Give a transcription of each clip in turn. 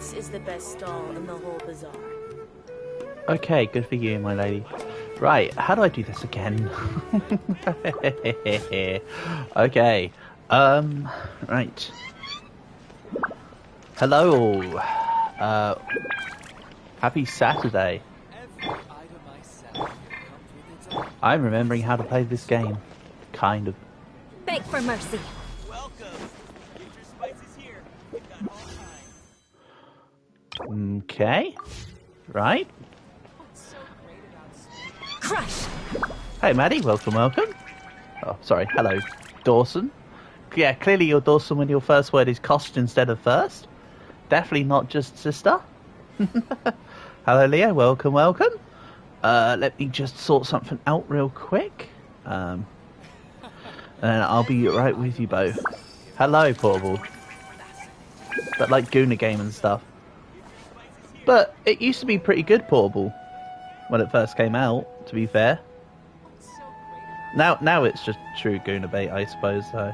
This is the best stall in the whole bazaar. Okay, good for you, my lady. Right, how do I do this again? Okay. Right. Hello all. Happy Saturday. I'm remembering how to play this game. Kind of. Beg for mercy. Welcome. Get your spices here. We've got all kinds. Okay. Right. Crush. Hey, Maddie. Welcome, welcome. Oh, sorry. Hello, Dawson. Yeah, clearly you're Dawson when your first word is cost instead of first. Definitely not just sister. Hello, Leo. Welcome, welcome. Let me just sort something out real quick. And I'll be right with you both. Hello, Portable. But like Guna game and stuff. But it used to be pretty good, Portable, when it first came out, to be fair. Now it's just true Guna bait, I suppose, though.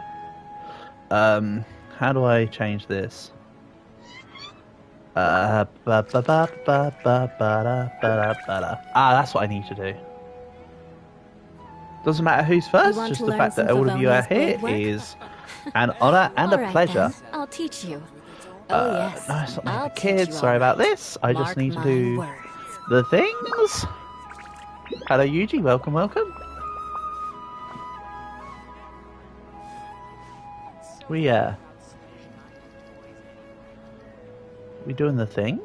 How do I change this? Ah, that's what I need to do. Doesn't matter who's first, just the fact that all of you are here is an honour and a pleasure. Then. I'll teach you. Oh yes. No, it's not like the kids. Sorry about this. I just need to do the things. Hello, Yuji. Welcome, welcome. We doing the thing?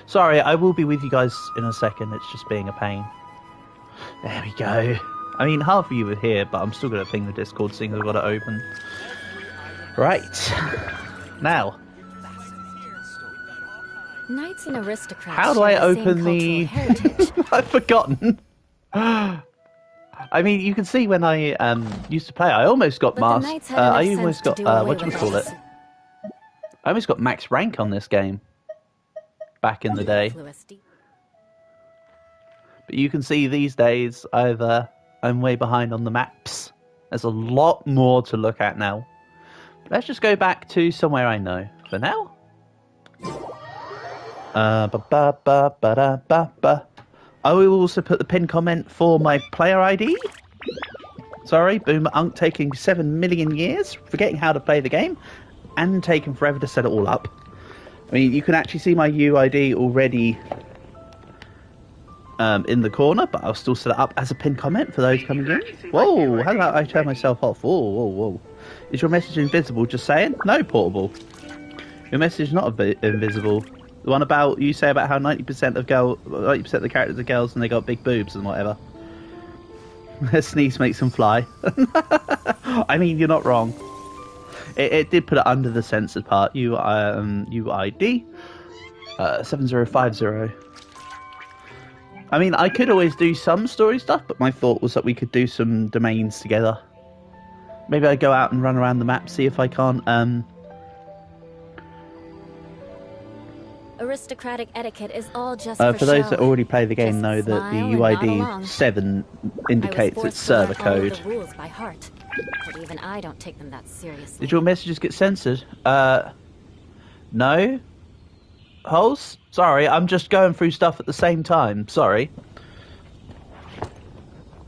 Sorry, I will be with you guys in a second. It's just being a pain. There we go. I mean, half of you are here, but I'm still going to ping the Discord seeing I've got it open. Right. Now. Knights and aristocrats. How do I open the... I've forgotten. I mean, you can see when I used to play, I almost got masked. I almost got, what do you call it? I almost got max rank on this game. Back in the day. But you can see these days, I'm way behind on the maps. There's a lot more to look at now. But let's just go back to somewhere I know. For now. I will also put the pinned comment for my player ID. Sorry, Boomer Unk taking 7 million years, forgetting how to play the game, and taking forever to set it all up. I mean, you can actually see my UID already in the corner, but I'll still set it up as a pinned comment for those coming in. Whoa, how about I turn myself off? Whoa, whoa, whoa. Is your message invisible? Just saying? No, Portable. Your message is not invisible. The one about you say about how 90% of the characters are girls and they got big boobs and whatever. A sneeze makes them fly. I mean, you're not wrong. It did put it under the censored part. UID 7050. I mean, I could always do some story stuff, but my thought was that we could do some domains together. Maybe I go out and run around the map, see if I can't. Aristocratic etiquette is all just for those that already play the game know that the UID 7 indicates its server code. The rules by heart, but even I don't take them that seriously. Did your messages get censored? No. Holes? Sorry, I'm just going through stuff at the same time. Sorry.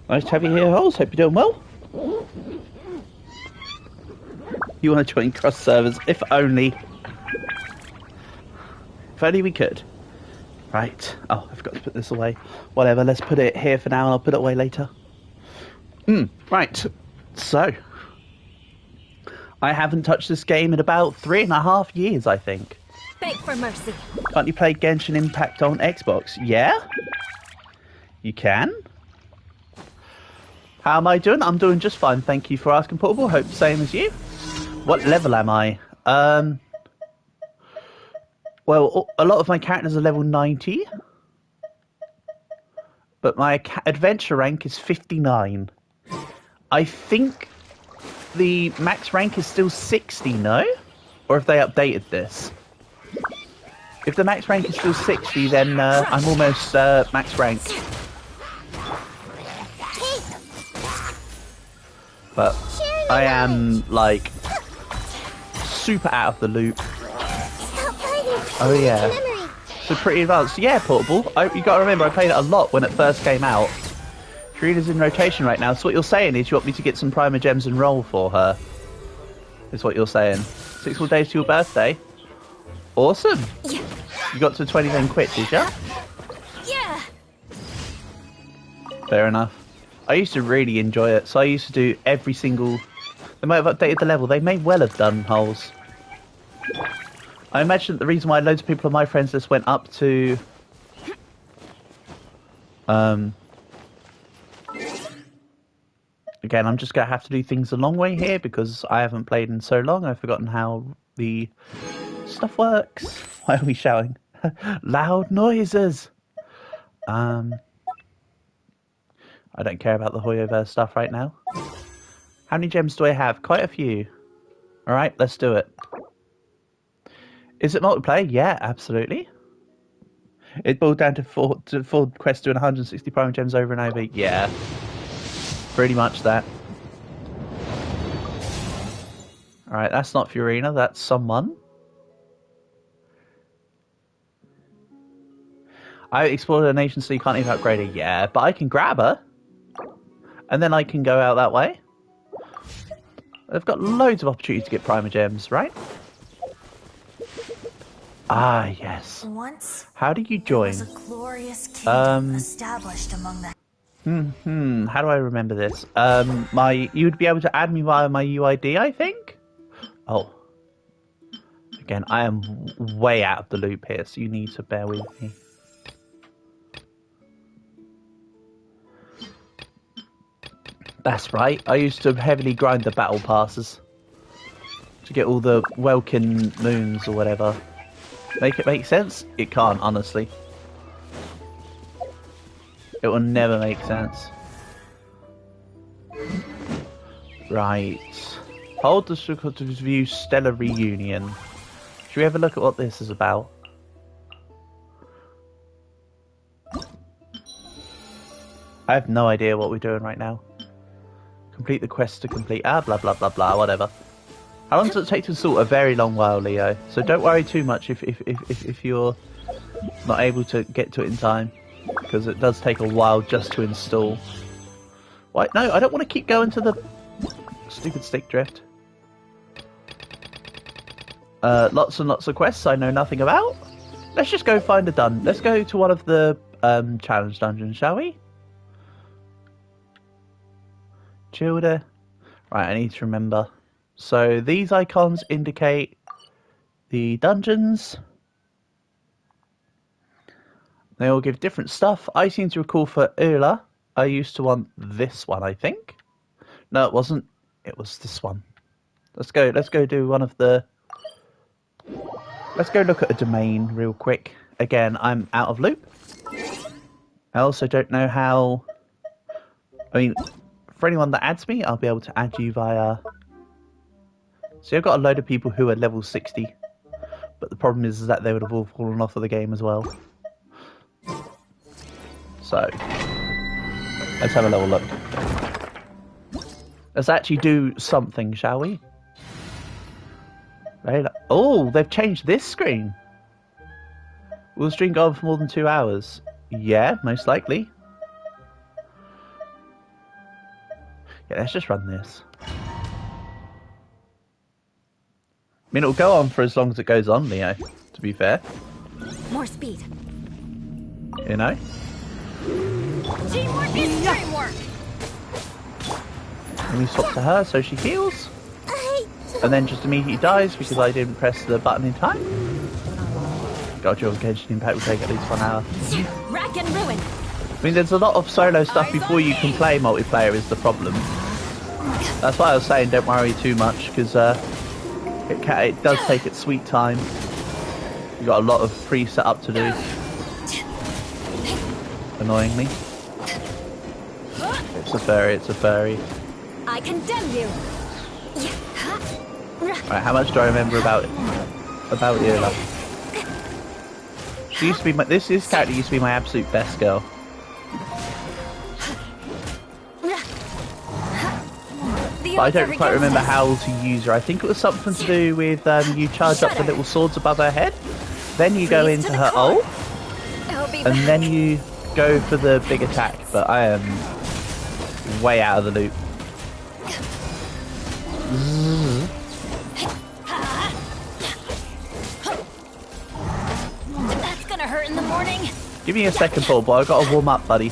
Nice to have you here, Holes. Hope you're doing well. You want to join cross servers? If only. If only we could. Right. Oh, I forgot to put this away. Whatever, let's put it here for now and I'll put it away later. Right. So. I haven't touched this game in about 3.5 years, I think. Beg for mercy. Can't you play Genshin Impact on Xbox? Yeah? You can? How am I doing? I'm doing just fine. Thank you for asking, Portable. Hope the same as you. What level am I? Well, a lot of my characters are level 90. But my adventure rank is 59. I think the max rank is still 60, no? Or have they updated this? If the max rank is still 60, then I'm almost max rank. But I am, like, super out of the loop. Oh yeah. Memory. So pretty advanced. Yeah, Portable. You got to remember, I played it a lot when it first came out. Karina's in rotation right now. So what you're saying is you want me to get some Primer Gems and roll for her. Is what you're saying. 6 more days to your birthday. Awesome. Yeah. You got to 20 then quit, did ya? Yeah. Fair enough. I used to really enjoy it. So I used to do every single... They might have updated the level. They may well have done holes. I imagine that the reason why loads of people on my friends list went up to... Again, I'm just going to have to do things the long way here because I haven't played in so long. I've forgotten how the stuff works. Why are we shouting? Loud noises! I don't care about the Hoyoverse stuff right now. How many gems do I have? Quite a few. Alright, let's do it. Is it multiplayer? Yeah, absolutely. It boiled down to four quests doing 160 Prime Gems over and over. Yeah. Pretty much that. Alright, that's not Fiorina, that's someone. I explored a nation so you can't even upgrade her. Yeah, but I can grab her. And then I can go out that way. I've got loads of opportunity to get Primer Gems, right? Ah, yes. Once, how do you join? there was a glorious kingdom established among the... How do I remember this? You would be able to add me via my UID, I think? Oh. Again, I am way out of the loop here, so you need to bear with me. That's right, I used to heavily grind the battle passes to get all the Welkin moons or whatever. Make it make sense? It can't, honestly. It will never make sense. Right. Hold the circle to view Stellar Reunion. Should we have a look at what this is about? I have no idea what we're doing right now. Complete the quest to complete. Ah, blah, blah, blah, blah, whatever. How long does it take to install? A very long while, Leo. So don't worry too much if you're not able to get to it in time. Because it does take a while just to install. Wait, no, I don't want to keep going to the stupid stick drift. Lots and lots of quests I know nothing about. Let's just go find a dungeon. Let's go to one of the challenge dungeons, shall we? Childer. Right, I need to remember. So these icons indicate the dungeons. They all give different stuff. I seem to recall for Ula, I used to want this one, I think. No, it wasn't. It was this one. Let's go do one of the... Let's go look at a domain real quick. Again, I'm out of loop. I also don't know how... I mean, for anyone that adds me, I'll be able to add you via... See, I've got a load of people who are level 60. But the problem is that they would have all fallen off of the game as well. So, let's have a little look. Let's actually do something, shall we? Right. Oh, they've changed this screen. Will the stream go on for more than 2 hours? Yeah, most likely. Yeah, let's just run this. I mean, it'll go on for as long as it goes on, Leo, to be fair. More speed. You know? Teamwork is teamwork. Let me swap to her so she heals. And then just immediately dies because I didn't press the button in time. God, your Genshin Impact will take at least 1 hour. Rack and ruin. I mean, there's a lot of solo stuff before you can play multiplayer is the problem. That's why I was saying don't worry too much, because it does take its sweet time. You've got a lot of pre-setup to do. Annoyingly. It's a furry, it's a furry. I condemn you. Right, how much do I remember about Iola? She used to be this character used to be my absolute best girl. But I don't quite remember how to use her. I think it was something to do with you charge up the little swords above her head. then you go Freeze to into the her core. ult, I'll be and back. then you go for the big attack. But I am way out of the loop. That's gonna hurt in the morning. Give me a second, Paul, but I've got to warm up, buddy.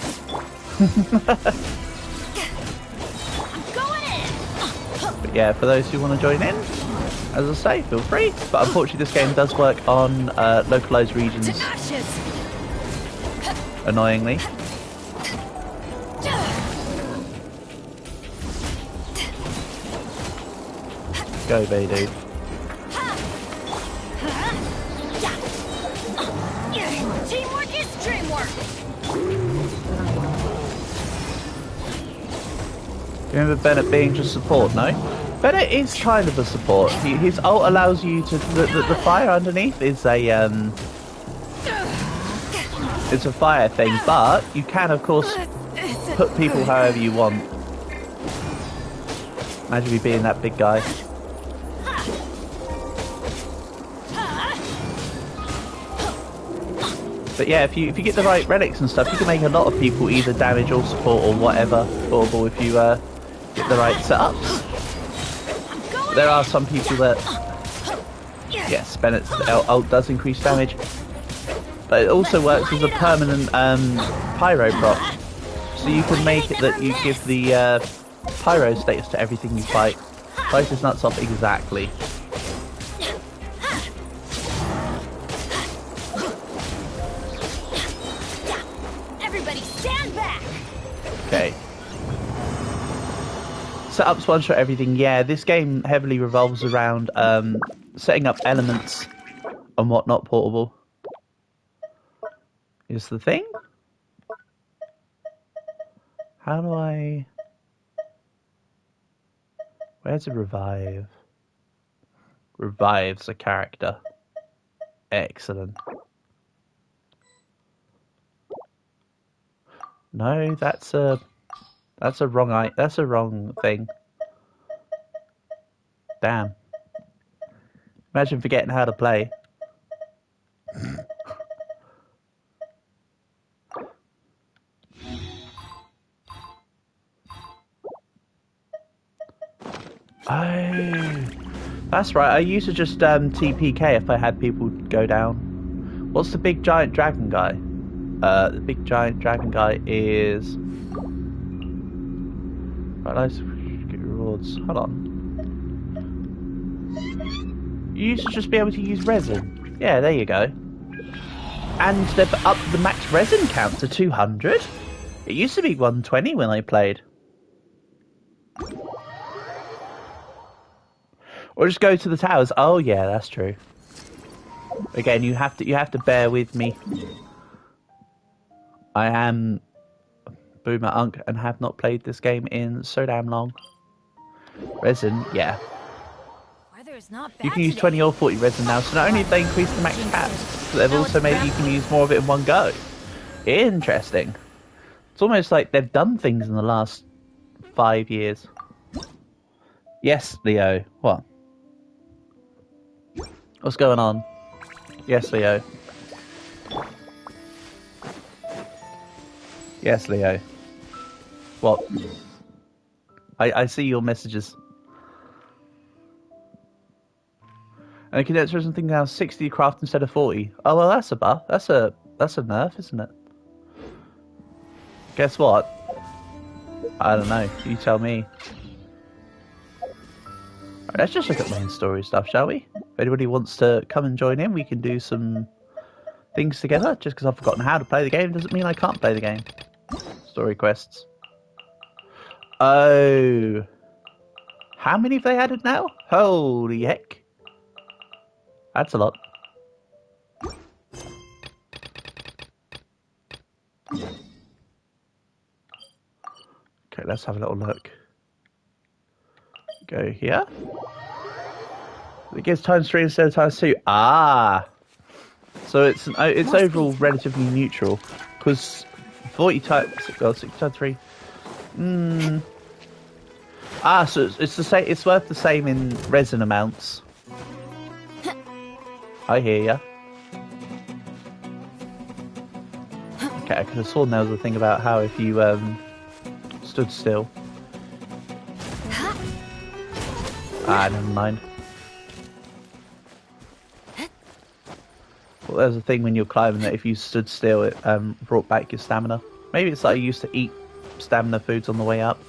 I'm going in. But yeah, for those who want to join in, as I say, feel free. But unfortunately, this game does work on localized regions, To ashes. annoyingly. Go, baby. Teamwork is dreamwork. Remember Bennett being just support? No? Bennett is kind of a support. His ult allows you to... The fire underneath is a... It's a fire thing, but you can, of course, put people however you want. Imagine me being that big guy. But yeah, if you get the right relics and stuff, you can make a lot of people either damage or support or whatever portable if you get the right setups. But there are some people that... Yes, Bennett's ult does increase damage. But it also works as a permanent pyro prop. So you can make it that you give the pyro status to everything you fight. Blows his nuts off exactly. Everybody stand back. Okay. Setups one shot everything. Yeah, this game heavily revolves around setting up elements and whatnot portable. Is the thing? How do I... Where's a revive? Revives a character. Excellent. No, that's a wrong thing. Damn. Imagine forgetting how to play. Oh, that's right. I used to just TPK if I had people go down. What's the big giant dragon guy? The big giant dragon guy is... Right, let's get rewards. Hold on. You used to just be able to use resin. Yeah, there you go. And they've upped the max resin count to 200. It used to be 120 when I played. Or just go to the towers. Oh yeah, that's true. Again, you have to bear with me. I am Boomer Unk and have not played this game in so damn long. Resin, yeah. Weather's not bad You can use today. 20 or 40 resin now, so not only have they increased the max caps, but they've also made it you can use more of it in one go. Interesting. It's almost like they've done things in the last 5 years. Yes, Leo. What? What's going on? Yes, Leo. Yes, Leo. What? I see your messages. And a condenser isn't thinking now 60 craft instead of 40. Oh well, that's a buff. That's a nerf, isn't it? Guess what? I don't know. You tell me. Right, let's just look at main story stuff, shall we? If anybody wants to come and join in, we can do some things together. Just because I've forgotten how to play the game doesn't mean I can't play the game. Story quests. Oh. How many have they added now? Holy heck. That's a lot. Okay, let's have a little look. Go here. It gives ×3 instead of ×2. Ah, so it's overall relatively neutral because 40 times 60 times 3. Ah, so it's the same. It's worth the same in resin amounts. I hear ya. Okay, I could have sworn there was a thing about how if you stood still. Ah, never mind. Well, there's a thing when you're climbing that if you stood still, it brought back your stamina. Maybe it's like you used to eat stamina foods on the way up.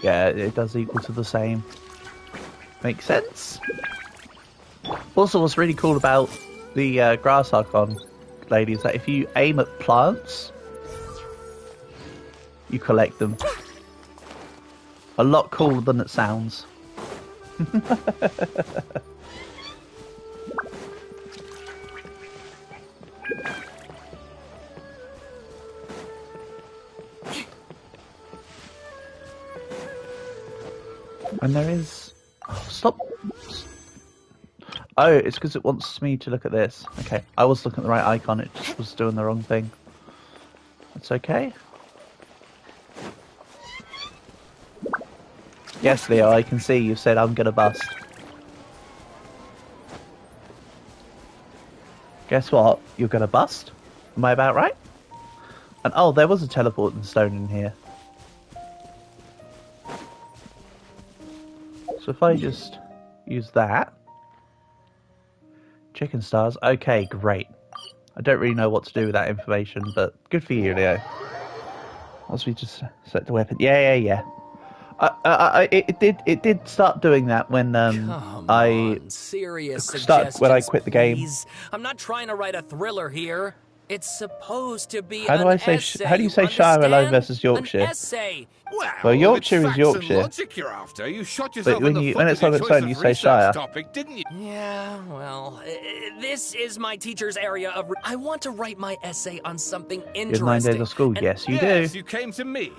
Yeah, it does equal to the same. Makes sense. Also, what's really cool about the grass Archon lady is that if you aim at plants, you collect them. A lot cooler than it sounds. And there is... Oh, stop. Oh, it's because it wants me to look at this. Okay, I was looking at the right icon, it just was doing the wrong thing. It's okay. Yes, Leo, I can see you said I'm gonna bust. Guess what? You're gonna bust? Am I about right? And oh, there was a teleporting stone in here. So if I just use that. Chicken stars. Okay, great. I don't really know what to do with that information, but good for you, Leo. Once we just select the weapon. Yeah. It did start doing that when Serious when I quit the game. please. I'm not trying to write a thriller here. It's supposed to be How do an I say? essay, How do you say understand? Shire alone versus Yorkshire? An essay. Well, Yorkshire it's is facts Yorkshire. And logic you're after. You shot yourself But when in the you- foot when with it's on your its choice own, of you say research Shire. topic, didn't you? Yeah, well, this is my teacher's area of... I want to write my essay on something You have interesting. 9 days of school. And- Yes, you Yes, do. you came to me.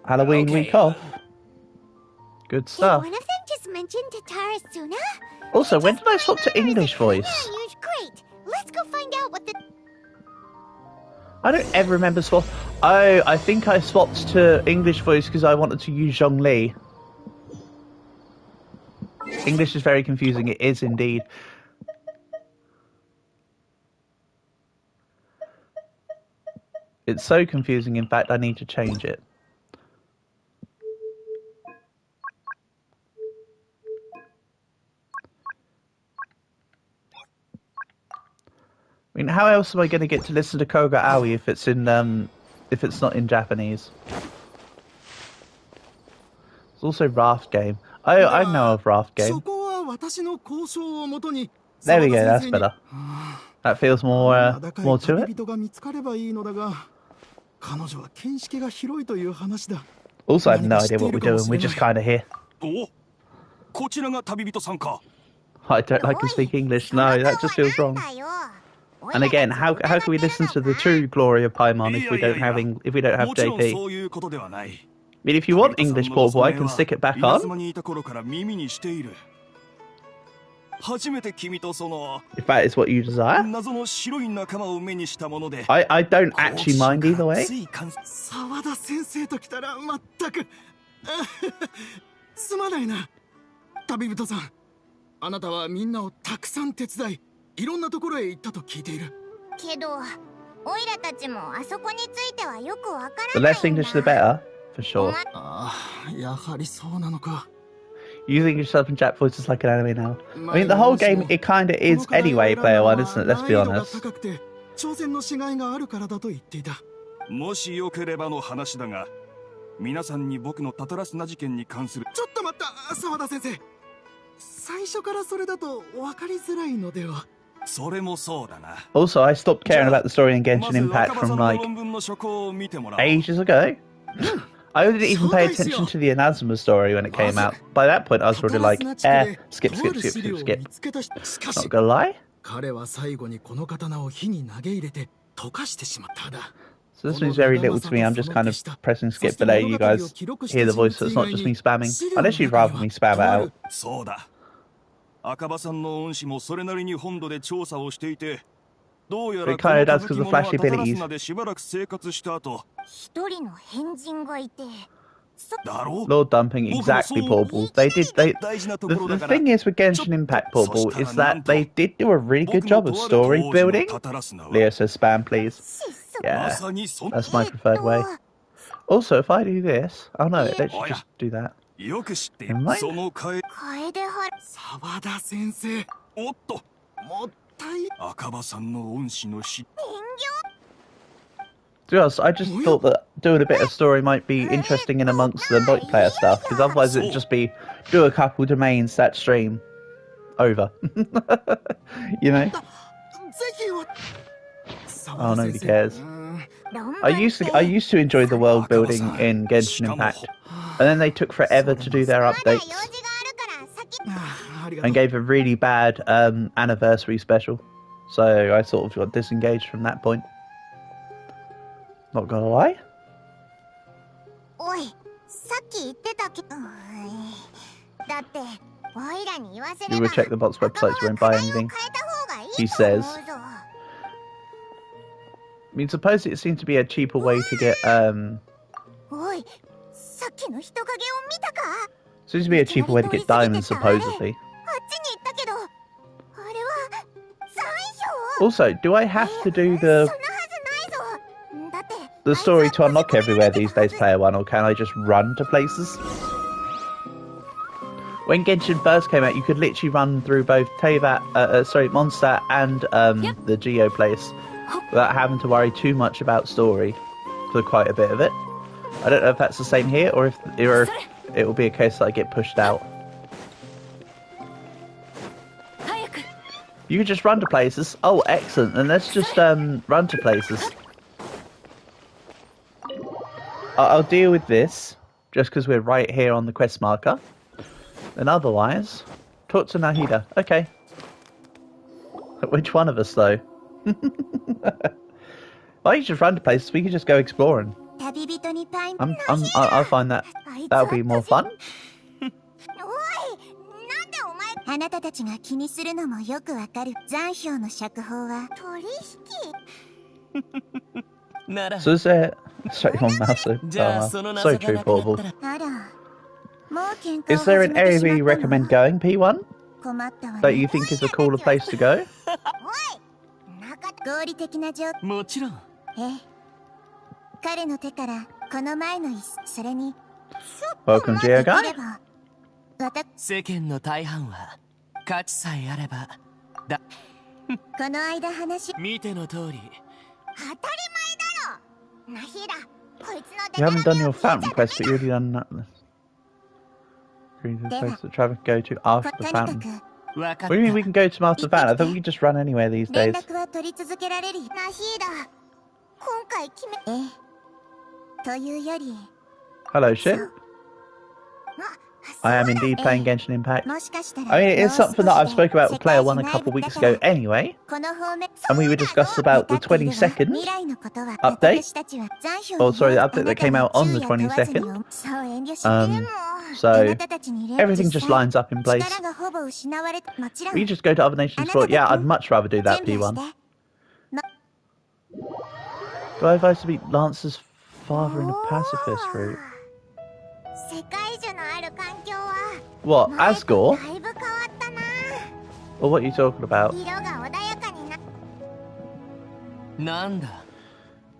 Halloween okay. week off. Good Did stuff. one of them just mention Tatara Suna? Also, when did I swap to English voice? Great. Let's go find out what the... I don't ever remember swap. Oh, I think I swapped to English voice because I wanted to use Zhongli. English is very confusing. It is indeed. It's so confusing. In fact, I need to change it. I mean, how else am I going to get to listen to Koga Aoi if it's not in Japanese? It's also Raft Game. Oh, I know of Raft Game. There we go. That's better. That feels more to it. Also, I have no idea what we're doing. We're just kind of here. I don't like to speak English. No, that just feels wrong. And again, how can we listen to the true glory of Paimon if we don't have JP? I mean, if you want English portable, I can stick it back on. If that is what you desire. I don't actually mind either way. The less English, the better, for sure. Using yourself in chat voice is like an anime now. I mean, the whole game, it kind of is anyway, player one, isn't it? Let's be honest. もしよければの話だが、皆さんに僕のタタラスナ事件に関する。ちょっと待った、澤田先生。最初からそれだと分かりづらいのでは。それもそうだな。Also, I stopped caring about the story in Genshin Impact from like ages ago. I didn't even pay attention to the Inazuma story when it came out. By that point, I was already like, skip. Not gonna lie. 彼は最後にこの刀を火に投げ入れて溶かしてしまっただ。 So this means very little to me. I'm just kind of pressing skip, but you guys hear the voice, so it's not just me spamming. Unless you'd rather me spam it out. そうだ。赤羽さんの恩師もそれなりに本土で調査をしていて、どうやらこの続き者はタタラスナでしばらく生活した後、一人の変人がいて、Lord dumping, exactly, Portable. The thing is with Genshin Impact, Portable, is that they did do a really good job of story building. Leo says spam, please. Yeah, that's my preferred way. Also, if I do this, oh no, let's just do that. Never mind. To be honest, I just thought that doing a bit of story might be interesting in amongst the multiplayer stuff, because otherwise it'd just be do a couple domains, that stream, over. You know? Oh, nobody cares. I used to enjoy the world building in Genshin Impact, and then they took forever to do their updates, and gave a really bad anniversary special, so I sort of got disengaged from that point. Not gonna lie. You will check the box websites, you won't buy anything, he says. I mean, supposedly it seems to be a cheaper way to get, seems to be a cheaper way to get diamonds, supposedly. Also, do I have to do the story to unlock everywhere these days, player one, or can I just run to places? When Genshin first came out, you could literally run through both Teyvat, Mondstadt and the Geo place without having to worry too much about story for quite a bit of it. I don't know if that's the same here, or if it will be a case that I get pushed out. You can just run to places. Oh, excellent. Then let's just run to places. I'll deal with this, just because we're right here on the quest marker. And otherwise, talk to Nahida. Okay. Which one of us, though? Why you just run to places? We can just go exploring. I find that'll be more fun. So is there... Sorry, on mouse. So true, Portable. Is there an area where you recommend going, P1? That you think is a cooler place to go? Welcome, Geo Guy. You haven't done your fountain quest, but you already done that. The place that traffic go to after the fountain. What do you mean we can go to after the fountain? I thought we could just run anywhere these days. Hello, Shin. I am indeed playing Genshin Impact. I mean, it's something that I've spoken about with Player 1 a couple of weeks ago anyway. And we would discuss about the 22nd update. Oh, sorry, the update that came out on the 22nd. So, everything just lines up in place. We just go to other nations explore. Yeah, I'd much rather do that, P1. Do I advise to beat Lance's father in a pacifist route? What, Asgore? Well, what are you talking about?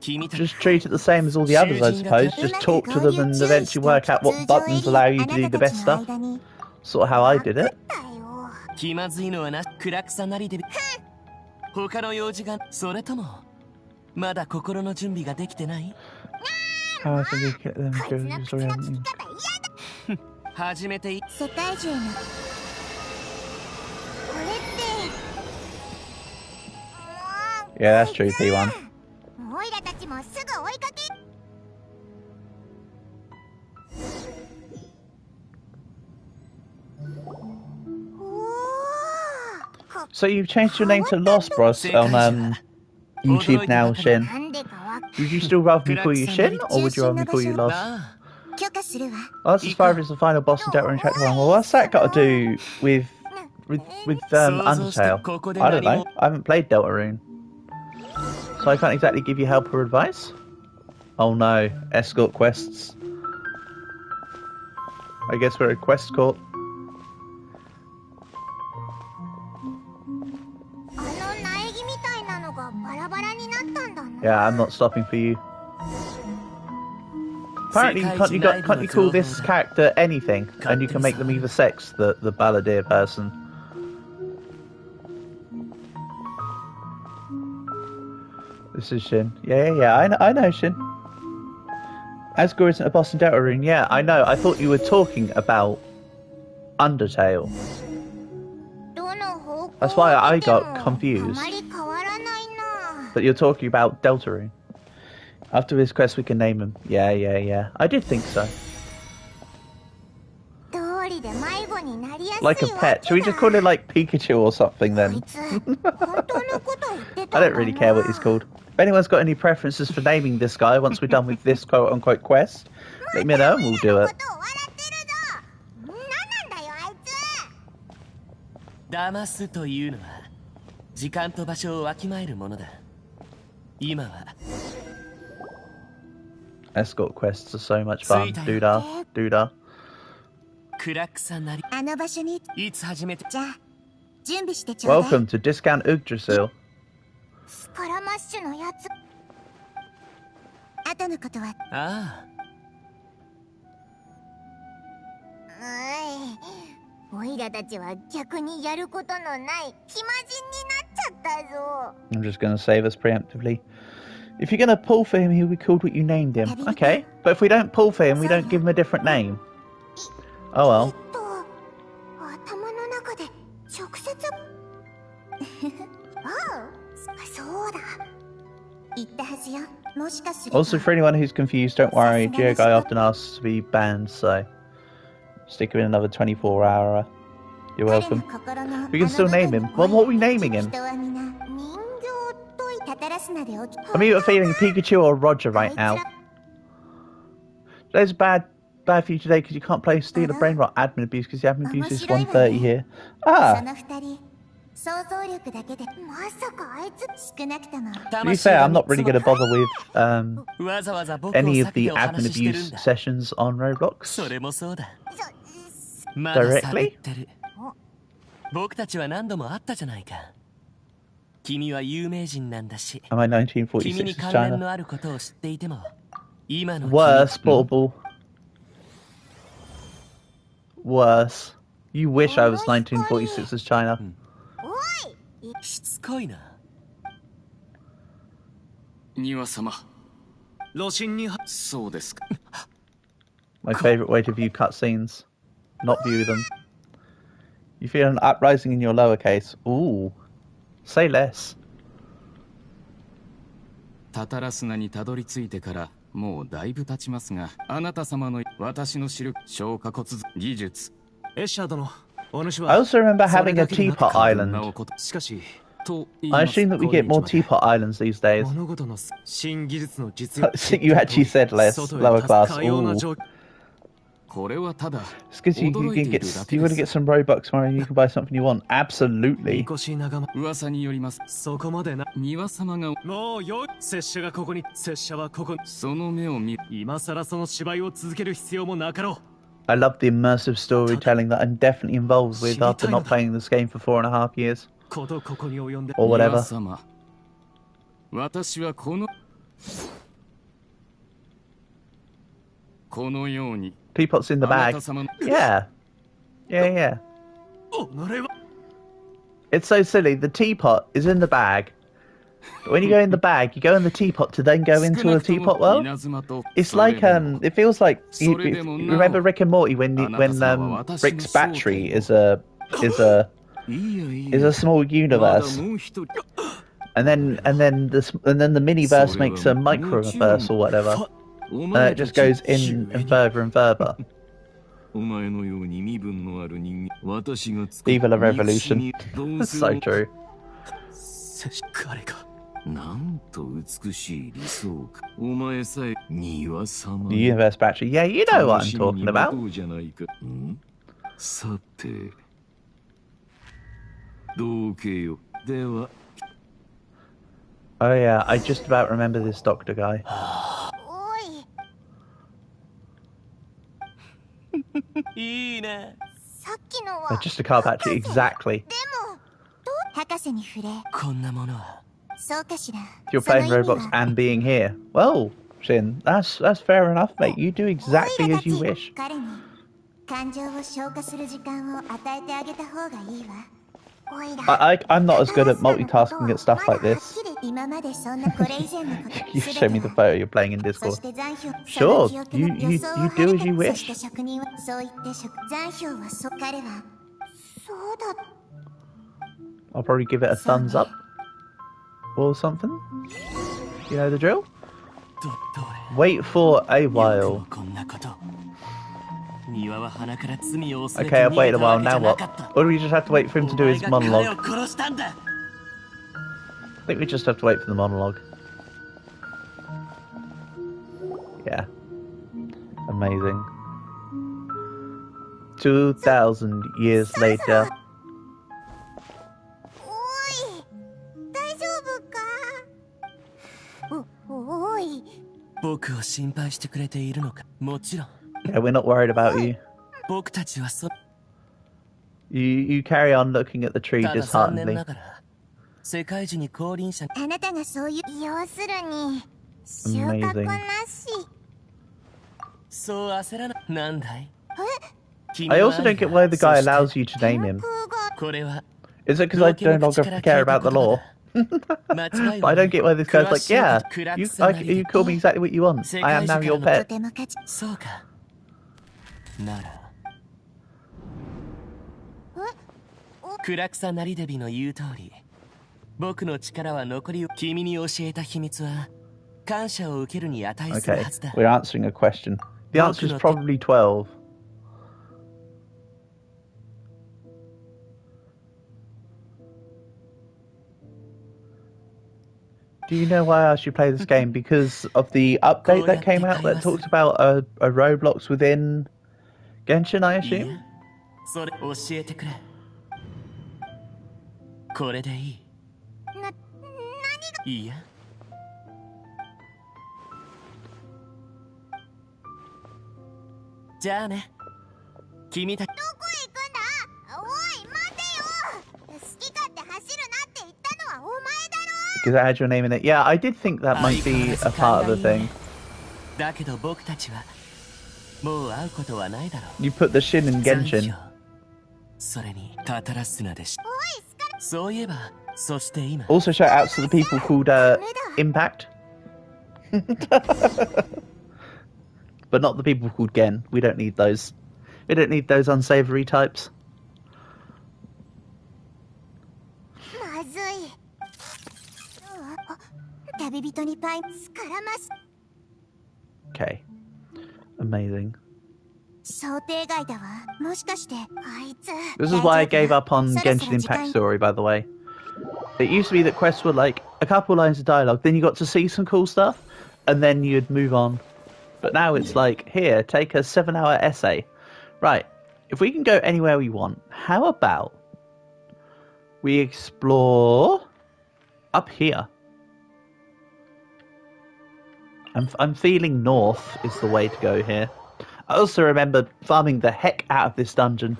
Just treat it the same as all the others, I suppose. Just talk to them and eventually work out what buttons allow you to do the best stuff. Sort of how I did it. How else have you get them to story? Yeah, that's true, P1. So you've changed your name to Lost Bros on YouTube now, Shin. Would you still rather me call you Shin, or would you rather me call you Lost? Last as far as the final boss in Deltarune Chapter 1. Well, what's that got to do with Undertale? I don't know. I haven't played Deltarune, so I can't exactly give you help or advice. Oh no, escort quests. I guess we're at Quest Court. Yeah, I'm not stopping for you. Apparently, can't you call this character anything, and you can make them either sex, the balladeer person. This is Shin. Yeah, I know Shin. Asgore isn't a boss in Deltarune. Yeah, I know. I thought you were talking about Undertale. That's why I got confused. But you're talking about Deltarune. After this quest, we can name him. Yeah. I did think so. Like a pet. Should we just call it like Pikachu or something then? I don't really care what he's called. If anyone's got any preferences for naming this guy once we're done with this quote-unquote quest, let me know and we'll do it. 騙すというのは時間と場所をわきまえるものだ。今は Escort quests are so much fun. Doodah. 暗くさなり。あの場所に。いつ始めて。じゃあ準備してちょうだい。 Welcome to Discount Yggdrasil. スカラマッシュのやつ。後のことは。ああ。おいらたちは逆にやることのない暇人になっちゃったぞ。 I'm just going to save us preemptively. If you're going to pull for him, he'll be called what you named him. Okay, but if we don't pull for him, we don't give him a different name. Oh well. 頭の中で直接そうだ言ったはずよ。もしかすると Also, for anyone who's confused, don't worry. Geoguy often asks to be banned, so stick him in another 24-hour. You're welcome. We can still name him. Well, what are we naming him? I'm either feeling Pikachu or Roger right now. Today's bad for you today because you can't play Steal a Brain Rot admin abuse because the admin abuse is 130 here. Ah! To be fair, I'm not really going to bother with any of the admin abuse sessions on Roblox directly. 僕たちは何度も会ったじゃないか。君は有名人なんだし。 Am I 1946 君に is 関連 China? のあることを知っていても、今の Worse, portable. Worse. You wish I was 1946 as China. しつこいな。庭様。露心にそうですか。My favourite way to view cutscenes. Not view them. You feel an uprising in your lowercase. Ooh. Say less. タタラスナにたどり着いてからもうだいぶ経ちますが、あなた様の私の知る消化骨技術。エッシャー殿、お主 I は also remember having a teapot island. しかし I assume that we get more teapot islands these days. 物事の新技術の実用 You actually said less. Lower class. Ooh. これはただ It's because you want to get some Robux tomorrow and you can buy something you want. Absolutely. 噂によります。そこまでな。庭様がもうよい。拙者がここに、拙者はここに。その目を見る。今さらその芝居を続ける必要もなかろう。I love the immersive storytelling that I'm definitely involved with after not playing this game for 4.5 years. Or whatever. 私はこのように Teapot's in the bag. Yeah. It's so silly. The teapot is in the bag. But when you go in the bag, you go in the teapot to then go into a teapot world. It's like it feels like you remember Rick and Morty when Rick's battery is a small universe. And then the miniverse makes a microverse or whatever. And it just goes in and further and further. Evil of Revolution. So true. The universe battery. Yeah, you know what I'm talking about. Oh yeah, I just about remember this doctor guy. いな。さっきのは Just a car battery, exactly. でも博士に触れこんなものは。そうかしら You're その playing 意味 Roblox は and being here. Well, Shin, that's fair enough, mate. You do exactly as you wish. 彼に感情を消化する時間を与えてあげた方がいいわ。おいら I'm not as good at multitasking at stuff like this. 今までそんなこれ以前のこと You show me the photo you're playing in そ Discord. して残票 Sure, その記憶の you 予想を do は as る you かそして wish. 職人はそう言って残票は彼はそうだ I'll probably give it a thumbs up or something. You know the drill? どれ。 Wait for a よ while. くもこんなこと。庭は鼻から罪を恐れ Okay, て I've 逃げ waited た a わ while. けじ Now ゃな what? かった Or do we just have to wait for him to do お his 前が彼 monologue? を殺したんだ。 I think we just have to wait for the monologue. Yeah. Amazing. 2,000 years later. おい大丈夫かおい僕を心配してくれているのか。もちろん。 Yeah, we're not worried about you. 僕たちはそ。 You carry on looking at the tree ただ残念 disheartedly. ながら世界中に降臨者。あなたがそういう要するに収穫なしそう焦らな。なんだい。 I also don't get why the guy allows you to name him. これは Is it because I no longer care about the law? But I don't get why this guy's like, yeah, you call me exactly what you want. I am now your と pet. ても価値そうか。なら。クラクサナリデビの言う通り、僕の力は残りを君に教えた秘密は感謝を受けるに値する Okay, はずだ。 we're answering a question. The answer is probably 12. Do you know why I asked you to play this game? Because of the update that came out that talks about a Roblox within Genshin, I い assume? や、それ教えてくれ。これでいい。いいや。じゃあね。君たち。どこへ行くんだおい待てよ好き勝手走るなって言ったのはお前だろ Because that had your name in it. Yeah, I did think that might be a part of the thing. だけど僕たちはもう会うことはないだろう。 You put the Shin in 残 Genshin. 響それにタタラスナでしそういえばそして今 Also shout outs to the people called Impact. But not the people called Gen. We don't need those. We don't need those unsavory types. まずい旅人にパインス絡ます Okay. Amazing. 想定外だわもしかしてあいつ This is why I gave up on そろそろ Genshin 時間 Impact Story, by the way. It used to be that quests were like a couple lines of dialogue, then you got to see some cool stuff, and then you'd move on. But now it's like, here, take a 7-hour essay. Right, if we can go anywhere we want, how about we explore up here? I'm feeling north is the way to go here. I also remember farming the heck out of this dungeon.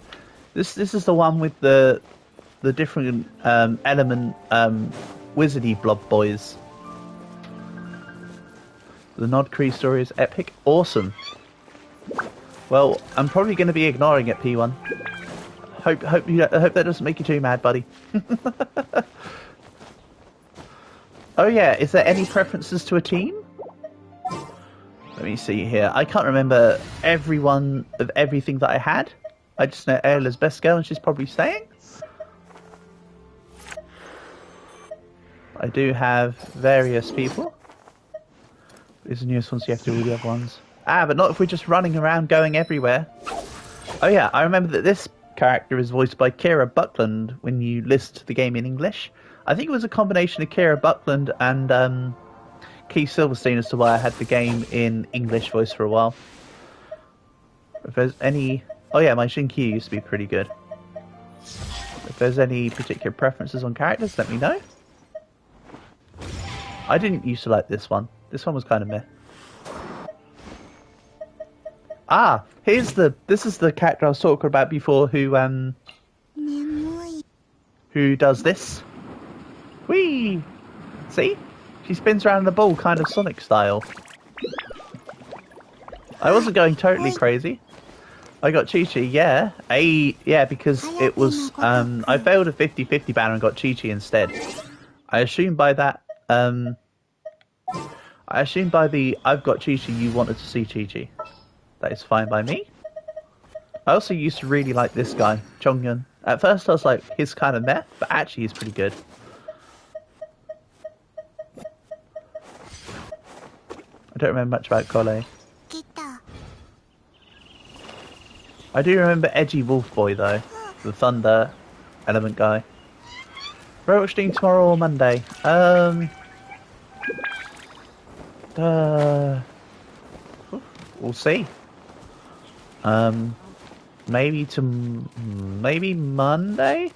This is the one with the different element wizardy blob boys. The Nod Cree story is epic. Awesome. Well, I'm probably going to be ignoring it, P1. Hope that doesn't make you too mad, buddy. Oh yeah, is there any preferences to a team? Let me see here. I can't remember everyone of everything that I had. I just know Ayla's best girl and she's probably staying. I do have various people. These are the newest ones, so you have to do all the other ones. Ah, but not if we're just running around going everywhere. Oh yeah, I remember that this character is voiced by Kira Buckland when you list the game in English. I think it was a combination of Kira Buckland and Keith Silverstein as to why I had the game in English voice for a while. If there's any... Oh yeah, my Shinkyu used to be pretty good. If there's any particular preferences on characters, let me know. I didn't used to like this one. This one was kind of meh. This is the character I was talking about before who does this. Whee! See? She spins around the ball kind of Sonic style. I wasn't going totally crazy. I got Chi-Chi, yeah. Yeah, because it was, I failed a 50-50 banner and got Chi-Chi instead. I assume by that, I've got Chi-Chi, you wanted to see Chi-Chi. That is fine by me. I also used to really like this guy, Chongyun. At first I was like, he's kind of meh, but actually he's pretty good. I don't remember much about Kole. I do remember Edgy Wolf Boy though, the Thunder Element guy. Robot stream tomorrow or Monday? We'll see. Maybe Monday?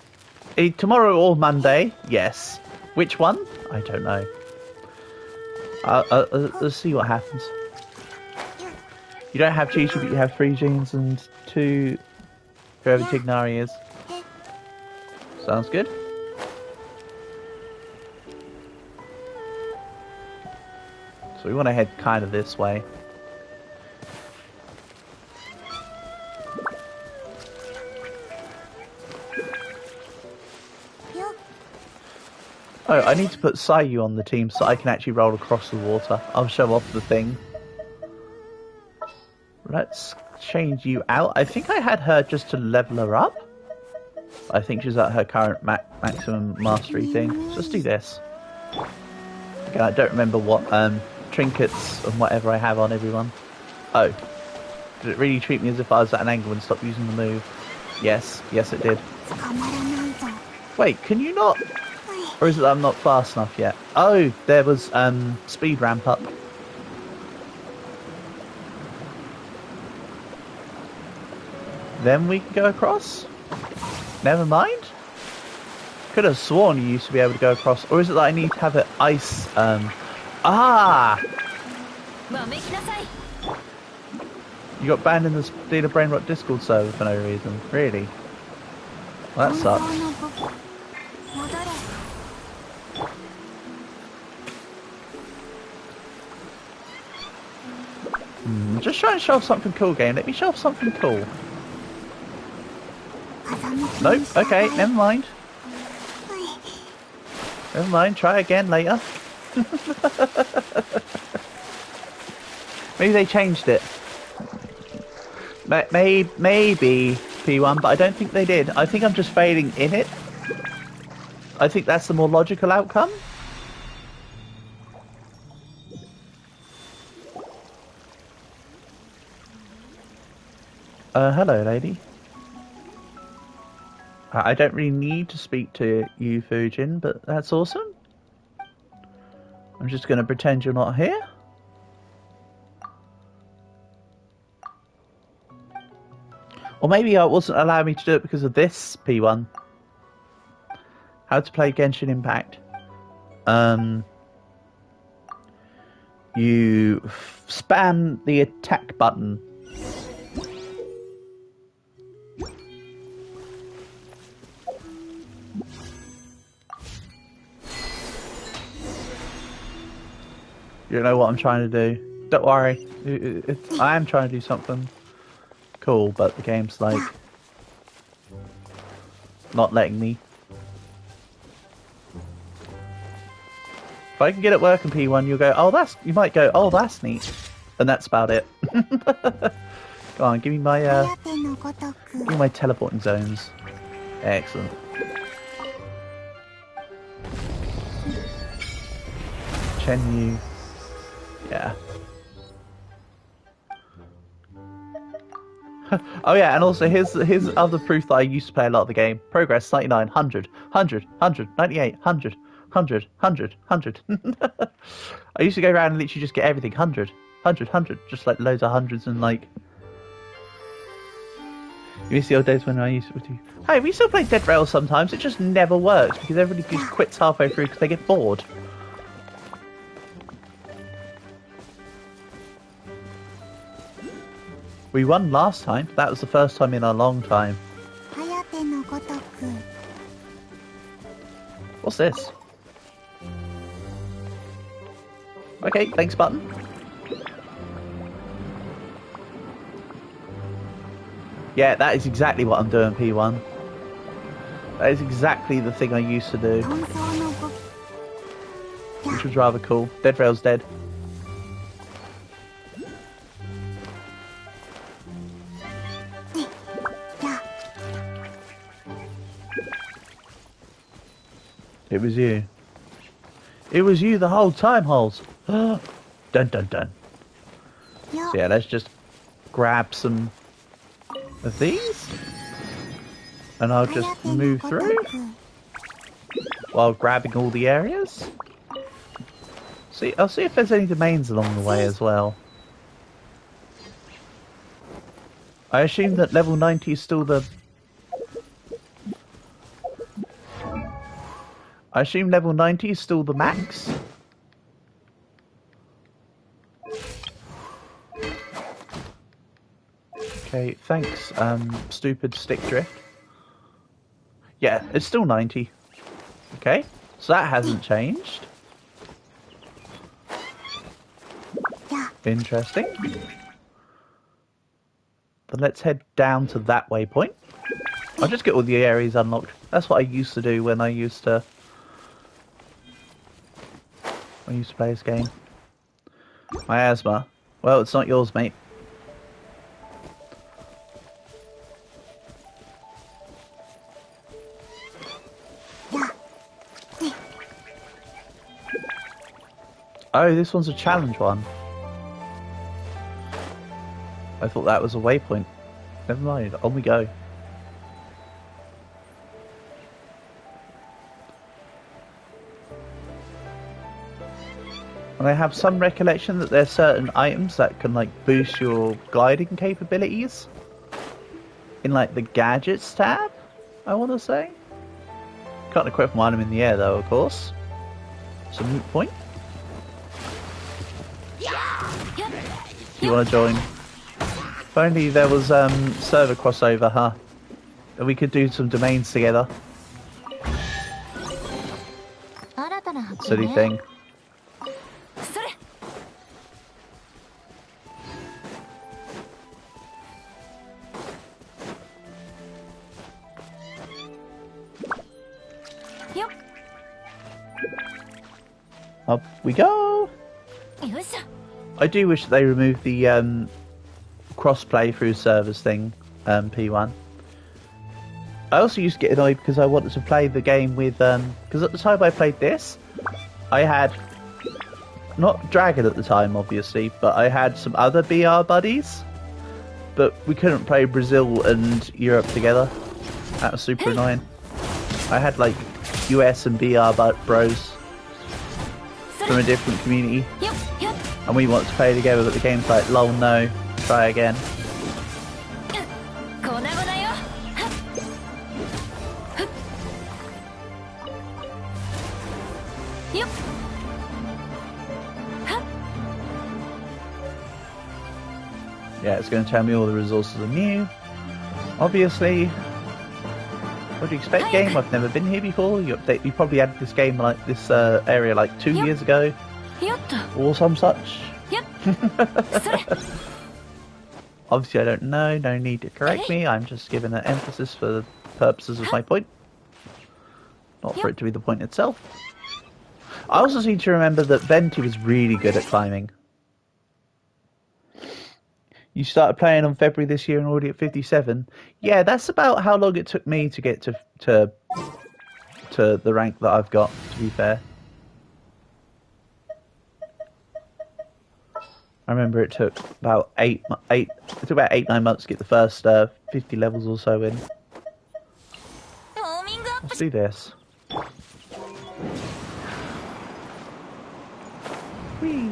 Tomorrow or Monday? Yes. Which one? I don't know. Let's see what happens. You don't have Chi-Chi, but you have 3 genes and 2 whoever Tignari is. Sounds good. So we want to head kind of this way. Oh, I need to put Sayu on the team so I can actually roll across the water. I'll show off the thing. Let's change you out. I think I had her just to level her up. I think she's at her current maximum mastery thing. So let's do this. Again, I don't remember what trinkets and whatever I have on everyone. Oh. Did it really treat me as if I was at an angle and stop using the move? Yes. Yes, it did. Wait, can you not? Or is it that I'm not fast enough yet? Oh, there was speed ramp up. Then we can go across? Never mind. Could have sworn you used to be able to go across. Or is it that I need to have it ice? You got banned in the Dealer Brainrot Discord server for no reason. Really? Well, that sucks. Just try and show off something cool, game. Let me show off something cool. Nope. Okay, never mind. Never mind. Try again later. Maybe they changed it. Maybe P1, but I don't think they did. I think I'm just failing in it. I think that's the more logical outcome. Hello, lady. I don't really need to speak to you, Fujin, but that's awesome. I'm just going to pretend you're not here. Or maybe I wasn't allowing me to do it because of this, P1. How to play Genshin Impact. You spam the attack button. You don't know what I'm trying to do. Don't worry. I am trying to do something cool, but the game's like not letting me. If I can get it working, P1, you'll go, oh, you might go, oh, that's neat. And that's about it. Go on, give me my teleporting zones. Excellent. Chenyu. Yeah. Oh yeah, and also here's other proof that I used to play a lot of the game. Progress 99, 100, 100, 100, 98, 100, 100, 100, 100. I used to go around and literally just get everything 100, 100, 100, just like loads of hundreds and like. You miss the old days when I used to do. Hey, we still play Dead Rail sometimes. It just never works because everybody just quits halfway through because they get bored. We won last time. That was the first time in a long time. 颯のごとく What's this? Okay, thanks button. Yeah, that is exactly what I'm doing, P1. That is exactly the thing I used to do, 遁走のご which was rather cool. Dead Rail's dead. It was you. It was you the whole time, Holes. Dun dun dun. So yeah, let's just grab some of these. And I'll just move through while grabbing all the areas. See, I'll see if there's any domains along the way as well. I assume that level 90 is still the... I assume level 90 is still the max. Okay, thanks, stupid stick drift. Yeah, it's still 90. Okay, so that hasn't changed. Interesting. Then let's head down to that waypoint. I'll just get all the areas unlocked. That's what I used to do when I used to play this game. My asthma. Well, it's not yours, mate. Oh, this one's a challenge one. I thought that was a waypoint. Never mind, on we go. And I have some recollection that there's certain items that can like boost your gliding capabilities. In like the gadgets tab, I want to say. Can't equip one of them in the air though, of course. It's a moot point. You want to join? If only there was server crossover, huh? And we could do some domains together. Silly thing. Up we go! I do wish they removed the cross-play through servers thing, P1. I also used to get annoyed because I wanted to play the game with, because at the time I played this, I had, not Dragon at the time obviously, but I had some other BR buddies, but we couldn't play Brazil and Europe together. That was super annoying. I had like US and BR bros from a different community, and we wanted to play together, but the game's like, lol, no, try again. Yeah, it's going to tell me all the resources are new. Obviously, what do you expect, game? I've never been here before. You probably added this game like this area like 2 years ago, or some such. Obviously, I don't know. No need to correct me. I'm just giving an emphasis for the purposes of my point, not for it to be the point itself. I also seem to remember that Venti was really good at climbing. You started playing on February this year and already at 57. Yeah, that's about how long it took me to get to the rank that I've got, to be fair. I remember it took about 8, 9 months to get the first 50 levels or so in. Let's do this. Whee.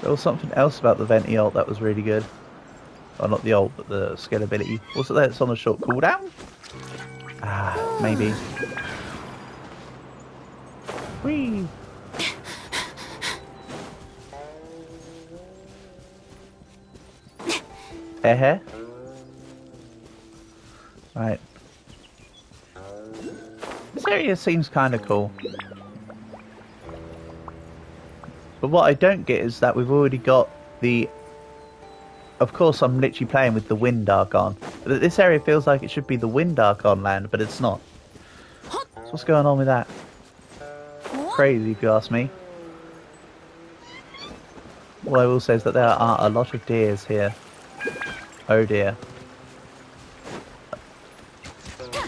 There was something else about the Venti ult that was really good. Well, not the ult, but the skill ability. Was it that it's on a short cooldown? Ah, maybe. Whee! Eh? Right. This area seems kind of cool. But what I don't get is that we've already got the... Of course, I'm literally playing with the Wind Archon. But this area feels like it should be the Wind Archon land, but it's not. So what's going on with that? Crazy, if you ask me. All I will say is that there are a lot of deers here. Oh dear. Okay.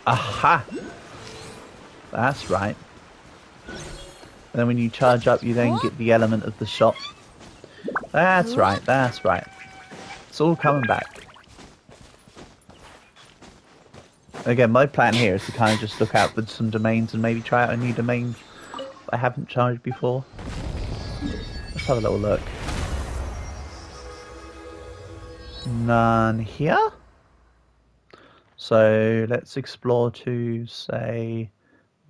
Aha! That's right. And then when you charge up, you then get the element of the shot. That's right, that's right. It's all coming back. Again, my plan here is to kind of just look out for some domains and maybe try out a new domain I haven't charged before. Let's have a little look. None here. So let's explore to, say,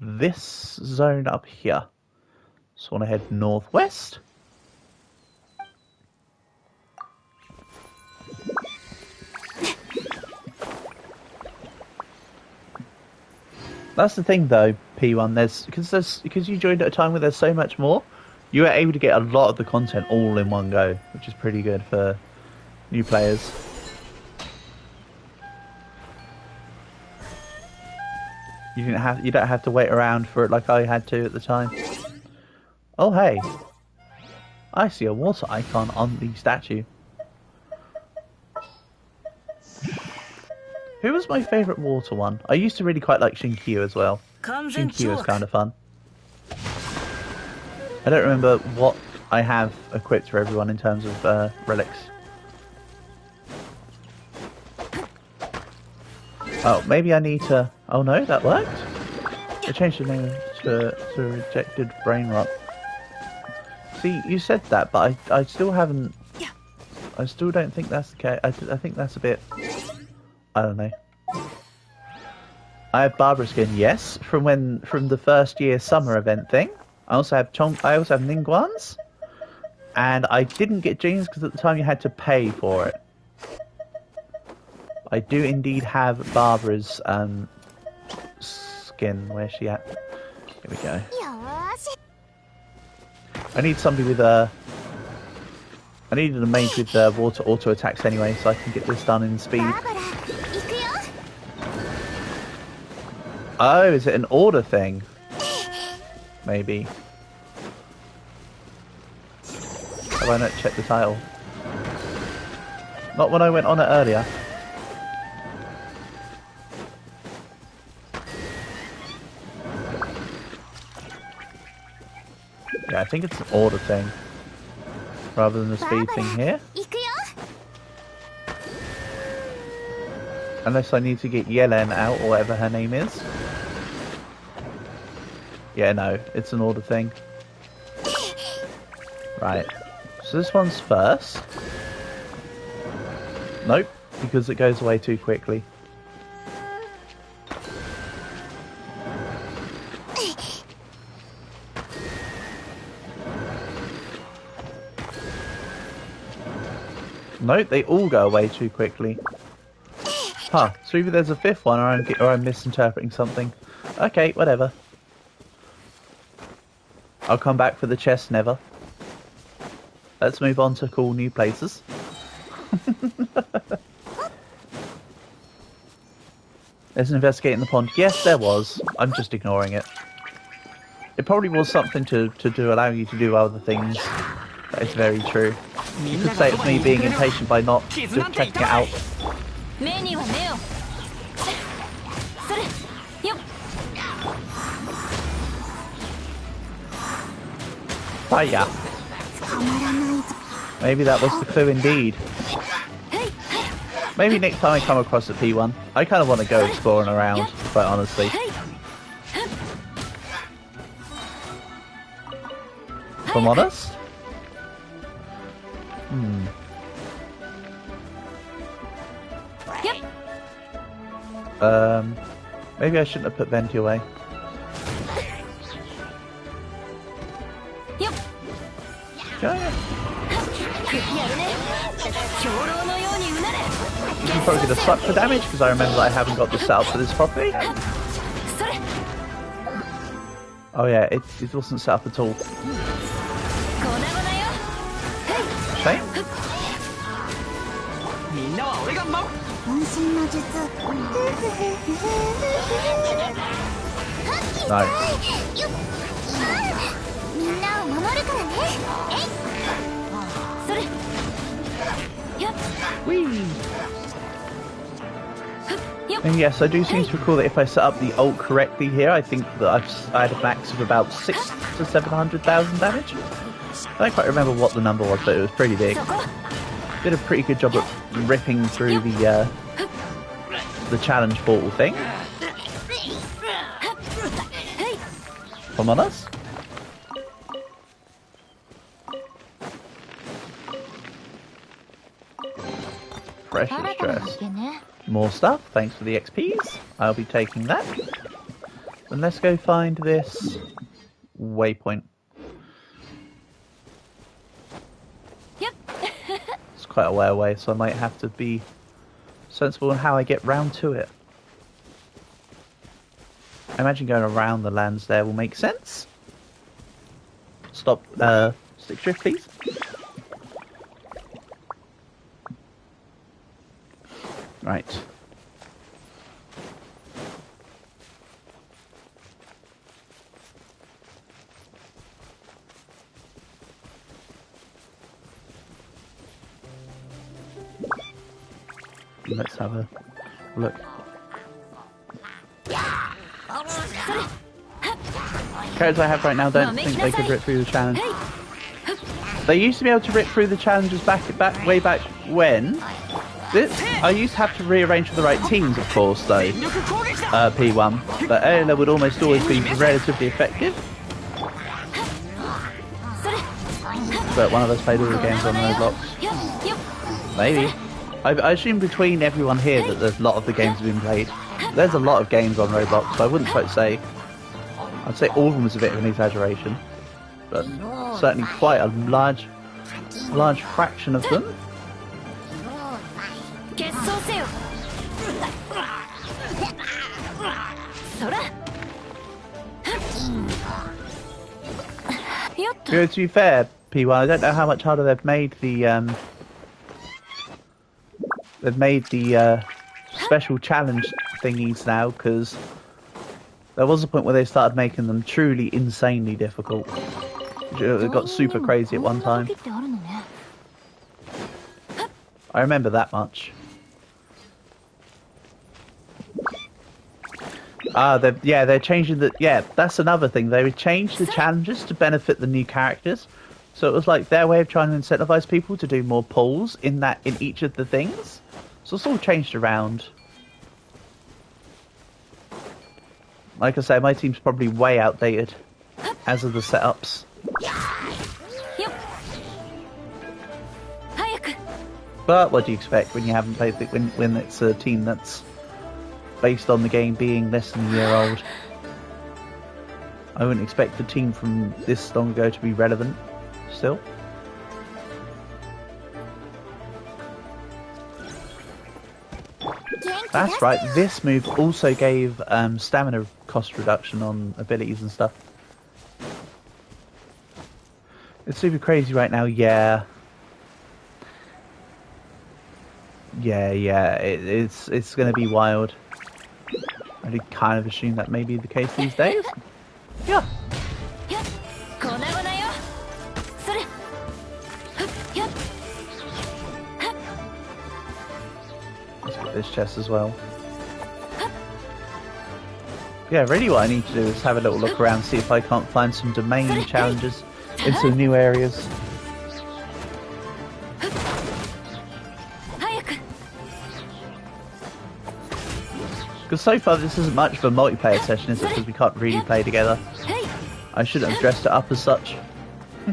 this zone up here. So I want to head northwest. That's the thing, though, P1. Because you joined at a time where there's so much more. You were able to get a lot of the content all in one go, which is pretty good for new players. You don't have to wait around for it like I had to at the time. Oh hey, I see a water icon on the statue. Who was my favourite water one? I used to really quite like Shinkyu as well. Shinkyu is kind of fun. I don't remember what I have equipped for everyone in terms of relics. Oh, maybe I need to... Oh no, that worked? I changed the name to Rejected Brain Rot. See, you said that, but I still haven't... I still don't think that's the case. I think that's a bit... I don't know. I have Barbara skin, yes, from the first year summer event thing. I also have Ningguans, and I didn't get jeans because at the time you had to pay for it. I do indeed have Barbara's skin. Where's she at? Here we go. I need somebody with a... I needed a mage with water auto attacks anyway, so I can get this done in speed. Oh, is it an order thing? Maybe. Have I not checked the title? Not when I went on it earlier. Yeah, I think it's an order thing. Rather than the speed thing here. Unless I need to get Yellen out, or whatever her name is. Yeah, no, it's an order thing. Right. So this one's first. Nope, because it goes away too quickly. Nope, they all go away too quickly. Huh, so either there's a fifth one or I'm misinterpreting something. Okay, whatever. I'll come back for the chest never. Let's move on to cool new places. There's an investigating the pond. Yes, there was. I'm just ignoring it. It probably was something to allow you to do other things. That is very true. You could say it's me being impatient by not just checking it out. Fire. Maybe that was the clue indeed. Maybe next time I come across a P1, I kind of want to go exploring around, quite honestly. If I'm honest. Maybe I shouldn't have put Venti away. Yeah, yeah. This is probably going to suck for damage because I remember that I haven't got the setup for this properly. Oh yeah, it wasn't set up at all. Shame. 渾身の術 No. みんなを守るからねえいそれやっ Whee! And yes, I do seem to recall that if I set up the ult correctly here, I think that I had a max of about 600,000 to 700,000 damage. I don't quite remember what the number was, but it was pretty big. Did a pretty good job at ripping through the challenge portal thing. Come on us. Precious stress. More stuff, thanks for the XPs. I'll be taking that. And let's go find this waypoint. Yep. It's quite a way away, so I might have to be sensible in how I get round to it. I imagine going around the lands there will make sense. Stop, stick drift, please. Right. Let's have a look. Characters I have right now don't think they could rip through the challenge. They used to be able to rip through the challenges way back when. I used to have to rearrange for the right teams, of course, though. P1, but Ayla would almost always be relatively effective. But one of us played all the games on Roblox. Maybe. I assume between everyone here that there's a lot of the games have been played. There's a lot of games on Roblox, so I wouldn't quite say. I'd say all of them is a bit of an exaggeration, but certainly quite a large fraction of them. To be fair, P1, I don't know how much harder they've made the special challenge thingies now, because there was a point where they started making them truly insanely difficult. It got super crazy at one time. I remember that much. They're changing the... Yeah, that's another thing. They would change the challenges to benefit the new characters. So it was like their way of trying to incentivize people to do more pulls in each of the things. So it's all changed around. Like I say, my team's probably way outdated as of the setups. But what do you expect when you haven't played when it's a team that's based on the game being less than a year old? I wouldn't expect a team from this long ago to be relevant still. That's right, this move also gave stamina cost reduction on abilities and stuff. It's super crazy right now, yeah. Yeah, it's going to be wild. I did kind of assume that may be the case these days. Yeah. Let's get this chest as well. Yeah, really what I need to do is have a little look around, see if I can't find some domain challenges in some new areas. Because so far this isn't much of a multiplayer session, is it? Because we can't really play together. I shouldn't have dressed it up as such. You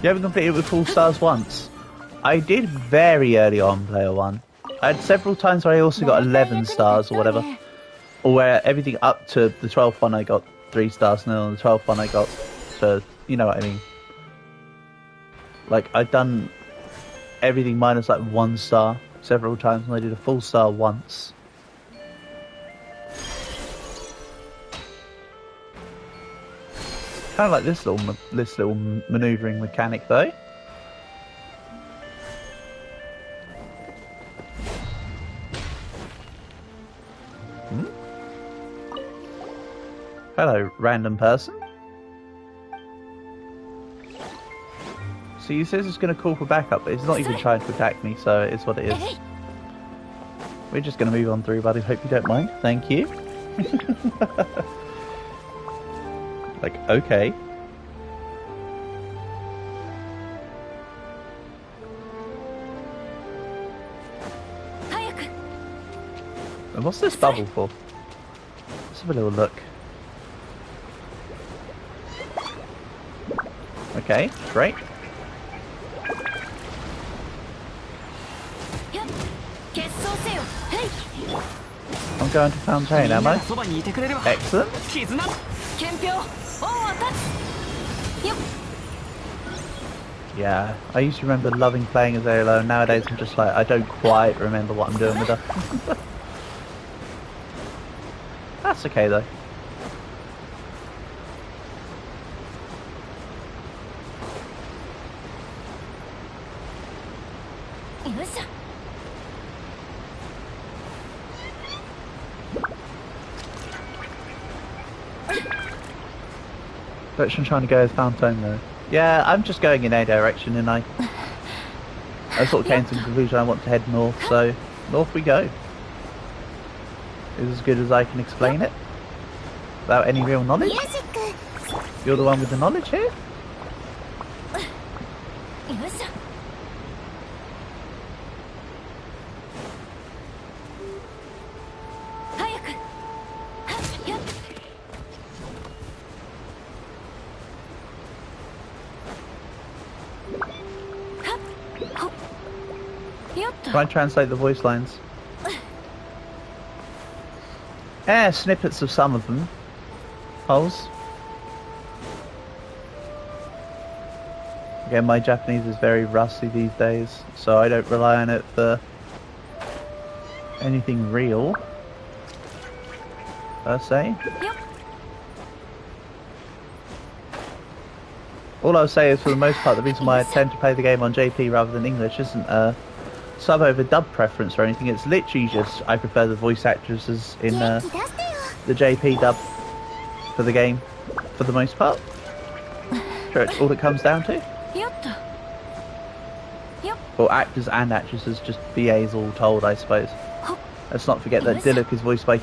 haven't completed it with full stars once. I did very early on player 1. I had several times where I also got 11 stars or whatever. Or where everything up to the 12th one I got 3 stars, and then on the 12th one I got to you know what I mean. Like, I've done everything minus like 1 star several times, and I did a full star once. Kind of like this little maneuvering mechanic though. Hello, random person. So he says it's going to call for backup, but it's not even trying to attack me, so it's what it is. We're just going to move on through, buddy. Hope you don't mind. Thank you. Like, okay. And what's this bubble for? Let's have a little look. Okay, great. I'm going to Fountain, am I? Excellent. Yeah, I used to remember loving playing as Ayla, and nowadays I'm just like, I don't quite remember what I'm doing with her. That's okay though. Direction trying to go is Fountain though. Yeah, I'm just going in a direction, and I sort of came to the conclusion I want to head north, so north we go. Is as good as I can explain it without any real knowledge. You're the one with the knowledge here. Try and translate the voice lines. Snippets of some of them. Holes. Again, my Japanese is very rusty these days, so I don't rely on it for anything real, per se. All I'll say is, for the most part, the reason why I tend to play the game on JP rather than English isn't a sub over dub preference or anything. It's literally just I prefer the voice actresses in the JP dub for the game, for the most part. Sure, it's all it comes down to. Or actors and actresses, just VAs all told, I suppose. Let's not forget that Diluc is voiced by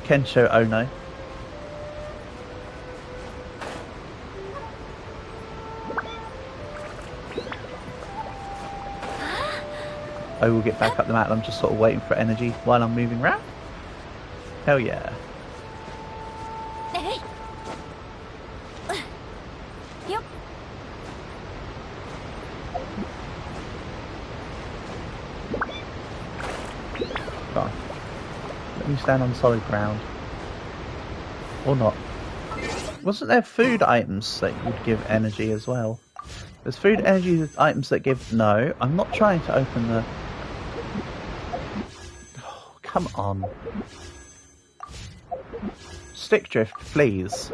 Kensho Ono. I will get back up the mountain. I'm just sort of waiting for energy while I'm moving around. Hell yeah. Right. Let me stand on solid ground. Or not. Wasn't there food items that would give energy as well? There's food energy items that give... No, I'm not trying to open the... Oh, come on. Stick drift, please.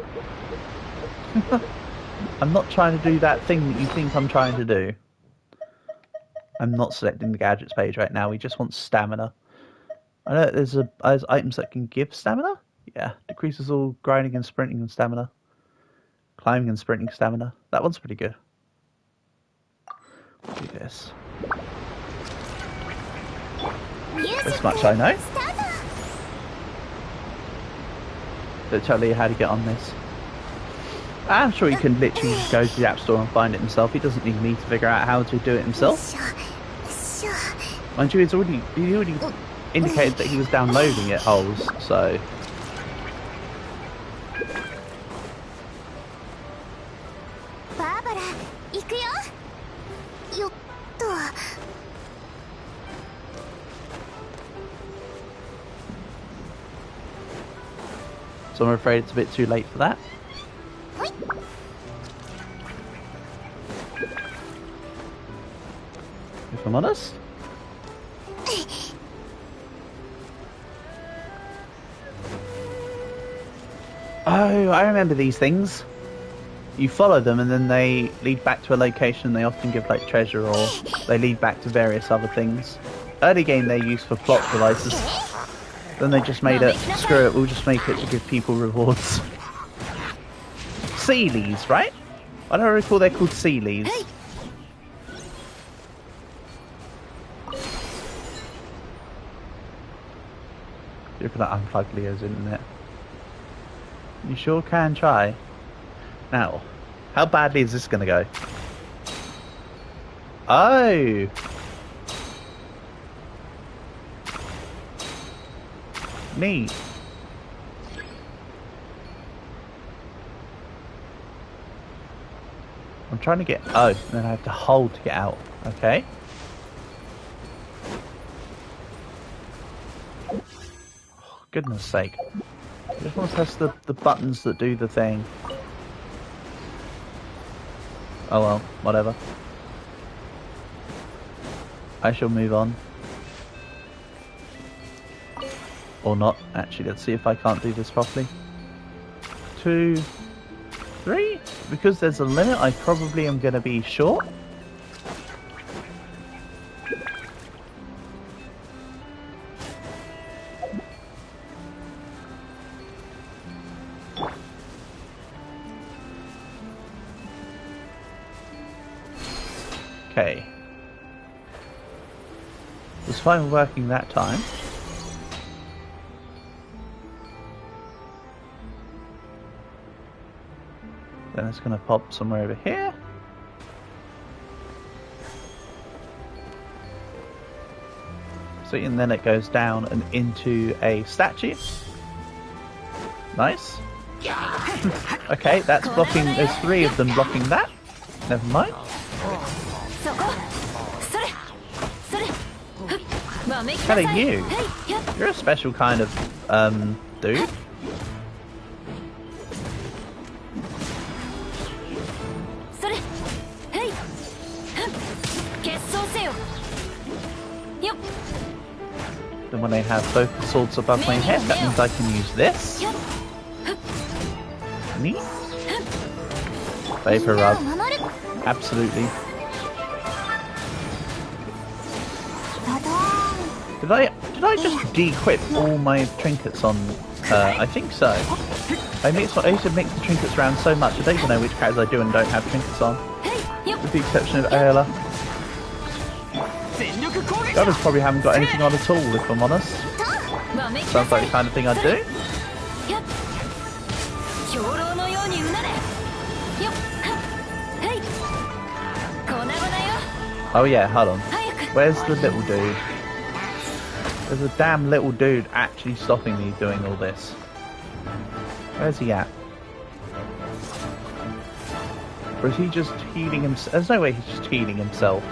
I'm not trying to do that thing that you think I'm trying to do. I'm not selecting the gadgets page right now. We just want stamina. I know there's items that can give stamina. Yeah, decreases all grinding and sprinting and stamina. Climbing and sprinting stamina. That one's pretty good. We'll do this. This much I know. Don't tell you how to get on this. I'm sure he can literally just go to the App Store and find it himself. He doesn't need me to figure out how to do it himself. Mind you, he already indicated that he was downloading it, holes, so... So I'm afraid it's a bit too late for that. I'm honest. Oh, I remember these things. You follow them and then they lead back to a location. They often give like treasure, or they lead back to various other things. Early game they're used for plot devices. Then they just made it, screw it, we'll just make it to give people rewards. Sealies, right? I don't recall they're called Sealies. You're gonna unplug Leo's internet. You sure can try. Now, how badly is this gonna go? Oh! Neat. I'm trying to get... Oh, then I have to hold to get out. Okay. Oh, goodness sake. I just want to press the buttons that do the thing. Oh well, whatever. I shall move on. Or not. Actually, let's see if I can't do this properly. 2, 3. Because there's a limit, I probably am going to be short. Okay. It was fine working that time. Then it's going to pop somewhere over here. So, and then it goes down and into a statue. Nice. Okay, that's blocking. There's 3 of them blocking that. Never mind. Hello, you. You're a special kind of dude. Then when I have both the swords above my head, that means I can use this. Neat. Vapor rub. Absolutely. Did I just de-equip all my trinkets on? I think so. I used to mix the trinkets around so much, I don't even know which characters I do and don't have trinkets on. With the exception of Ayla. The others probably haven't got anything on at all, if I'm honest. Sounds like the kind of thing I'd do. Oh yeah, hold on. Where's the little dude? There's a damn little dude actually stopping me doing all this. Where's he at? Or is he just healing himself? There's no way he's just healing himself.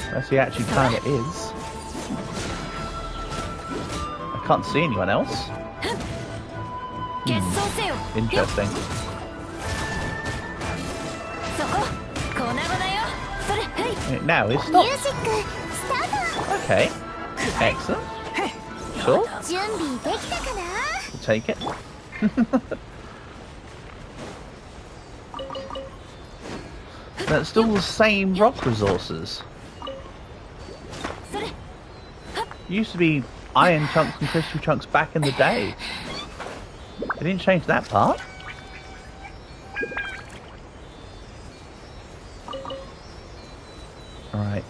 Unless he actually kind of is. I can't see anyone else. Interesting. Now it's stopped. Okay. Excellent. Sure. We'll take it. That's still the same rock resources. Used to be iron chunks and crystal chunks back in the day. They didn't change that part. Alright.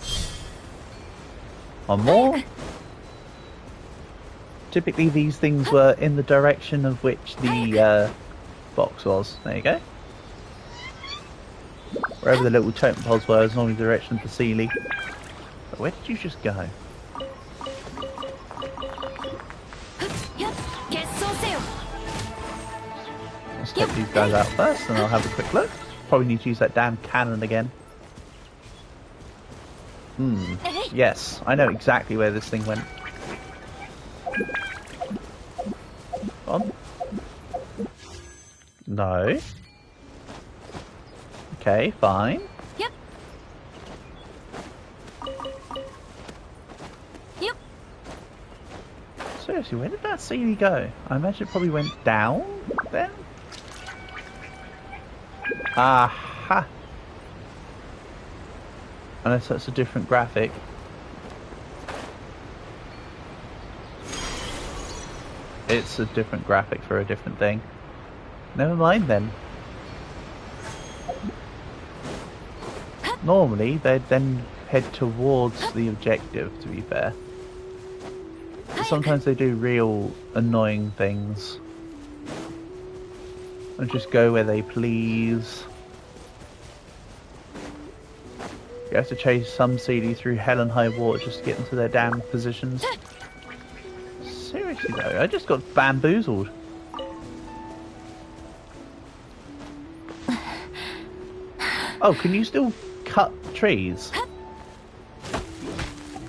One more. Typically these things were in the direction of which the box was. There you go. Wherever the little totem pods were is normally the direction of the Sealy. But where did you just go? Let's take these guys out first and I'll have a quick look. Probably need to use that damn cannon again. Yes, I know exactly where this thing went. On. No. Okay, fine. Yep. Yep. Seriously, where did that CD go? I imagine it probably went down then? Aha! Unless that's a different graphic. It's a different graphic for a different thing. Never mind then. Normally, they'd then head towards the objective, to be fair. But sometimes they do real annoying things. And just go where they please. You have to chase some CD through hell and high water just to get into their damn positions. Seriously though, I just got bamboozled. Oh, can you still cut trees?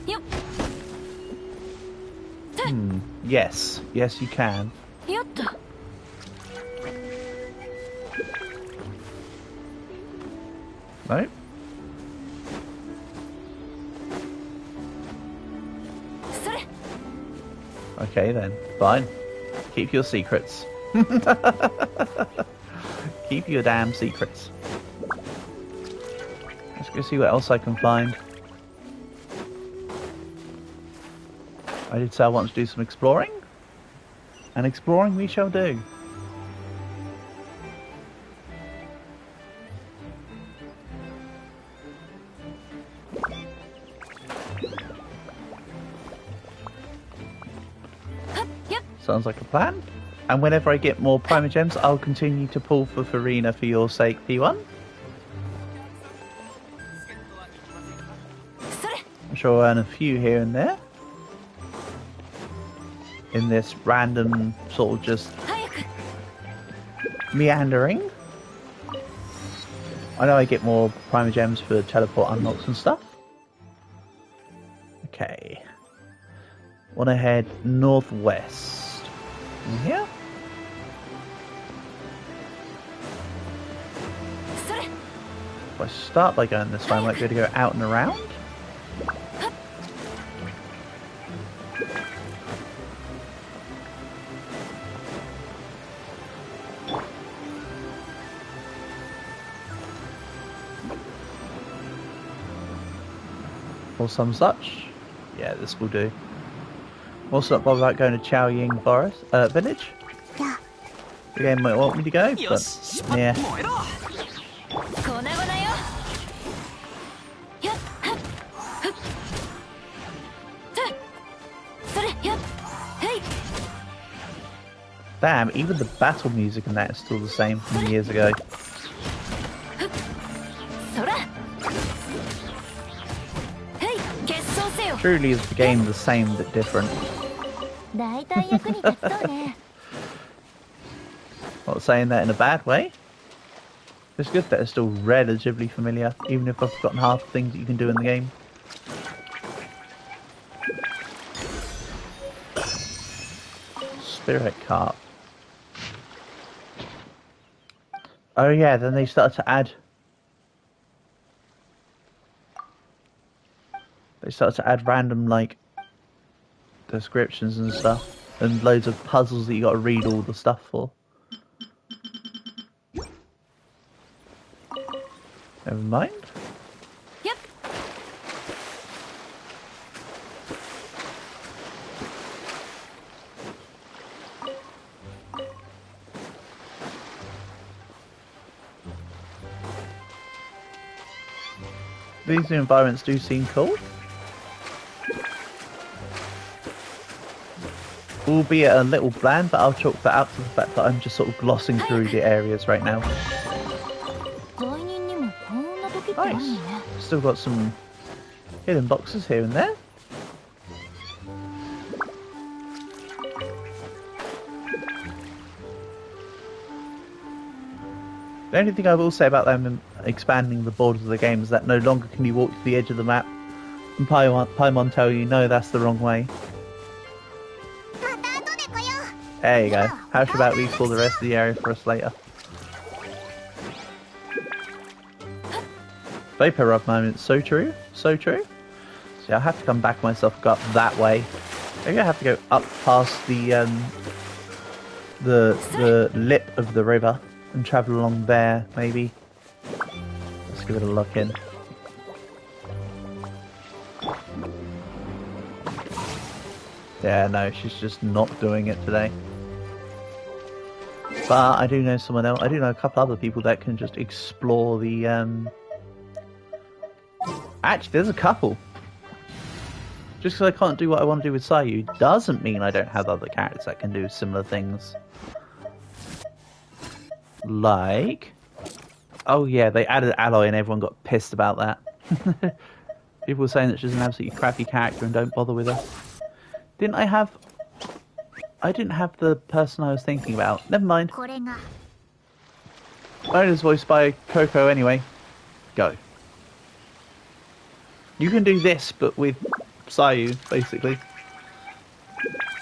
Yep. Yes. Yes, you can. Yotto. No? Sore. Okay then, fine. Keep your secrets. Keep your damn secrets. Let's go see what else I can find. I did say I want to do some exploring. And exploring we shall do. Yep. Sounds like a plan. And whenever I get more Primer Gems, I'll continue to pull for Farina for your sake, P1. Sore. I'm sure I'll earn a few here and there. In this random sort of just Hayaku. meandering. I know I get more Primer Gems for teleport unlocks and stuff. Okay. Want to head northwest. In here? Sore. If I start by going this way, I might be able to go out and around. Or some such. Yeah, this will do. Also not bothered about going to Chao Ying Forest village. Yeah. The game might want me to go, but yeah. 粉々よ。やっはっふっふっそれやっへい Damn, even the battle music in that is still the same from years ago. そらへい決勝せよ Truly is the game the same but different. だいたい役に立ちそうね Not saying that in a bad way. It's good that it's still relatively familiar, even if I've forgotten half the things that you can do in the game. Spirit Carp. Oh yeah, then they started to add... They started to add random, like, descriptions and stuff. And loads of puzzles that you got to read all the stuff for. Never mind. Yep. These new environments do seem cool. Albeit a little bland, but I'll chalk that up to the fact that I'm just sort of glossing through the areas right now. 罪人にもこんな時ってあるの Nice. ね Still got some hidden boxes here and there. The only thing I will say about them expanding the borders of the game is that no longer can you walk to the edge of the map and Paimon tell you, no, that's the wrong way. また後で来よ There you go. How should about we explore the rest of the area for us later? Vapor rub moment. So true. So true. See, I have to come back myself, go up that way. Maybe I have to go up past the lip of the river and travel along there, maybe. Let's give it a look in. Yeah, no, she's just not doing it today. But I do know someone else. I do know a couple other people that can just explore the. Actually, there's a couple. Just because I can't do what I want to do with Sayu doesn't mean I don't have other characters that can do similar things. Like, oh yeah, they added Alloy and everyone got pissed about that. People were saying that she's an absolutely crappy character and don't bother with her. Didn't I have... I didn't have the person I was thinking about. Never mind. Owner's voiced by Coco anyway. Go. You can do this, but with Sayu, basically.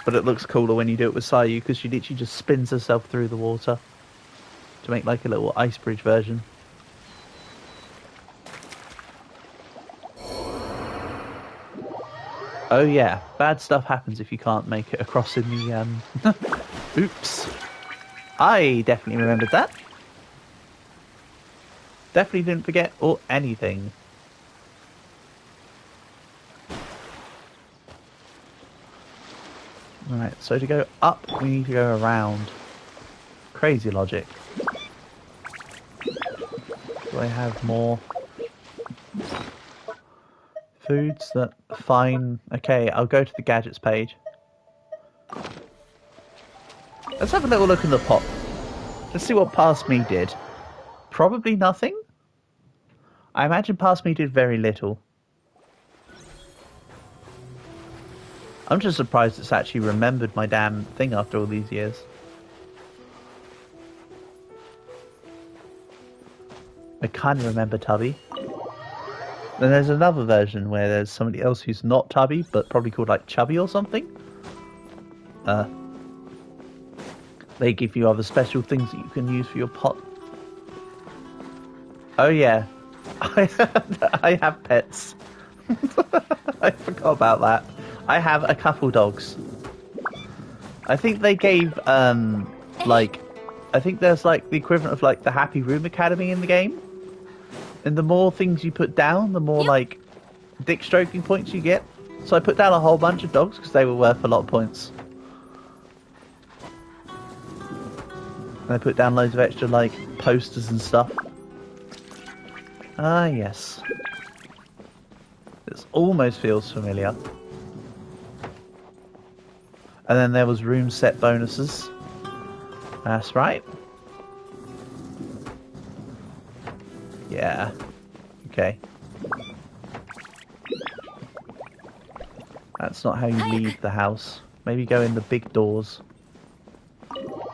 But it looks cooler when you do it with Sayu, because she literally just spins herself through the water. To make like a little ice bridge version. Oh yeah, bad stuff happens if you can't make it across in the, Oops. I definitely remembered that. Definitely didn't forget or anything. Right, so to go up, we need to go around. Crazy logic. Do I have more foods that... Fine. Okay, I'll go to the gadgets page. Let's have a little look in the pot. Let's see what Past Me did. Probably nothing. I imagine Past Me did very little. I'm just surprised it's actually remembered my damn thing after all these years. I kind of remember Tubby. Then there's another version where there's somebody else who's not Tubby, but probably called like Chubby or something. They give you other special things that you can use for your pot. Oh yeah, I have pets. I forgot about that. I have a couple dogs. I think they gave, like, I think there's like the equivalent of like the Happy Room Academy in the game. And the more things you put down, the more like dick stroking points you get. So I put down a whole bunch of dogs because they were worth a lot of points. And I put down loads of extra like posters and stuff. Ah yes. This almost feels familiar. And then there was room set bonuses. That's right. Yeah. Okay. That's not how you leave the house. Maybe go in the big doors.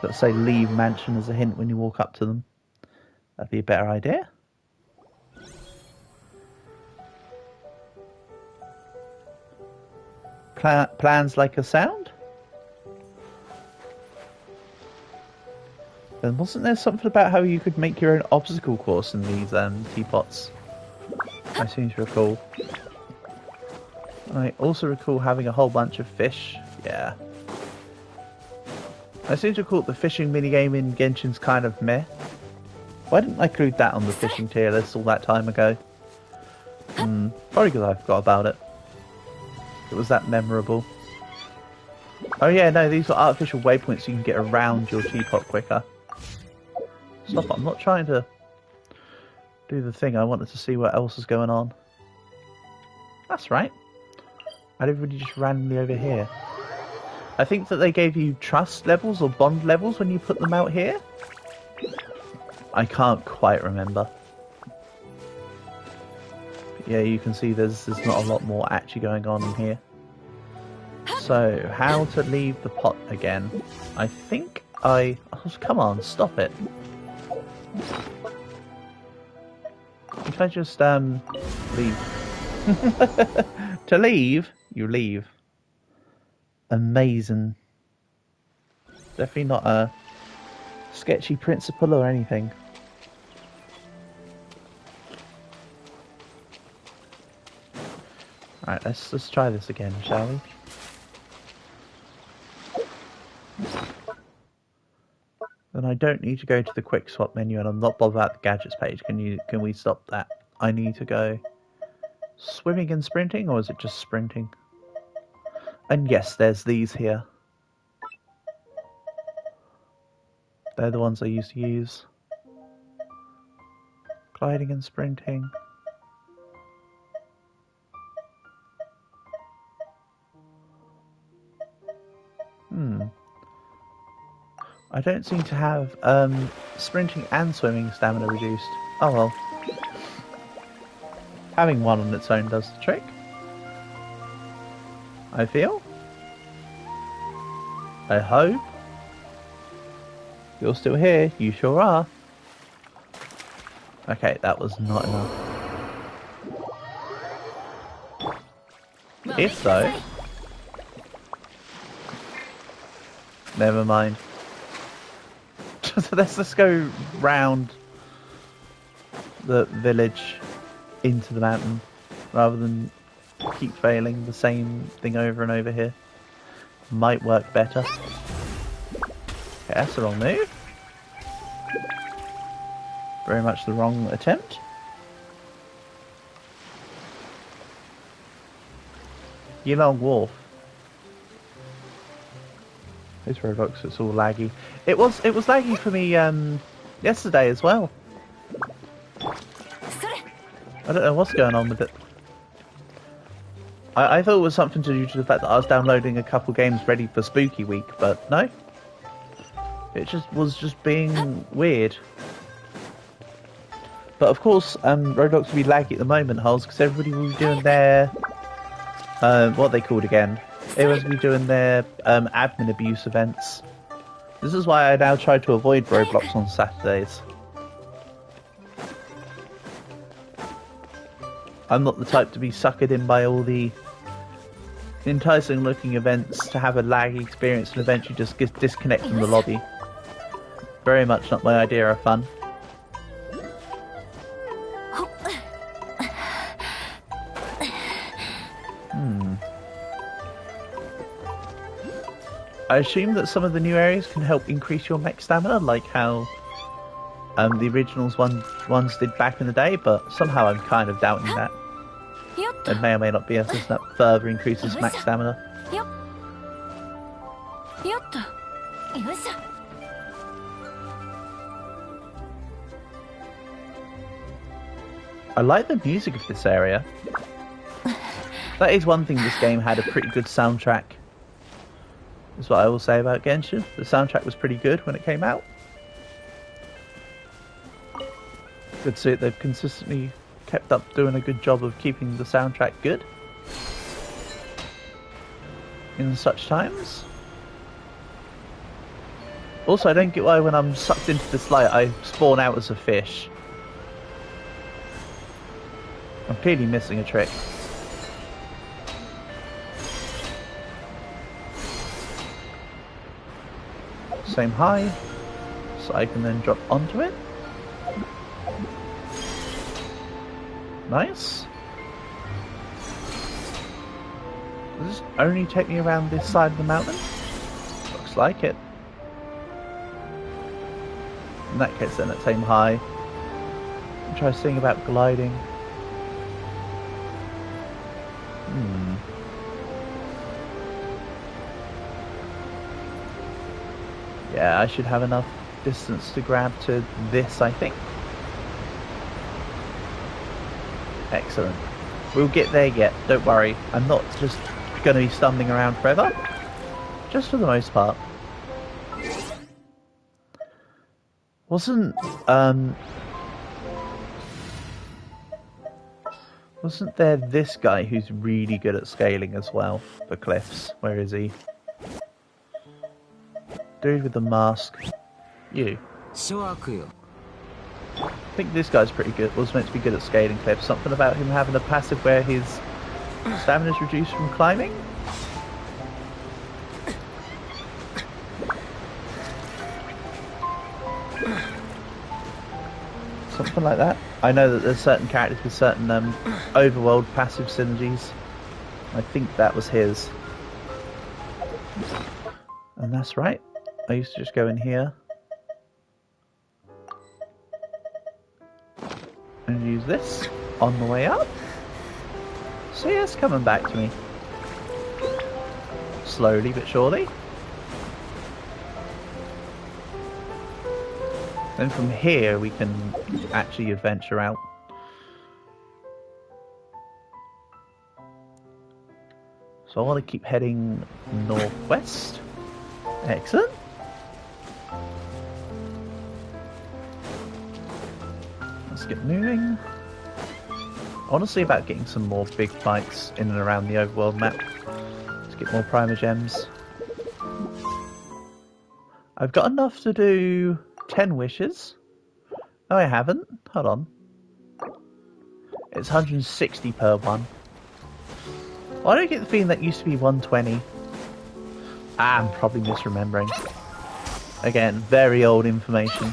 Let's say leave mansion as a hint when you walk up to them. That'd be a better idea. Plans like a sound? Then wasn't there something about how you could make your own obstacle course in these teapots? I seem to recall. I also recall having a whole bunch of fish. Yeah. I seem to recall the fishing minigame in Genshin's kind of meh. Why didn't I include that on the fishing tier list all that time ago? Probably because I forgot about it. It was that memorable. Oh yeah, no, these are artificial waypoints so you can get around your teapot quicker. Stop, I'm not trying to do the thing. I wanted to see what else is going on. That's right. I did really just randomly over here. I think that they gave you trust levels or bond levels when you put them out here. I can't quite remember. But yeah, you can see there's not a lot more actually going on in here. So, how to leave the pot again? I think oh, come on, stop it. If I just leave. To leave, you leave. Amazing. Definitely not a sketchy principle or anything. Alright, let's try this again, shall we? Then I don't need to go to the quick swap menu, and I'm not bothered about the gadgets page. Can we stop that? I need to go swimming and sprinting, or is it just sprinting? And yes, there's these here. They're the ones I used to use. Gliding and sprinting. I don't seem to have sprinting and swimming stamina reduced. Oh well. Having one on its own does the trick, I feel. I hope. You're still here. You sure are. Okay, that was not enough. If so... Never mind. So let's go round the village into the mountain rather than keep failing the same thing over and over here. Might work better. Okay, that's the wrong move. Very much the wrong attempt. Yellow Wolf. This Roblox, it's all laggy. It was laggy for me yesterday as well. I don't know what's going on with it. I thought it was something to do to the fact that I was downloading a couple games ready for Spooky Week, but no. It was just being weird. But of course, Roblox will be laggy at the moment, Hulls, because everybody will be doing their what are they called again? Everyone's be doing their admin abuse events. This is why I now try to avoid Roblox on Saturdays. I'm not the type to be suckered in by all the enticing looking events to have a laggy experience and eventually just disconnect from the lobby. Very much not my idea of fun. I assume that some of the new areas can help increase your mech stamina, like how the originals ones did back in the day, but somehow I'm kind of doubting that. It may or may not be able to further increases max stamina. I like the music of this area. That is one thing this game had, a pretty good soundtrack. That's what I will say about Genshin. The soundtrack was pretty good when it came out. Good to see that they've consistently kept up doing a good job of keeping the soundtrack good in such times. Also, I don't get why when I'm sucked into this light I spawn out as a fish. I'm clearly missing a trick. Same high, so I can then drop onto it. Nice. Does this only take me around this side of the mountain? Looks like it. In that case then, let's aim high. And try seeing about gliding. Yeah, I should have enough distance to grab to this, I think. Excellent. We'll get there yet, don't worry. I'm not just going to be stumbling around forever. Just for the most part. Wasn't there this guy who's really good at scaling as well for cliffs? Where is he? Dude with the mask. You. I think this guy's pretty good. Was meant to be good at scaling cliffs. Something about him having a passive where his stamina's reduced from climbing. Something like that. I know that there's certain characters with certain overworld passive synergies. I think that was his. And that's right. I used to just go in here and use this on the way up. So yeah, it's coming back to me. Slowly but surely. Then from here we can actually adventure out. So I want to keep heading northwest. Excellent. Let's get moving. I want to see about getting some more big fights in and around the overworld map. Let's get more primer gems. I've got enough to do 10 wishes. No, I haven't. Hold on. It's 160 per one. Why do I get the feeling that used to be 120? I'm probably misremembering. Again, very old information.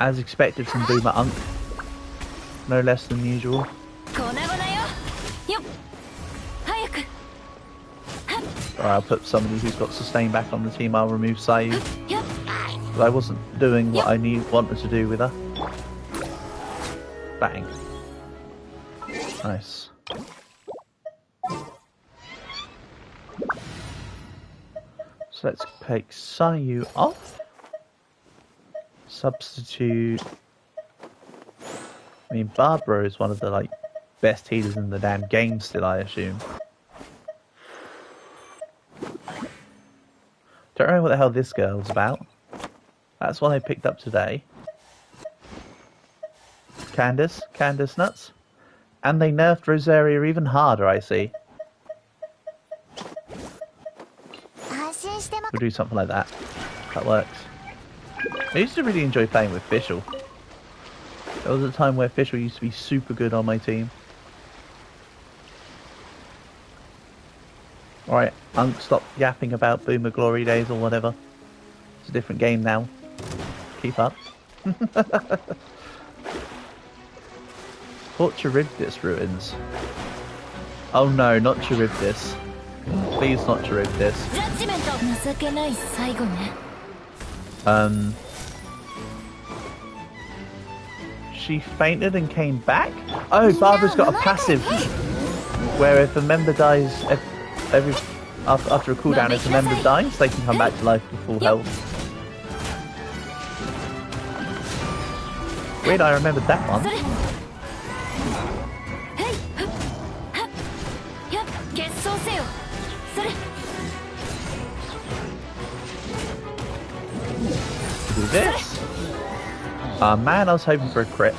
As expected from Boomer Unk. No less than usual. Alright, I'll put somebody who's got sustain back on the team. I'll remove Sayu. But I wasn't doing what I wanted to do with her. Bang. Nice. So let's take Sayu off. Substitute. I mean, Barbara is one of the best healers in the damn game still, I assume. Don't remember what the hell this girl's about. That's one I picked up today. Candace nuts. And they nerfed Rosaria even harder, I see. We'll do something like that. That works. I used to really enjoy playing with Fischl. There was a time where Fischl used to be super good on my team. Alright, Unk, stop yapping about Boomer Glory days or whatever. It's a different game now. Keep up. Fort Charybdis ruins. Oh no, not Charybdis. Please not Charybdis. She fainted and came back? Oh, Barbara's got a passive where if a member dies after a cooldown, if a member dies, they can come back to life with full health. Weird, I remembered that one. Do this. Man, I was hoping for a crit.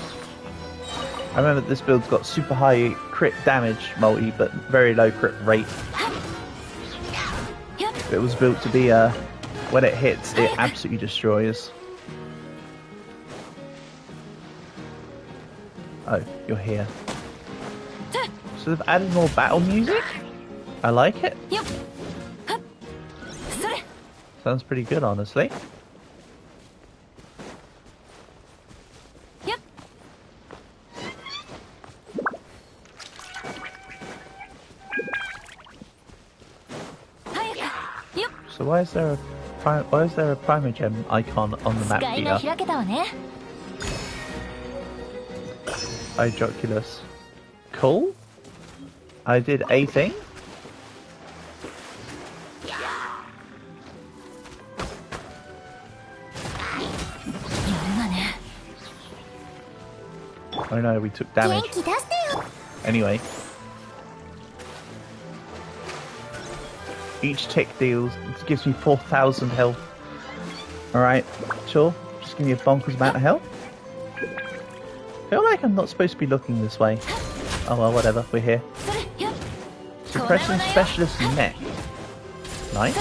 I remember this build's got super high crit damage multi, but very low crit rate. It was built to be when it hits, it absolutely destroys. Oh, you're here. So they've added more battle music? I like it. Sounds pretty good, honestly. So why is there a primer gem icon on the map here? Hydroculus. Cool. I did 18. Oh no, we took damage. Anyway. Each tick gives me 4,000 health. Alright, sure. Just give me a bonkers amount of health. I feel like I'm not supposed to be looking this way. Oh well, whatever, we're here. Suppression Specialist Mech. Nice.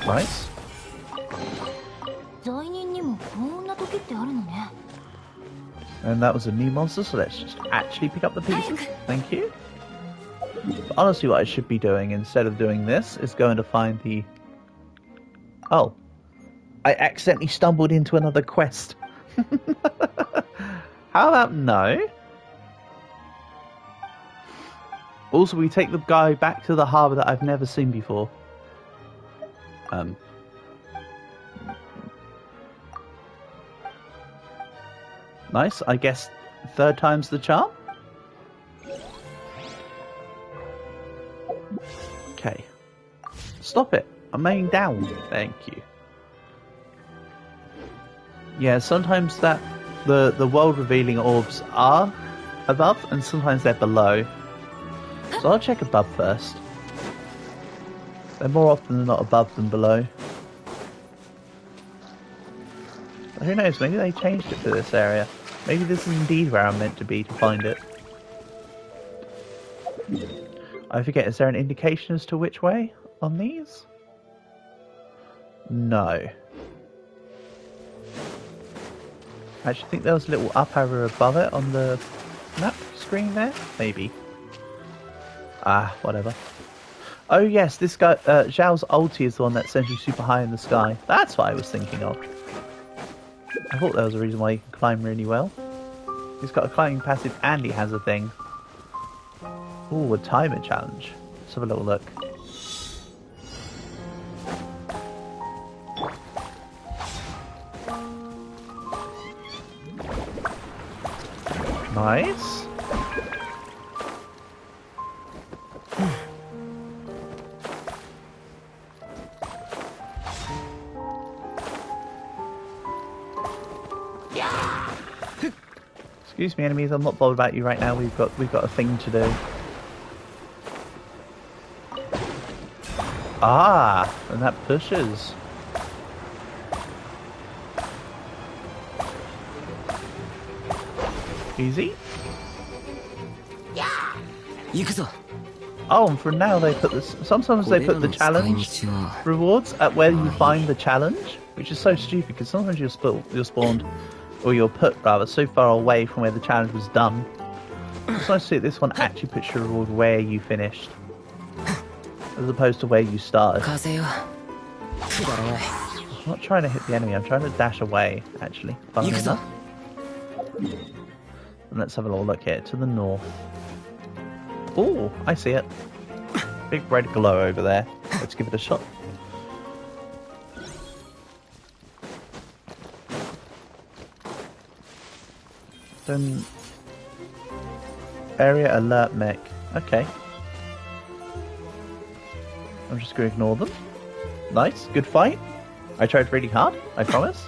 Nice. And that was a new monster, so let's just actually pick up the pieces. Thank you. But honestly, what I should be doing instead of doing this is going to find the... Oh. I accidentally stumbled into another quest. How about no? Also, we take the guy back to the harbour that I've never seen before. Nice, I guess third time's the charm? Okay. Stop it. I'm laying down. Thank you. Yeah, sometimes that the world revealing orbs are above and sometimes they're below. So I'll check above first. They're more often than not above than below. But who knows, maybe they changed it for this area. Maybe this is indeed where I'm meant to be to find it. I forget, is there an indication as to which way on these? No. I actually think there was a little up arrow above it on the map screen there? Maybe. Ah, whatever. Oh yes, this guy, Zhao's ulti is the one that sends you super high in the sky. That's what I was thinking of. I thought there was a reason why he can climb really well. He's got a climbing passive and he has a thing. Ooh, a timer challenge. Let's have a little look. Nice. Excuse me, enemies. I'm not bothered about you right now. We've got a thing to do. Ah, and that pushes. Easy. Oh, and for now they put this. Sometimes they put the challenge rewards at where you find the challenge, which is so stupid because sometimes you're spawned, or you're put rather, so far away from where the challenge was done. It's nice to see that this one actually puts your reward where you finished, as opposed to where you started. I'm not trying to hit the enemy. I'm trying to dash away. Actually, funnily enough. And let's have a little look here to the north. Oh, I see it. Big red glow over there. Let's give it a shot. Then area alert mech. Okay. I'm just going to ignore them. Nice, good fight. I tried really hard, I promise.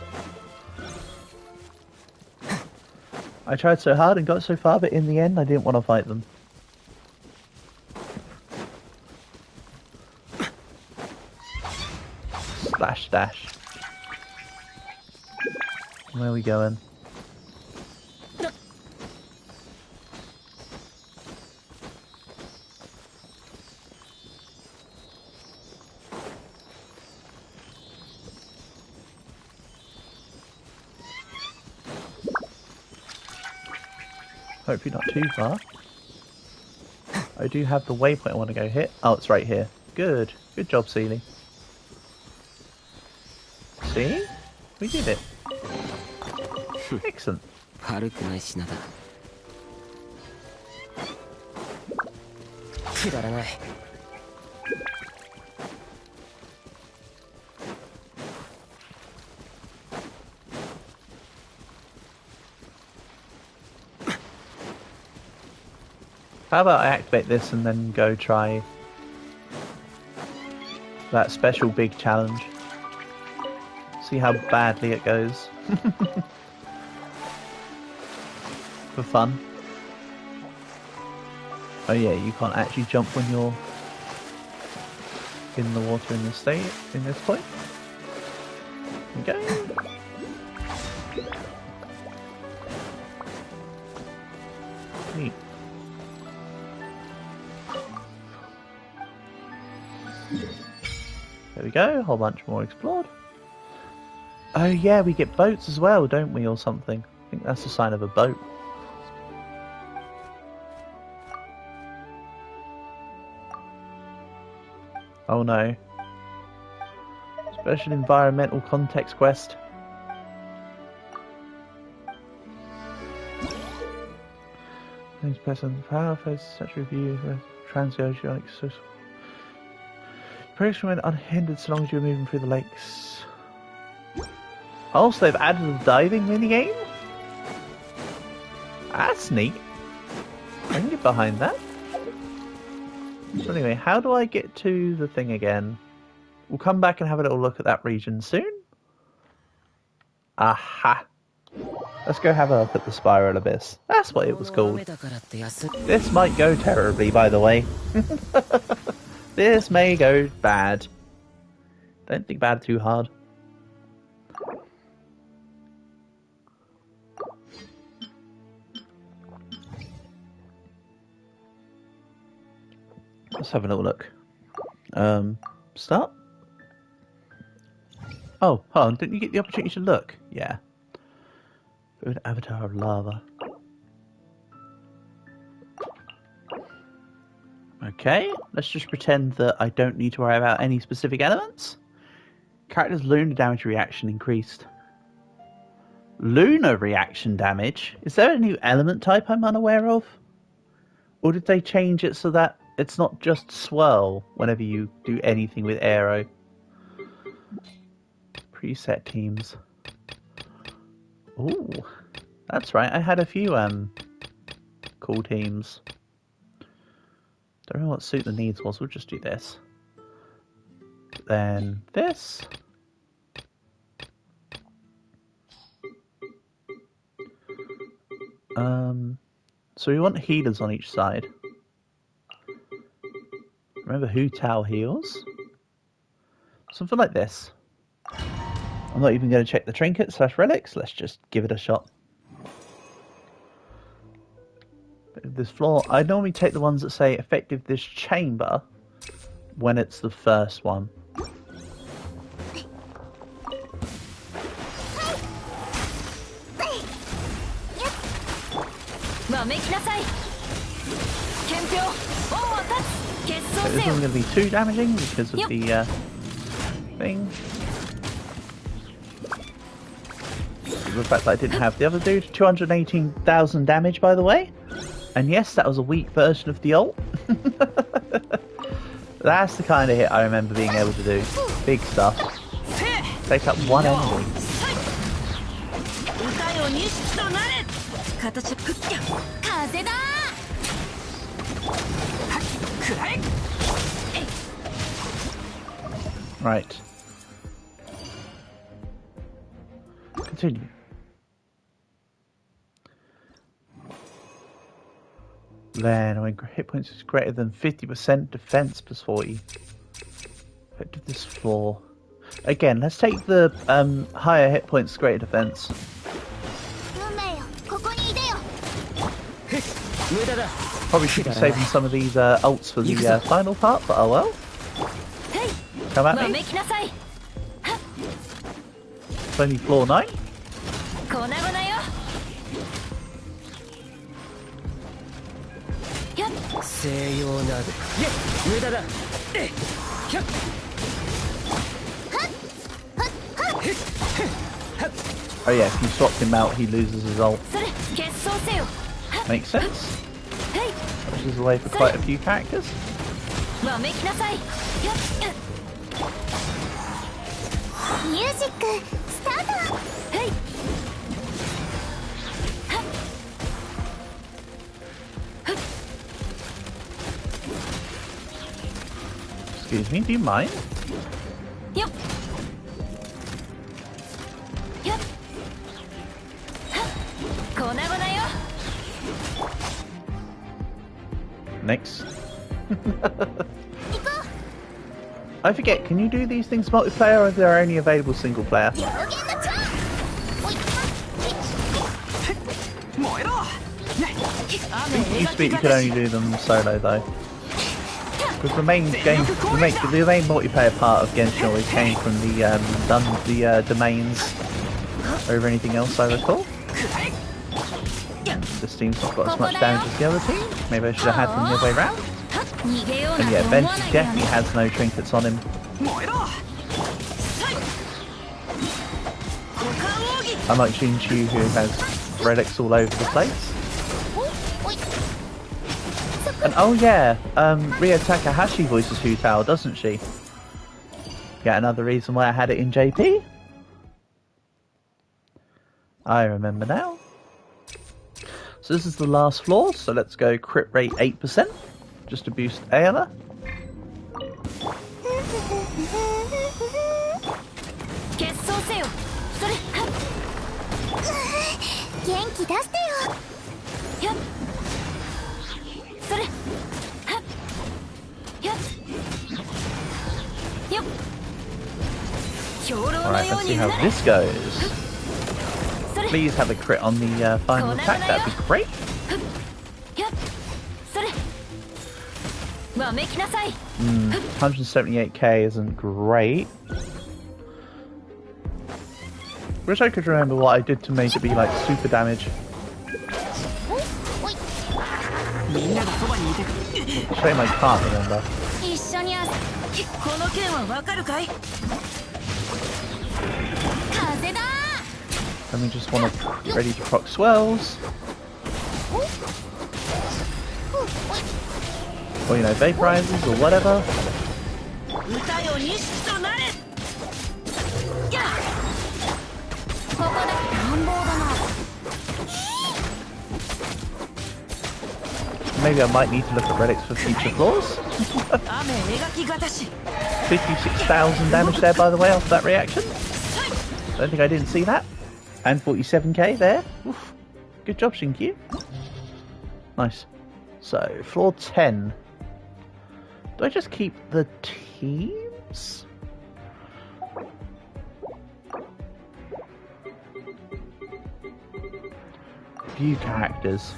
I tried so hard and got so far, but in the end I didn't want to fight them. Slash dash. Where are we going? Hopefully not too far. I do have the waypoint I want to go hit. Oh, it's right here. Good. Good job, Seely. See? We did it. Excellent. How about I activate this and then go try that special big challenge? See how badly it goes. For fun. Oh yeah, you can't actually jump when you're in the water in this point. There we go. Neat. There we go, a whole bunch more explored. Oh yeah, we get boats as well, don't we, or something? I think that's a sign of a boat. Oh no. Special environmental context quest. Next person, power first such review, transoceanic social. Progress remain unhindered so long as you're moving through the lakes. Also, they've added a diving minigame? That's neat. I can get behind that. So anyway, how do I get to the thing again? We'll come back and have a little look at that region soon. Aha! Let's go have a look at the Spiral Abyss. That's what it was called. This might go terribly, by the way. This may go bad. Don't think bad too hard. Let's have a little look. Start? Oh, hold on. Didn't you get the opportunity to look? Yeah. An avatar of lava. Okay, let's just pretend that I don't need to worry about any specific elements. Character's lunar damage reaction increased. Lunar reaction damage? Is there a new element type I'm unaware of? Or did they change it so that it's not just swirl whenever you do anything with aero? Preset teams. Ooh, that's right. I had a few cool teams. Don't know what suit the needs was. We'll just do this. Then this. So we want healers on each side. Remember Hu Tao heals. Something like this. I'm not even going to check the trinkets / relics. Let's just give it a shot. This floor, I normally take the ones that say effective this chamber when it's the first one. So this isn't going to be too damaging because of the thing. The fact that I didn't have the other dude. 218,000 damage, by the way. And yes, that was a weak version of the ult. That's the kind of hit I remember being able to do. Big stuff. Take up one enemy. Right. Continue. Then when hit points is greater than 50%, defense plus 40. Effective this floor. Again, let's take the higher hit points, greater defense. Probably should be saving some of these ults for the final part, but oh well. Come at me. It's only floor 9. Oh yeah, if you swap him out, he loses his ult. Makes sense. Which is a way for quite a few characters. Music start. Excuse me, do you mind? Yep. Yep. Next. I forget, can you do these things multiplayer or are they only available single player? It used to be you could only do them solo though. Because the main game, the main multiplayer part of Genshin always came from the domains over anything else I recall. This team's not got as much damage as the other team. Maybe I should have had them the other way around. And yeah, Benji definitely has no trinkets on him. Unlike Shinchu, who has relics all over the place. And oh yeah, Ria Takahashi voices Hu Tao, doesn't she? Yeah, another reason why I had it in JP. I remember now. So this is the last floor, so let's go crit rate 8%, just to boost Ayla. Alright, let's see how this goes. Please have a crit on the final attack, that'd be great. 178k isn't great. Wish I could remember what I did to make it be like super damage. Shame I can't remember. And we just want to ready to proc swells. Or you know, vaporizers or whatever. Maybe I might need to look at relics for future floors. 56,000 damage there, by the way, off that reaction. Don't think I didn't see that. And 47k there. Oof. Good job, Shinkyu. Nice. So, floor 10. Do I just keep the teams? View characters.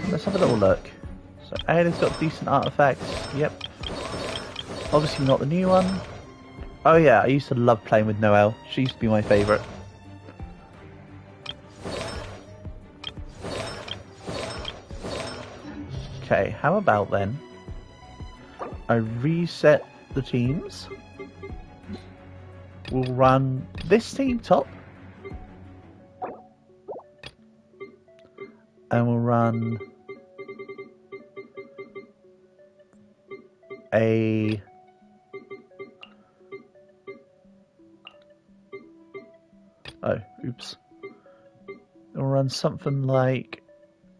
Let's have a little look. So, Ayla's got decent artifacts. Yep. Obviously not the new one. Oh yeah, I used to love playing with Noelle. She used to be my favourite. Okay, how about then I reset the teams. We'll run this team top. And we'll run a oops. We'll run something like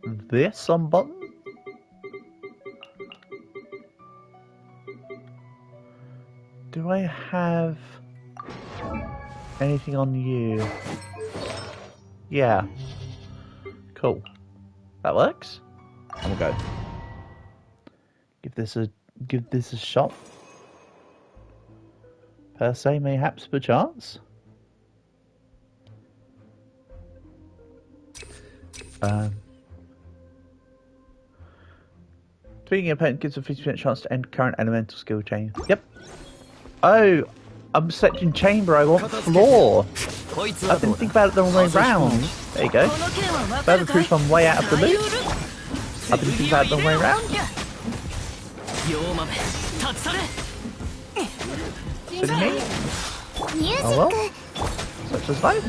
this on bottom. Do I have anything on you? Yeah. Cool. That works. And we'll go. Give this a shot. Per se, mayhaps, perchance. Defeating your opponent gives a 50% chance to end current elemental skill chain. Yep. Oh, I'm selecting chamber, I want floor. I didn't think about it the wrong way round. There you go. Further proof I'm way out of the loop. I didn't think about it the wrong way round. Silly me. Oh well. Such as life.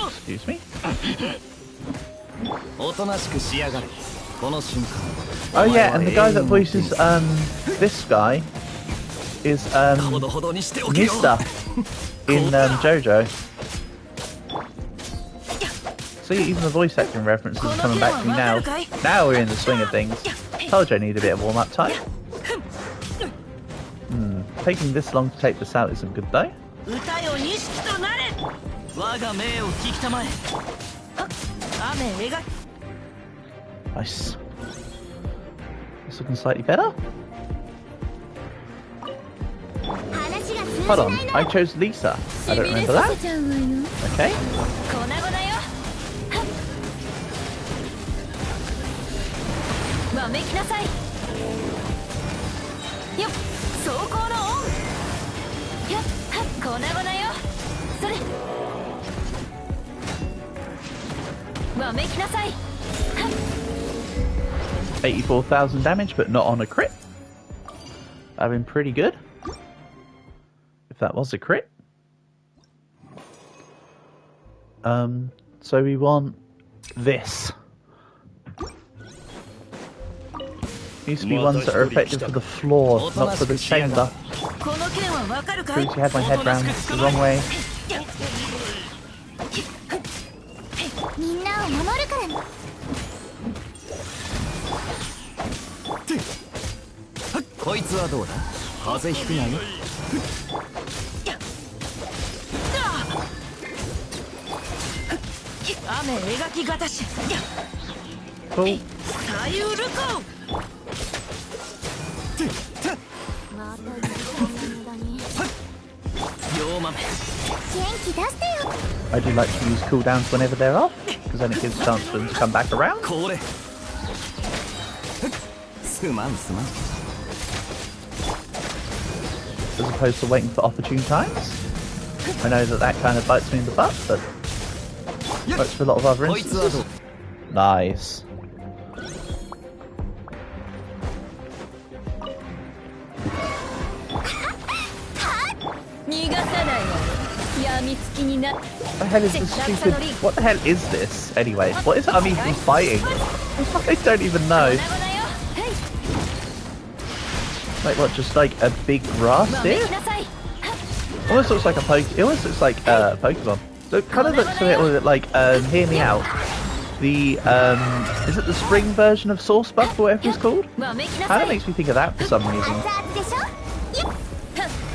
Excuse me. Oh yeah, and the guy that voices this guy is Mista in JoJo. See, even the voice acting references are coming back to me now. Now we're in the swing of things. Told you I need a bit of warm up time. Taking this long to take this out isn't good though. Nice. It's looking slightly better. Hold on, I chose Lisa. I don't remember that. Okay. わめきなさい。 84,000 damage, but not on a crit. That'd been pretty good. If that was a crit. So we want this. Used to be ones that are effective for the floor, not for the chamber. この件はわかるかい？ Previously had my head round the wrong way. みんなを守るからね。こいつはどうだ？風邪ひくなよ。雨描きがたし。 Cool. さゆるか。また時間の無駄に。よう豆。元気出してよ。 I do like to use cooldowns whenever they're off, because then it gives a chance for them to come back around. これ。すまんすまん。 As opposed to waiting for opportune times. I know that that kind of bites me in the butt, but works for a lot of other instances. Nice. 逃がさないわよ。やみつきにな。 What the hell is this stupid... What the hell is this, anyway? What is I'm even fighting? I don't even know. Like what, just like a big grass deer? Almost looks like a it almost looks like Pokemon. So it kind of looks a little bit like, hear me out. The, is it the spring version of Source Buff or whatever it's called? Kind of makes me think of that for some reason.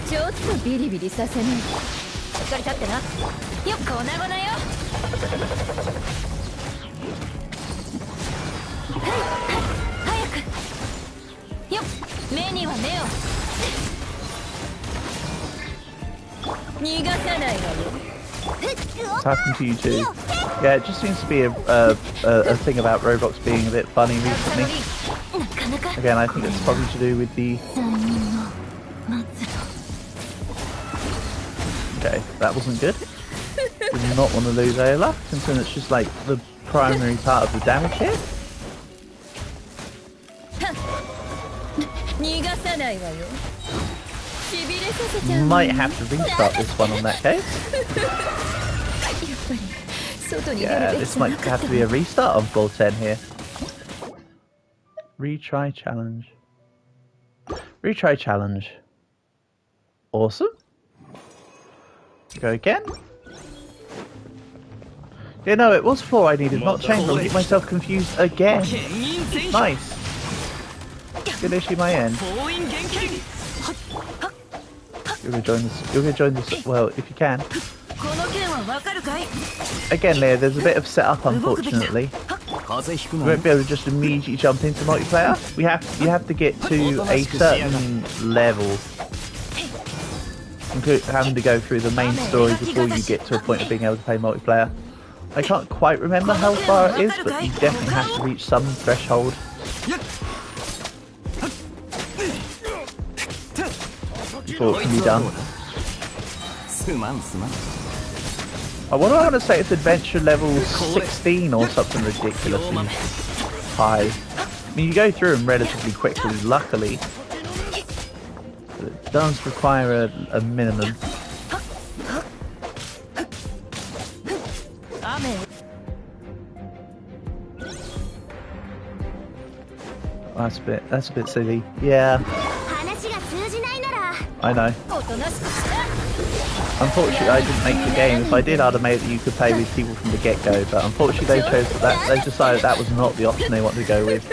ちょっとビリビリさせない。しっかり立ってな。よっ、粉々よ。早く。よっ、目には目を。逃がさないわよ。 What's happened to you too? Yeah, it just seems to be a thing about Roblox being a bit funny recently. Again, I think it's probably to do with the... Okay, that wasn't good. Did not want to lose Ayla, considering it's just like the primary part of the damage here. Might have to restart this one on that case. Yeah, this might have to be a restart on floor 10 here. Retry challenge. Retry challenge. Awesome. Go again. Yeah, no, it was floor I needed, not chamber. I'll get myself confused again. Nice. Good issue my end. You're gonna join this. You're gonna join this. Well, if you can. Again, Leah, there's a bit of setup, unfortunately. You won't be able to just immediately jump into multiplayer. You have to get to a certain level, having to go through the main story before you get to a point of being able to play multiplayer. I can't quite remember how far it is, but you definitely have to reach some threshold. Before it can be done. What do I want to say? It's adventure level 16 or something ridiculously high. I mean, you go through them relatively quickly, luckily. But it does require a minimum. That's a bit silly. Yeah. I know. Unfortunately, I didn't make the game. If I did, I'd have made it you could play with people from the get-go. But unfortunately, they chose that. They decided that was not the option they wanted to go with.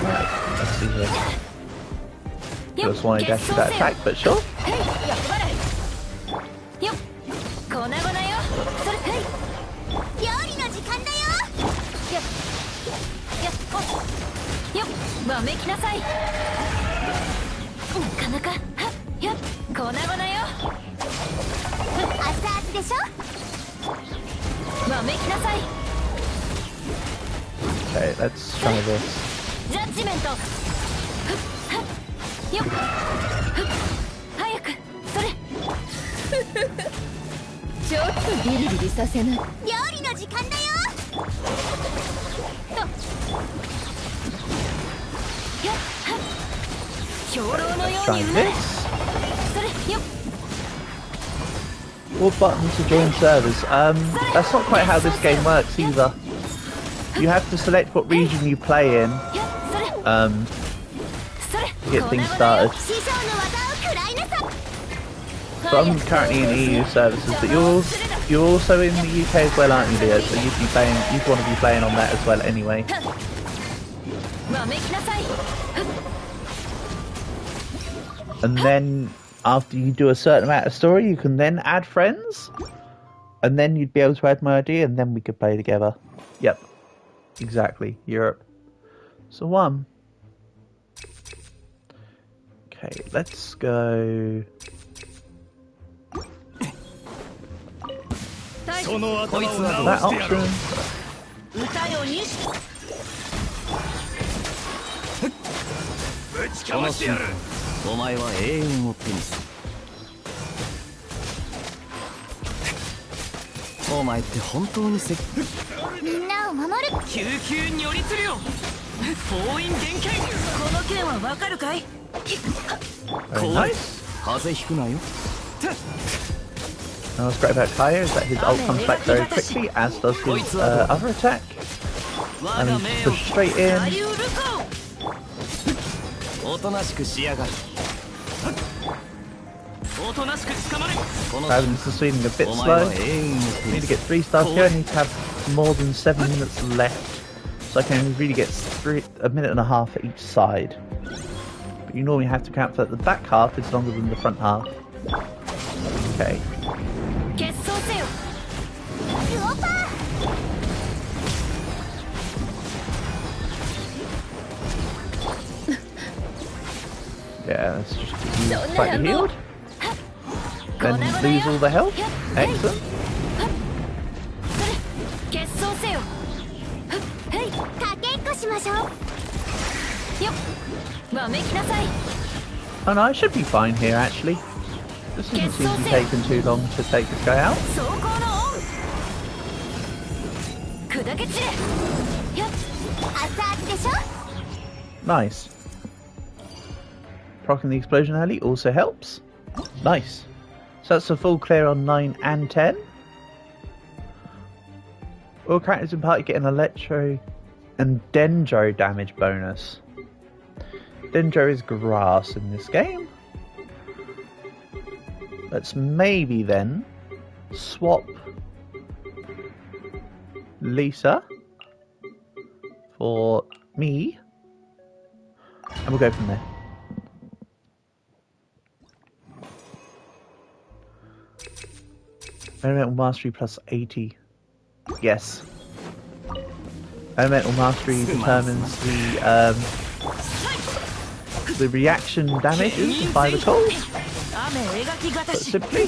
Right, let's see here. Just want to dash with that attack, but sure. Okay, let's try this. ちょっとビリビリさせない。料理の時間だよ。兵糧のよう Try にうなれ。 this. それよっ。 What button to join servers? That's not quite how this game works either. You have to select what region you play in, それ それ to get things started. 師匠の技を食らいなさい。 So I'm currently in EU services, but you're also in the UK as well, aren't you, Leo? So you'd want to be playing on that as well anyway. わめきなさい。 And then after you do a certain amount of story, you can then add friends, and then you'd be able to add my ID, and then we could play together. Yep, exactly. Europe. So okay, let's go. その頭を That 直してやろう option. 歌よ錦。ぶちかましてやる。お前は永遠を手にする。お前って本当にみんなを守る。救急に寄りつるよ。封印厳禁。この件はわかるかい？ Very nice. 風邪ひくなよ。 And what's great about Kaya is that his ult comes back very quickly, as does his other attack. And he just pushes straight in. ありうるか。おとなしくしやがる。おとなしく捕まれ。この Paladin's just feeling a bit お前は slow. 永遠を手 I に need to す get 3 stars here. I need to have more than 7 minutes left, so I can really get a minute and a half at each side. But you normally have to count that the back half is longer than the front half. Okay. 決闘せよ。ルオパー。 Yeah, let's just get you slightly healed. Then lose all the health. Excellent. 決闘せよ。へい。かけっこしましょう。よっ。わめきなさい。 Oh no, I should be fine here actually. This doesn't seem to be taking too long to take this guy out. 走行のオン。砕け散れ。よっ。熱々でしょ。 Nice. Proccing the explosion early also helps. Nice. So that's a full clear on 9 and 10. All characters in party get an electro and dendro damage bonus. Dendro is grass in this game. Let's maybe then swap Lisa for me, and we'll go from there. Elemental Mastery plus 80. Yes. Elemental Mastery determines the reaction damages, if I recall. 雨描きがた But し。 simply.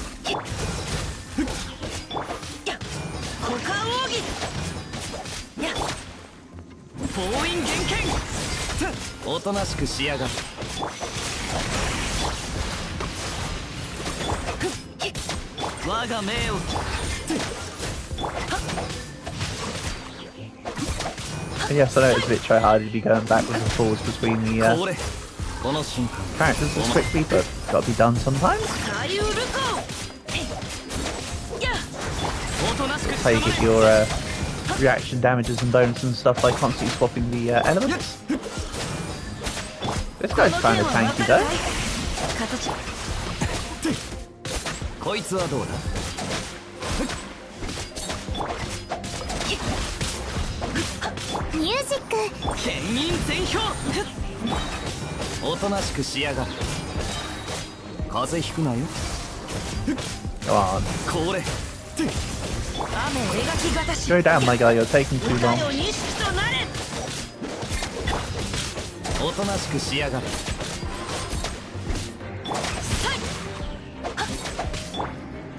股間奥義。や。封印厳禁。おとなしくしやがる。我が命を。 And yes, I know it's a bit try hard to be going backwards and forwards between the これ。この瞬間。 characters as quickly, but gotta be done sometimes. ありうるか。や。おとなしく That's how you get your reaction damages and bonuses and stuff by constantly swapping the elements. This guy's kind of tanky though. 形。こいつはどうだ。 ミュージック。牽引全票。おとなしくしやがる。風邪ひくなよ。 Come on. これ。雨描きがたし。 Go down, my guy, you're taking too 歌 long. よ錦となれ。おとなしくしやがる。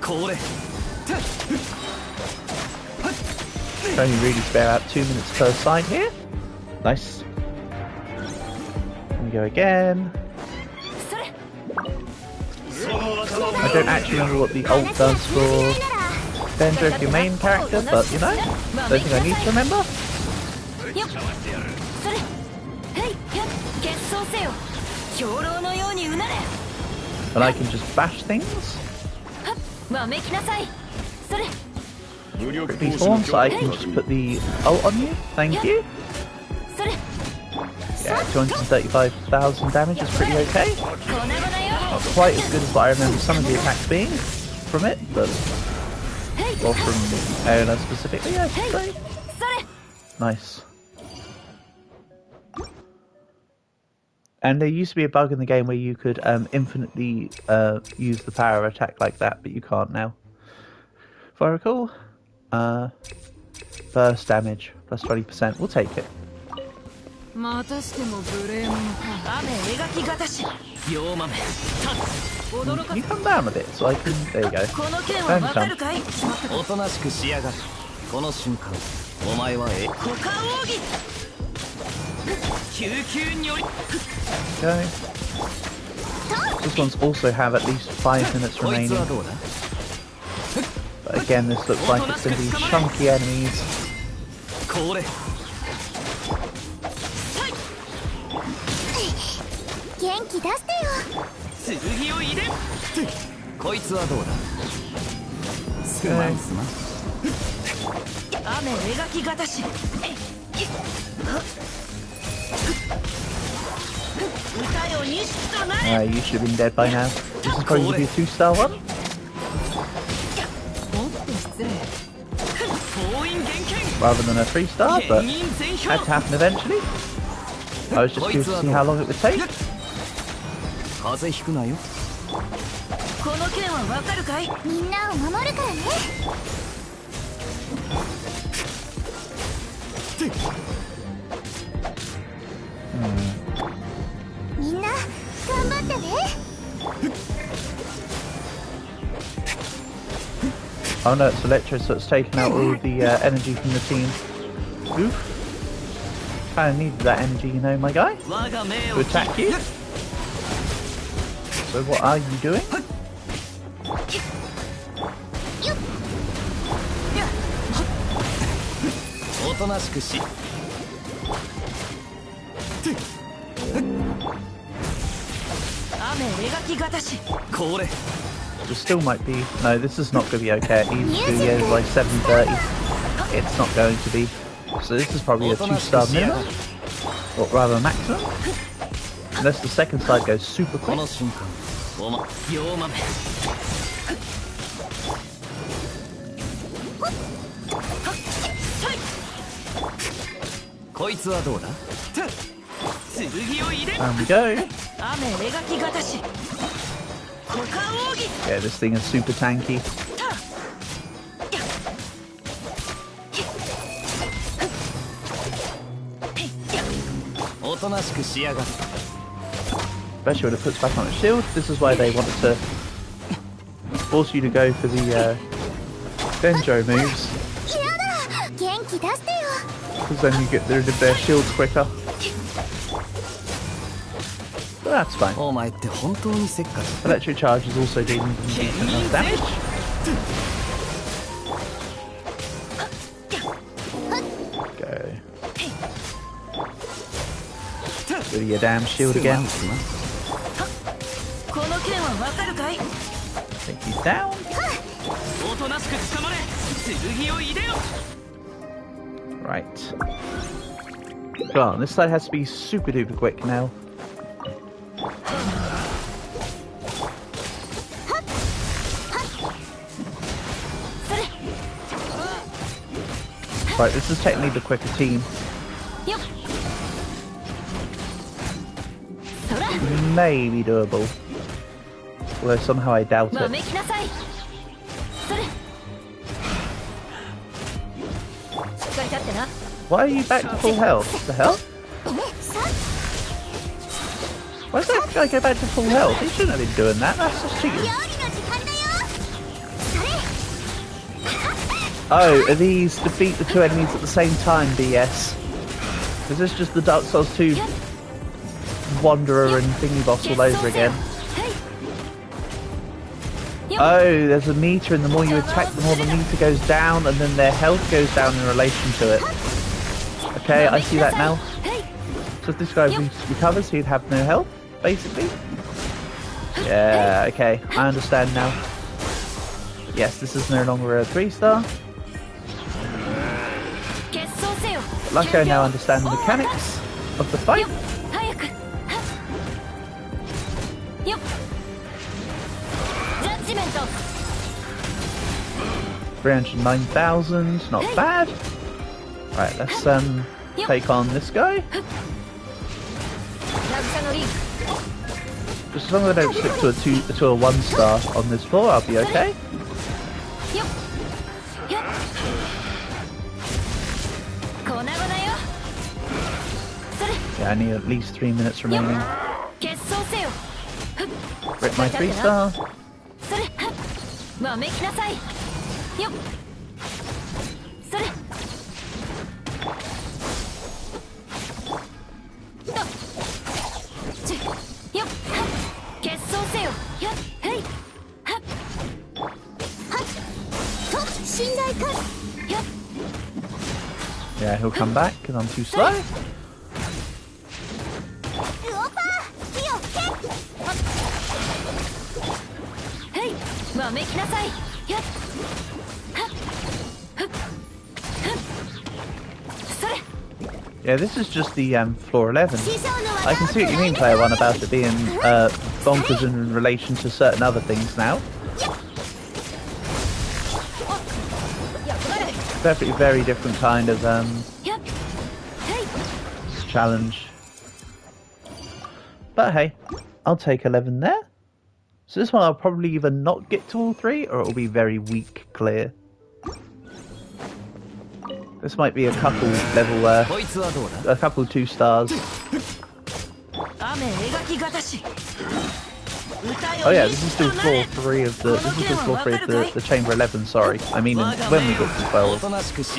これ。 Only really spare about 2 minutes per side here. Nice. And we go again. それ。I don't actually remember what the ult does for Dendro, your main character, but you know, don't think I need to remember. よっそれへいやっ結晶せよ兵糧のようにうなれ And I can just bash things. はっわめきなさいそれ These forms, so I can just put the ult on you. Thank you. それ Yeah, 235,000 damage is pretty okay. 粉々よ Not quite as good as what I remember some of the attacks being from it, but or from Aeona specifically. Yeah, it's great. それ Nice. And there used to be a bug in the game where you could infinitely use the power attack like that, but you can't now. If I recall. Burst damage, plus 20%. We'll take it. またしても無礼者か雨描きがたし両豆驚 Can you come down a bit so I can... There you go. この件はわかるかいおとなしくしやがる。この瞬間お前は股間奥義救急により Okay. This ones also have at least 5 minutes こいつ remaining. はどうだ But again, this looks like it's going to be chunky enemies. これ元気出してよ剣を入れこいつはどうだすまんすまん雨描きがたし歌よ西となれ You should have been dead by now. This is probably going to be a 2-star one. もっと失礼封印厳禁 Rather than a 3-star, but 全員全票 had to happen eventually. I was just curious to see how long it would take. 風邪ひくなよこの件はわかるかいみんなを守るからねみんな頑張ってね Oh no, it's Electro, so it's taken out all the energy from the team. Oof. Kinda needed that energy, you know, my guy. 我が命 To を attack you. So what are you doing? おとなしくし雨描きがたしこれ This still might be... No, this is not going to be okay. It needs to be here by 7:30. It's not going to be. So this is probably a 2-star minimum. Or rather maximum. Unless the second side goes super こ quick. の瞬間おま両豆こいつはどうだ剣を入れ And we go. 雨描きがたし股間奥義 Yeah, this thing is super tanky. おとなしくしやがる Especially when it puts back on its shield. This is why they wanted to force you to go for the Dendro moves. やだ元気出してよ Because then you get rid of their shields quicker. But that's fine. お前って本当にせっかち Electric charge is also doing decent enough damage. Go. Go to your damn shield すま again. んすまんこの件はわかるかい Take you down. おとなしく捕まれ剣を入れよ Right. Come on, this side has to be super duper quick now. Right, this is technically the quicker team. よっそら Maybe doable. Although somehow I doubt わ it. めきなさいそれしっかり立ってな Why are you back to full health? What the hell? さ Why does that guy go back to full health? He shouldn't have been doing that. That's just cheating. 料理の時間だよそれ Oh, are these defeat the two enemies at the same time, BS? Is this just the Dark Souls 2 Wanderer and Thingy Boss all over again? Oh, there's a meter, and the more you attack, the more the meter goes down, and then their health goes down in relation to it. Okay, I see that now. So if this guy recovers, he'd have no health, basically. Yeah, okay, I understand now. Yes, this is no longer a 3-star. Like I now understand the mechanics of the fight. 309,000, not bad. Right, let's take on this guy. Just as long as I don't slip to a 1-star on this floor, I'll be okay. Yeah, I need at least 3 minutes remaining. Rip my 3-star. Yeah, he'll come back because I'm too slow. Yeah, this is just the floor 11. I can see what you mean, Player One, about it being bonkers in relation to certain other things now. Definitely very different kind of challenge. But hey, I'll take 11 there. So this one I'll probably either not get to all 3 or it'll be very weak clear. This might be a couple level, a couple 2-stars. Oh yeah, this is still floor 3 of the. This is still floor 3 of the chamber 11. Sorry, I mean when we get to 12,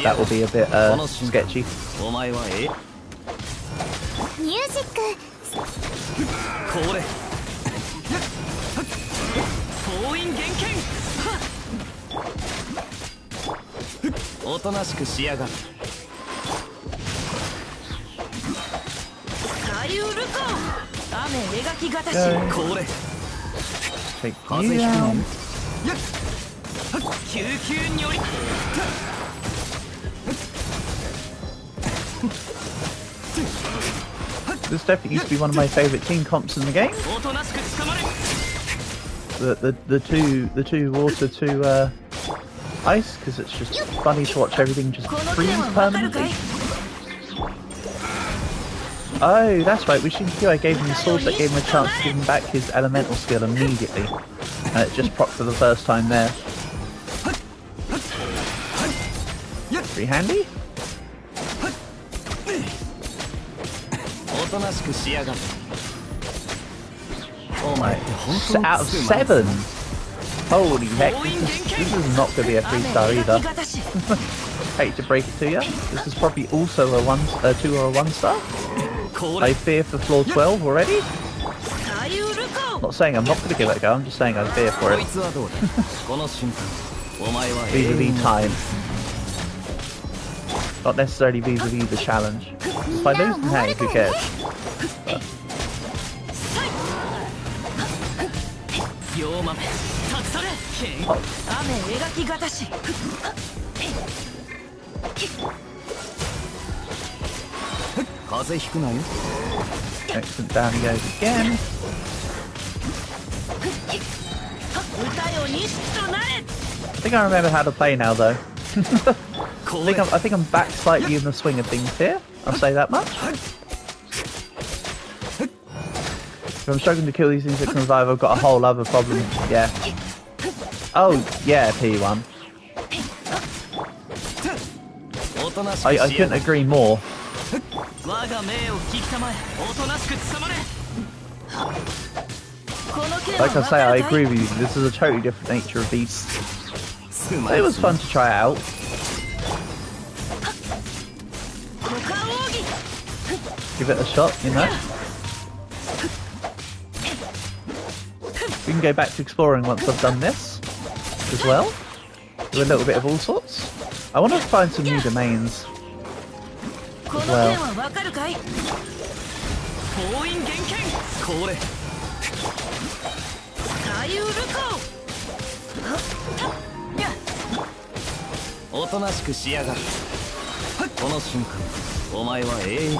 that will be a bit sketchy. Music. Take you down. This definitely used to be one of my favourite team comps in the game. The two water to ice, because it's just funny to watch everything just freeze permanently. Oh, that's right, with Shinkyu I gave him the sword that gave him a chance to give him back his elemental skill immediately. And it just procced for the first time there. Pretty handy. Oh my, out of 7! Holy heck, this is not going to be a 3-star either. Hate to break it to you, this is probably also a 2 or a 1-star. I fear for floor 12 already. Not saying I'm not going to give it a go, I'm just saying I fear for it. Vis-a-vis time. Not necessarily vis-a-vis the challenge. If I lose, then hey, who cares? But... Excellent, down he goes again. I think I remember how to play now though. I think I'm back slightly in the swing of things here, I'll say that much. If I'm struggling to kill these things that can revive, I've got a whole other problem. Yeah. Oh, yeah, P1. I couldn't agree more. Like I say, I agree with you. This is a totally different nature of beast. It was fun to try out. Give it a shot, you know. We can go back to exploring once I've done this. as well. Do a little bit of all sorts. I want to find some new domains この as 剣 well. はわかるかい封印厳剣これ海遊ルコおとなしくしやがるこの瞬間お前は永遠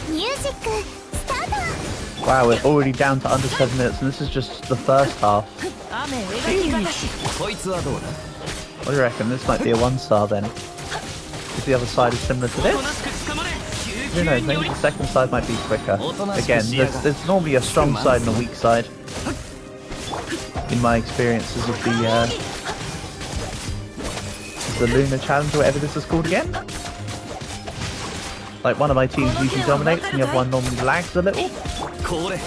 ミュージックスタート。 Wow, we're already down to under 7 minutes, and this is just the first half. 雨描き方しこいつはどうだ What do you reckon? This might be a 1 star then. If the other side is similar to おと this? なしく捕まれ Who knows, maybe the second side might be quicker. Again, there's normally a strong side and a weak side. In my experiences of the Lunar Challenge or whatever this is called again. Like one of my teams usually dominates and the other one normally lags a little, これ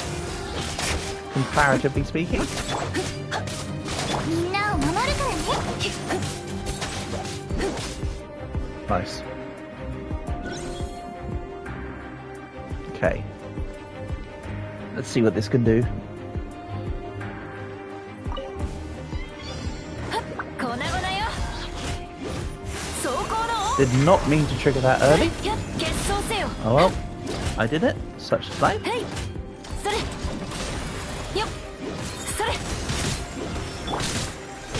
comparatively speaking. みんなを守るからね。 Nice. Okay. Let's see what this can do. 粉々よ走行の Did not mean to trigger that early. 決闘せよ Oh well. I did it. Such is life. はいそれよっそれ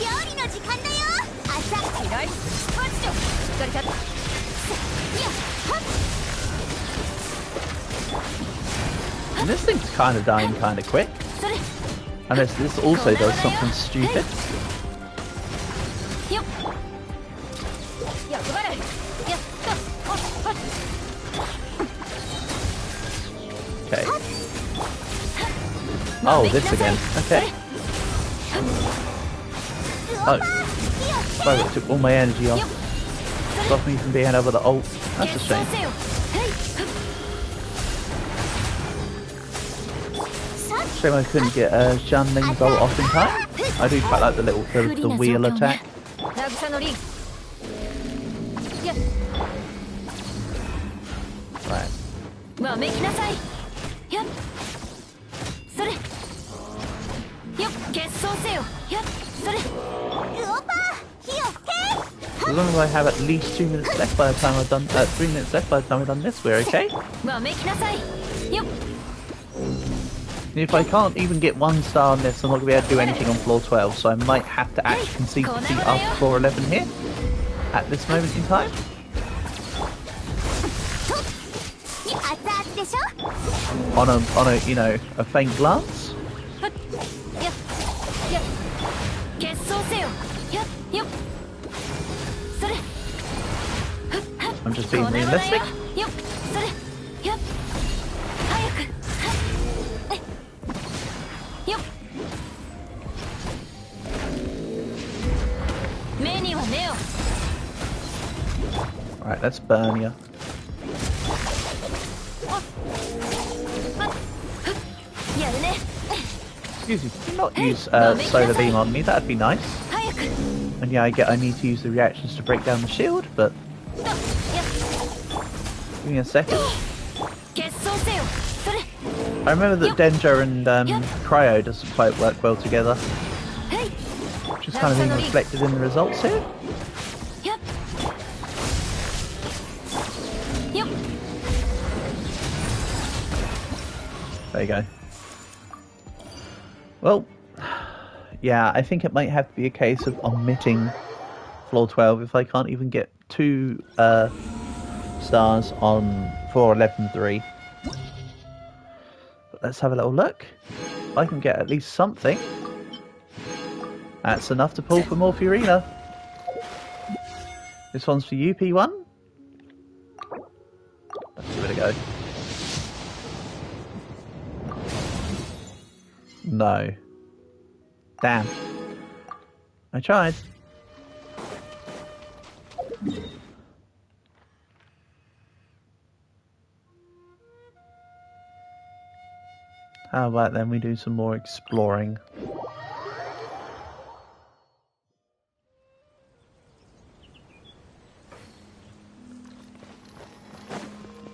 料理の時間だよ。朝嫌いマッチョしっかり立ってよっはっ And this thing's kind of dying kind of quick. それ Unless this also does something stupid. よっ役払いやっとおっおっ Okay. Oh, this again. Okay. Oh. Sorry, it took all my energy off. Stopped me from being able to ult. That's a 決闘 shame. せよ Shame I couldn't get Shenanigans ult off in time. I do quite like the little the wheel attack. 渚のリンや Right. わめきなさいやっそれよっ決闘せよやっそれウオパー火を吹け。 As long as I have at least 2 minutes left by the time I've done 3 minutes left by the time I've done this, we're okay. わめきなさいよっ And if I can't even get 1 star on this, I'm not going to be able to do anything on floor 12, so I might have to actually concede defeat after floor 11 here, at this moment in time. 熱々でしょ。 On a, you know, a faint glance. はっやっやっ決闘せよやっよっそれはっはっ I'm just being 粉々よ realistic. よっそれやっ早くはっえよっ目には目を Right, let's burn you. やるね Excuse me, can you not use solar beam on me? That'd be nice. 早く And yeah, I get I need to use the reactions to break down the shield, but とやっ give me a second. 決闘せよそれ I remember that Denja and Cryo doesn't quite work well together, はい which is kind of being reflected in the results here. やっよっ There you go. Well, yeah, I think it might have to be a case of omitting floor 12 if I can't even get 2 stars on floor 11-3. But let's have a little look. If I can get at least something, that's enough to pull for more Furina. This one's for you, P1. Let's give it a go. No. Damn. I tried. How about then we do some more exploring?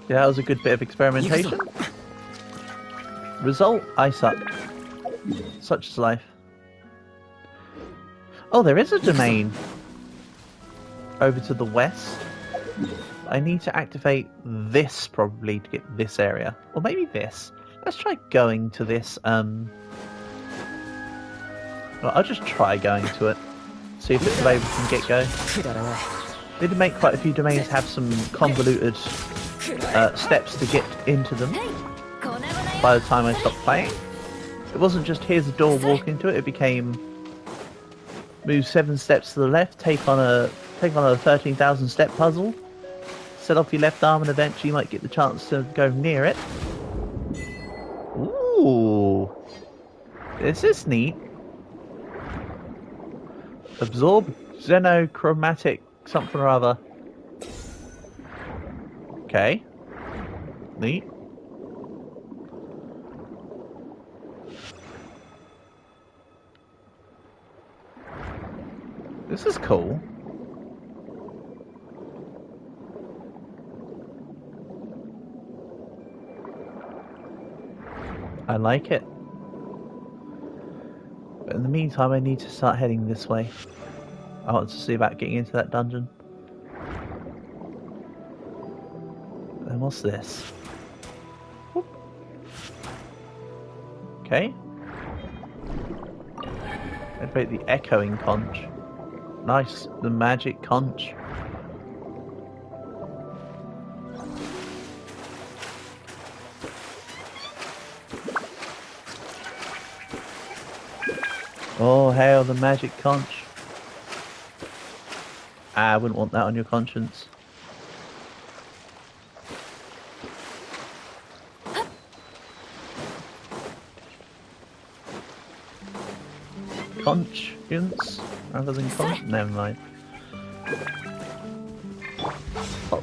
Yeah, that was a good bit of experimentation. Result, ice up. Such is life. Oh, there is a domain over to the west. I need to activate this probably to get this area. Or maybe this. Let's try going to this. Well, I'll just try going to it. See if it's available from get-go. They did make quite a few domains have some convoluted steps to get into them by the time I stopped playing. It wasn't just here's a door, walk into it. It became move 7 steps to the left, take on a 13,000 step puzzle, set off your left arm, and eventually you might get the chance to go near it. Ooh, this is neat. Absorb xenochromatic something or other. Okay, neat. This is cool. I like it. But in the meantime, I need to start heading this way. I want to see about getting into that dungeon. And what's this? Whoop. Okay. Activate the echoing conch. Nice, the magic conch. Oh, hail the magic conch. I wouldn't want that on your conscience. Conscience rather than con. Never mind. Oh.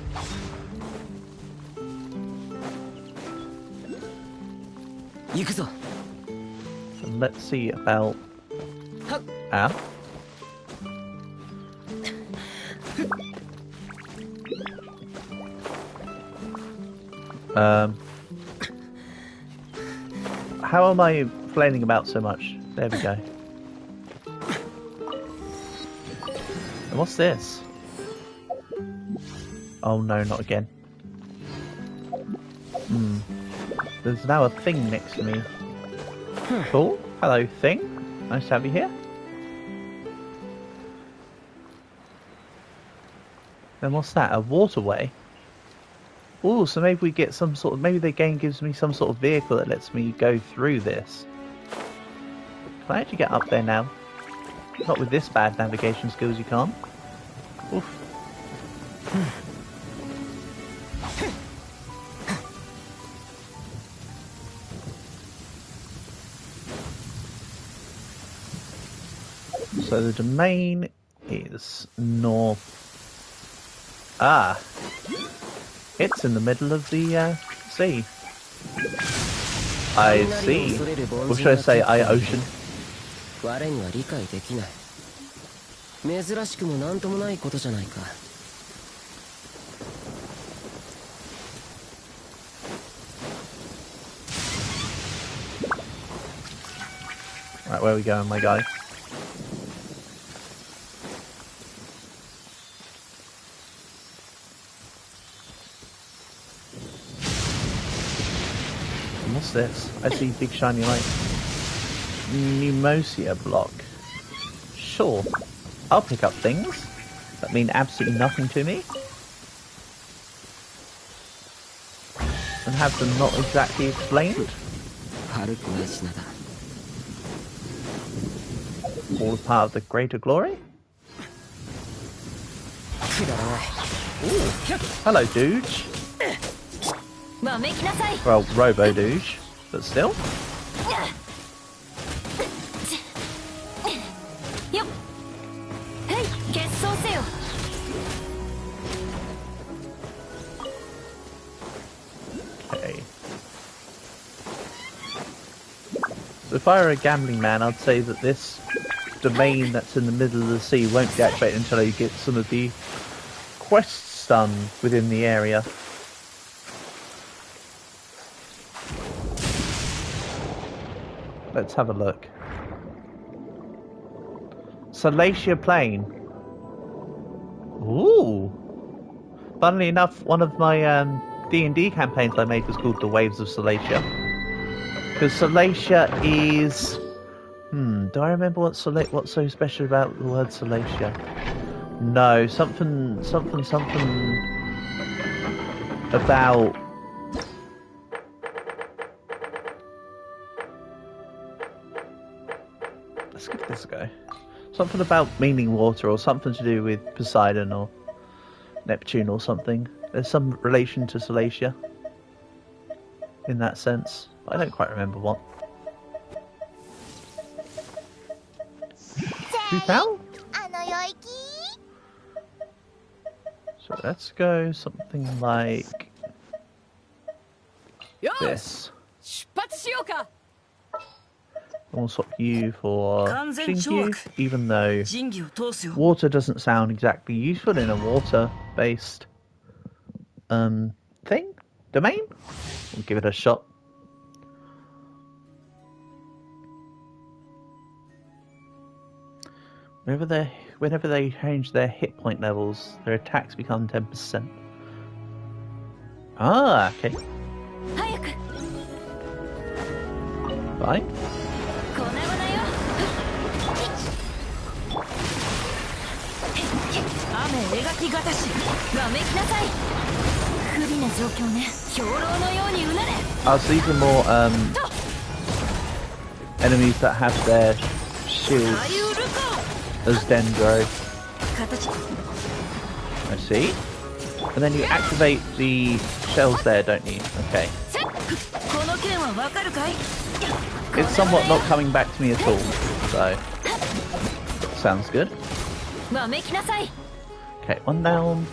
So let's see about. How am I flailing about so much? There we go. And what's this? Oh no, not again. There's now a thing next to me. Cool. Hello, thing. Nice to have you here. Then what's that? A waterway? Oh, so maybe we get some sort of... Maybe the game gives me some sort of vehicle that lets me go through this. Can I actually get up there now? Not with this bad navigation skills, you can't. Oof. So the domain is north. Ah, it's in the middle of the sea. I see. Or should I say I ocean? Right, where are we going, my guy? What's this? I see big shiny light. Pneumosia block. Sure. I'll pick up things that mean absolutely nothing to me. And have them not exactly explained. All part of the greater glory. Ooh. Hello, Dooge. Well, Robo-Douche, but still. Okay. So if I were a gambling man, I'd say that this domain that's in the middle of the sea won't be activated until you get some of the quests done within the area. Let's have a look. Salacia Plain. Ooh. Funnily enough, one of my D&D campaigns I made was called The Waves of Salacia. Because Salacia is... do I remember what's so special about the word Salacia? No, something about... Let's give this a go. Something about meaning water, or something to do with Poseidon or Neptune or something. There's some relation to Salacia in that sense. But I don't quite remember what. Who fell? So let's go something like this. I'll swap you for Jingyu, even though water doesn't sound exactly useful in a water-based thing? Domain? We'll give it a shot. Whenever they change their hit point levels, their attacks become 10%. Ah, okay. Fine. Oh, so these are more enemies that have their shields as Dendro. I see. And then you activate the shells there, don't you? Okay. It's somewhat not coming back to me at all, so sounds good. Okay, one down.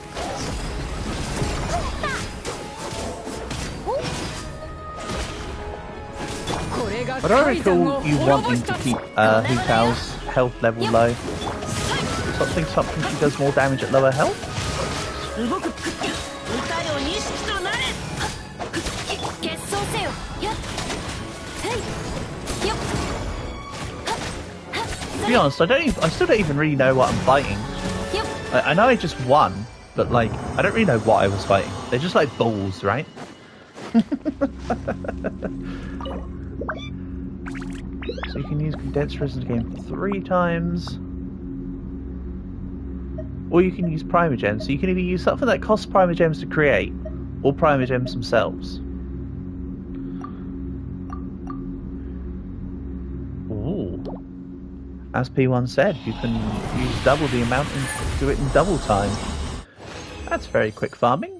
But I recall you wanting to keep Hu Tao's health level low. Something she does more damage at lower health? To be honest, I still don't even really know what I'm fighting. I know I just won, but like, I don't really know what I was fighting. They're just like balls, right? So you can use condensed resin again 3 times. Or you can use primogems. So you can either use something that costs primogems to create, or primogems themselves. Ooh. As P1 said, you can use double the amount and do it in double time. That's very quick farming.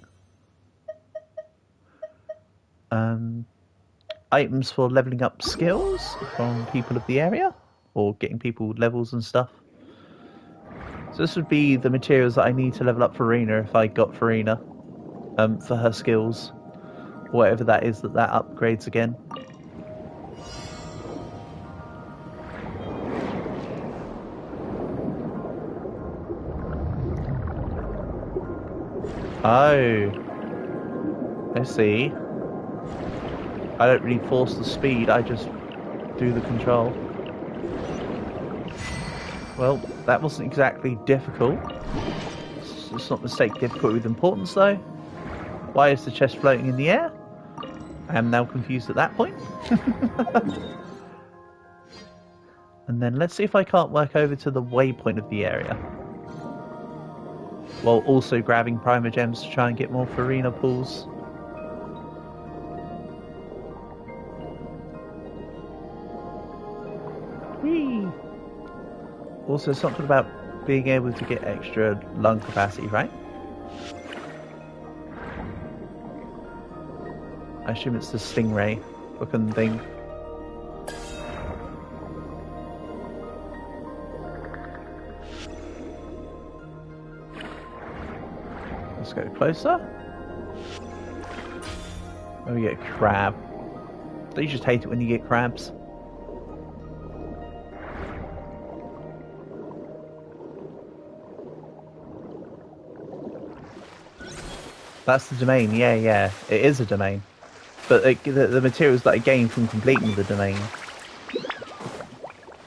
Items for leveling up skills from people of the area, or getting people levels and stuff. So this would be the materials that I need to level up Farina if I got Farina for her skills, whatever that is that upgrades again. Oh, I see. I don't really force the speed, I just do the control. Well, that wasn't exactly difficult. Let's not mistake difficult with importance though. Why is the chest floating in the air? I am now confused at that point. And then let's see if I can't work over to the waypoint of the area, while also grabbing primogems to try and get more Farina pools. Whee! Also something about being able to get extra lung capacity, right? I assume it's the stingray looking thing. Let's go closer. Oh, we get a crab. Don't you just hate it when you get crabs? That's the domain, yeah. It is a domain. But the materials that I gain from completing the domain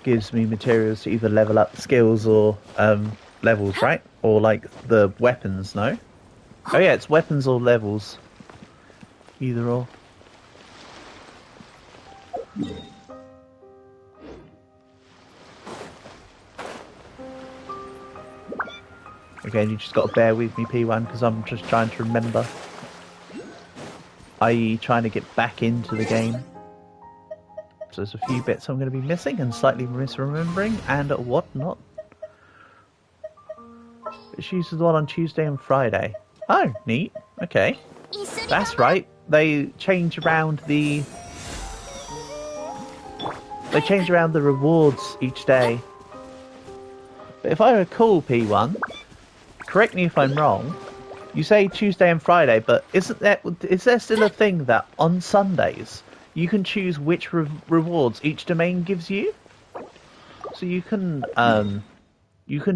gives me materials to either level up skills or levels, right? Or like the weapons, no? Oh yeah, it's weapons or levels. Either or. Again, you just got to bear with me, P1, because I'm just trying to remember. I.e. trying to get back into the game. So there's a few bits I'm going to be missing and slightly misremembering and whatnot. She uses the one on Tuesday and Friday. Oh, neat. Okay. That's right. They change around the... They change around the rewards each day. But if I recall, P1, correct me if I'm wrong, you say Tuesday and Friday, but is there still a thing that on Sundays you can choose which rewards each domain gives you? So you can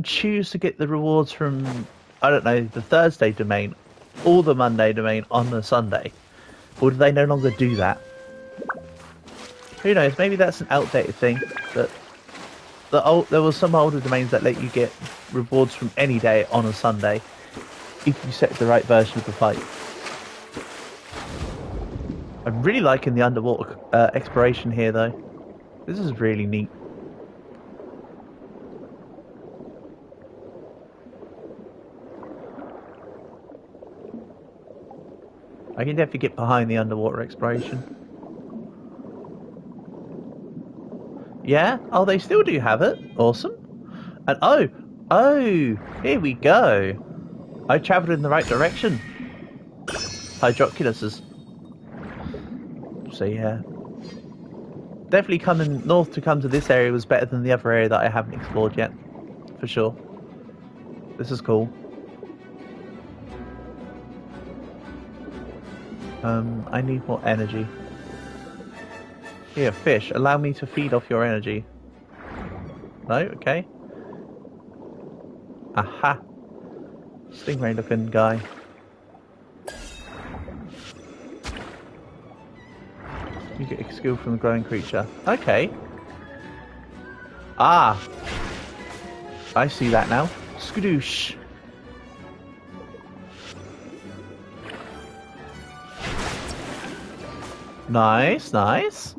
choose to get the rewards from, I don't know, the Thursday domain or the Monday domain on the Sunday. Or do they no longer do that? Who knows, maybe that's an outdated thing, but there was some older domains that let you get rewards from any day on a Sunday if you set the right version of the fight. I'm really liking the underwater exploration here though. This is really neat. I can definitely get behind the underwater exploration. Yeah? Oh, they still do have it. Awesome. And oh, here we go. I travelled in the right direction. Hydroculuses. So yeah. Definitely coming north to come to this area was better than the other area that I haven't explored yet. For sure. This is cool. I need more energy. Here, fish, allow me to feed off your energy. No? Okay. Aha! Stingray looking guy. You get a skill from the glowing creature. Okay. Ah! I see that now. Skadoosh! Nice, nice.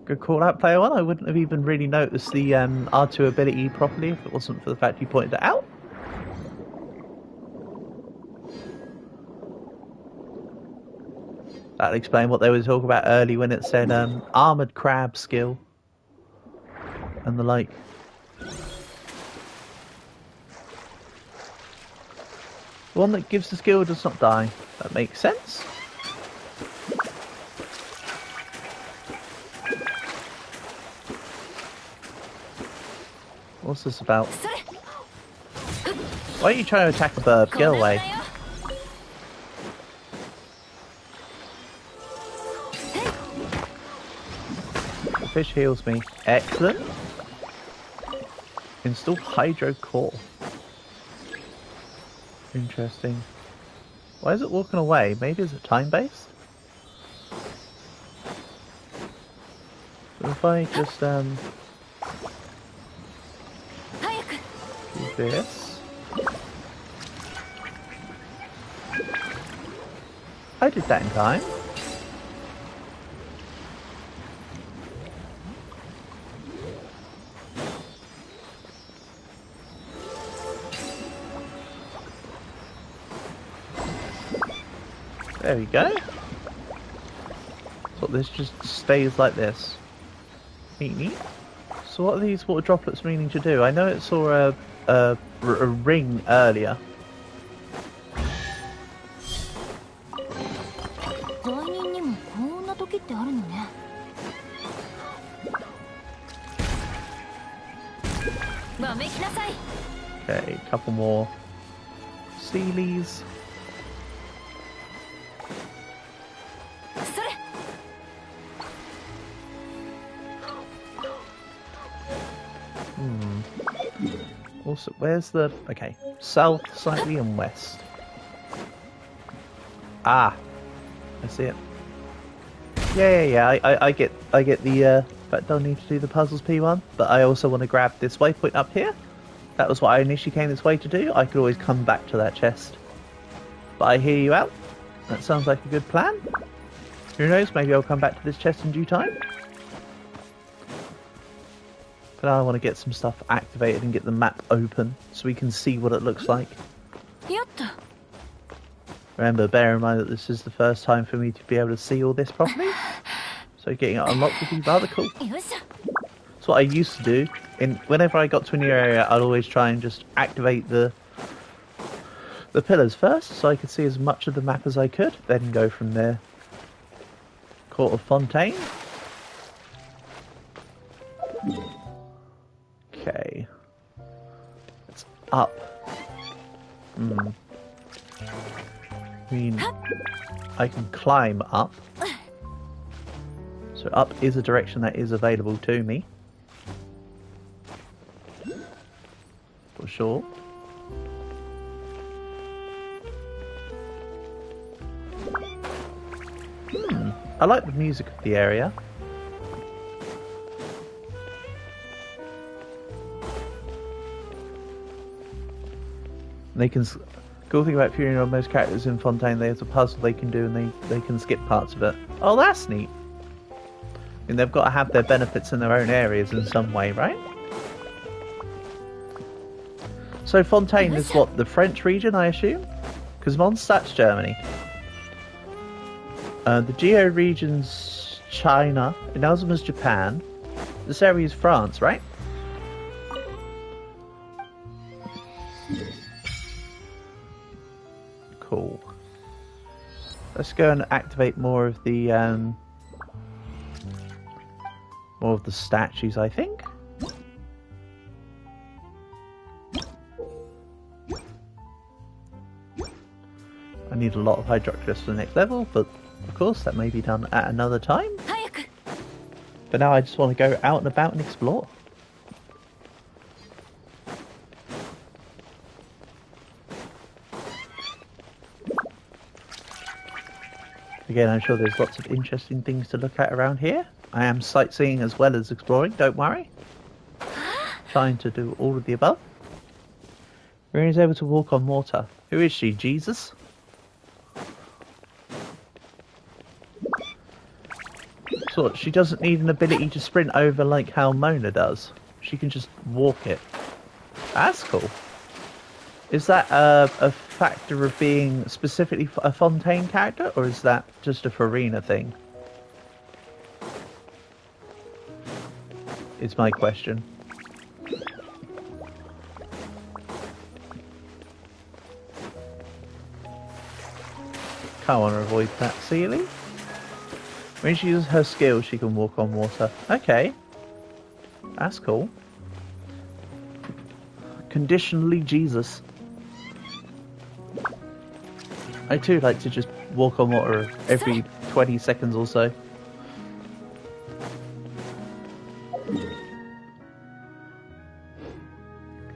Good call out, player one. I wouldn't have even really noticed the R2 ability properly if it wasn't for the fact you pointed it out. That'll explain what they were talking about early when it said armoured crab skill and the like. The one that gives the skill does not die. That makes sense. What's this about? Why are you trying to attack a bird? Get away. The fish heals me. Excellent. Install Hydro Core. Interesting. Why is it walking away? Maybe is it time-based? So if I just do this. I did that in time. There we go. So this just stays like this. Neat. So what are these water droplets meaning to do? I know it saw a ring earlier. Okay, a couple more Sealies. Also, where's the... Okay, south slightly and west. Ah, I see it. Yeah. I get the but don't need to do the puzzles P1. But I also want to grab this waypoint up here. That was what I initially came this way to do. I could always come back to that chest. But I hear you out. That sounds like a good plan. Who knows, maybe I'll come back to this chest in due time. But I want to get some stuff activated and get the map open so we can see what it looks like. Yatta. Remember, bear in mind that this is the first time for me to be able to see all this properly. So getting it unlocked would be rather cool. That's what I used to do. Whenever I got to a new area, I'd always try and just activate the pillars first, so I could see as much of the map as I could, then go from there. Court of Fontaine. Okay. It's up. I mean, I can climb up. So up is a direction that is available to me. For sure. I like the music of the area. They can. Cool thing about Fury on most characters in Fontaine, there's a puzzle they can do and they can skip parts of it. Oh, that's neat. And they've got to have their benefits in their own areas in some way, right? So Fontaine is what, the French region, I assume? Because Mondstadt's Germany. The Geo region's China. Inazuma's Japan. This area is France, right? Cool. Let's go and activate more of the statues, I think. I need a lot of Hydroxylus for the next level, but of course that may be done at another time. But now I just want to go out and about and explore. Again, I'm sure there's lots of interesting things to look at around here. I am sightseeing as well as exploring, don't worry. Trying to do all of the above. Riri's able to walk on water. Who is she, Jesus? So she doesn't need an ability to sprint over like how Mona does. She can just walk it. That's cool. Is that a factor of being specifically a Fontaine character, or is that just a Farina thing? It's my question. Can't want to avoid that ceiling. When she uses her skill, she can walk on water. Okay. That's cool. Conditionally Jesus. I too like to just walk on water every 20 seconds or so.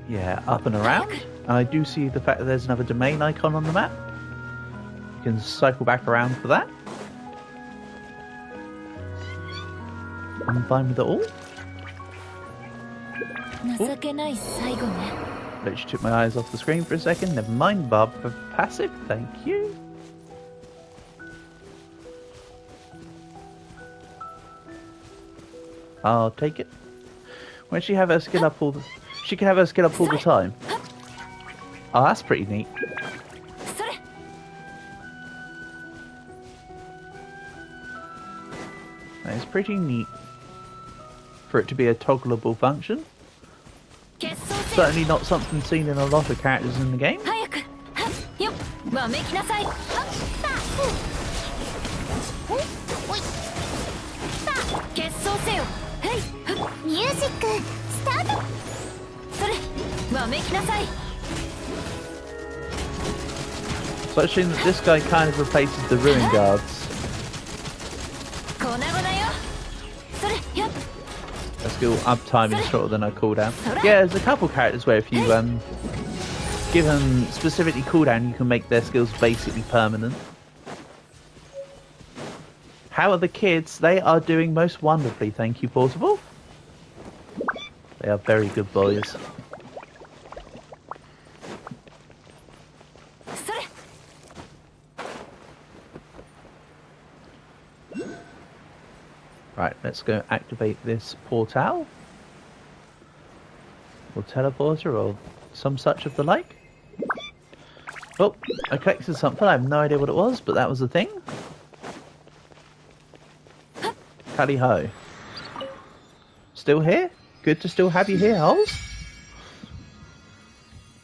Yeah, up and around. And I do see the fact that there's another domain icon on the map. You can cycle back around for that. I'm fine with it all. But she took my eyes off the screen for a second. Never mind, Bob, for passive. Thank you. I'll take it. When she have her skill up all the... She can have her skill up all the time. Oh, that's pretty neat. That is pretty neat. For it to be a toggleable function. Certainly not something seen in a lot of characters in the game. Music start. So I assume that this guy kind of replaces the Ruin Guards. A skill uptime is shorter than a cooldown. Yeah, there's a couple characters where if you give them specifically cooldown, you can make their skills basically permanent. How are the kids? They are doing most wonderfully, thank you, Portable. They are very good boys. Right, let's go activate this portal. Or teleporter, or some such of the like. Oh, I collected something. I have no idea what it was, but that was the thing. Tally ho. Still here? Good to still have you here, Holes.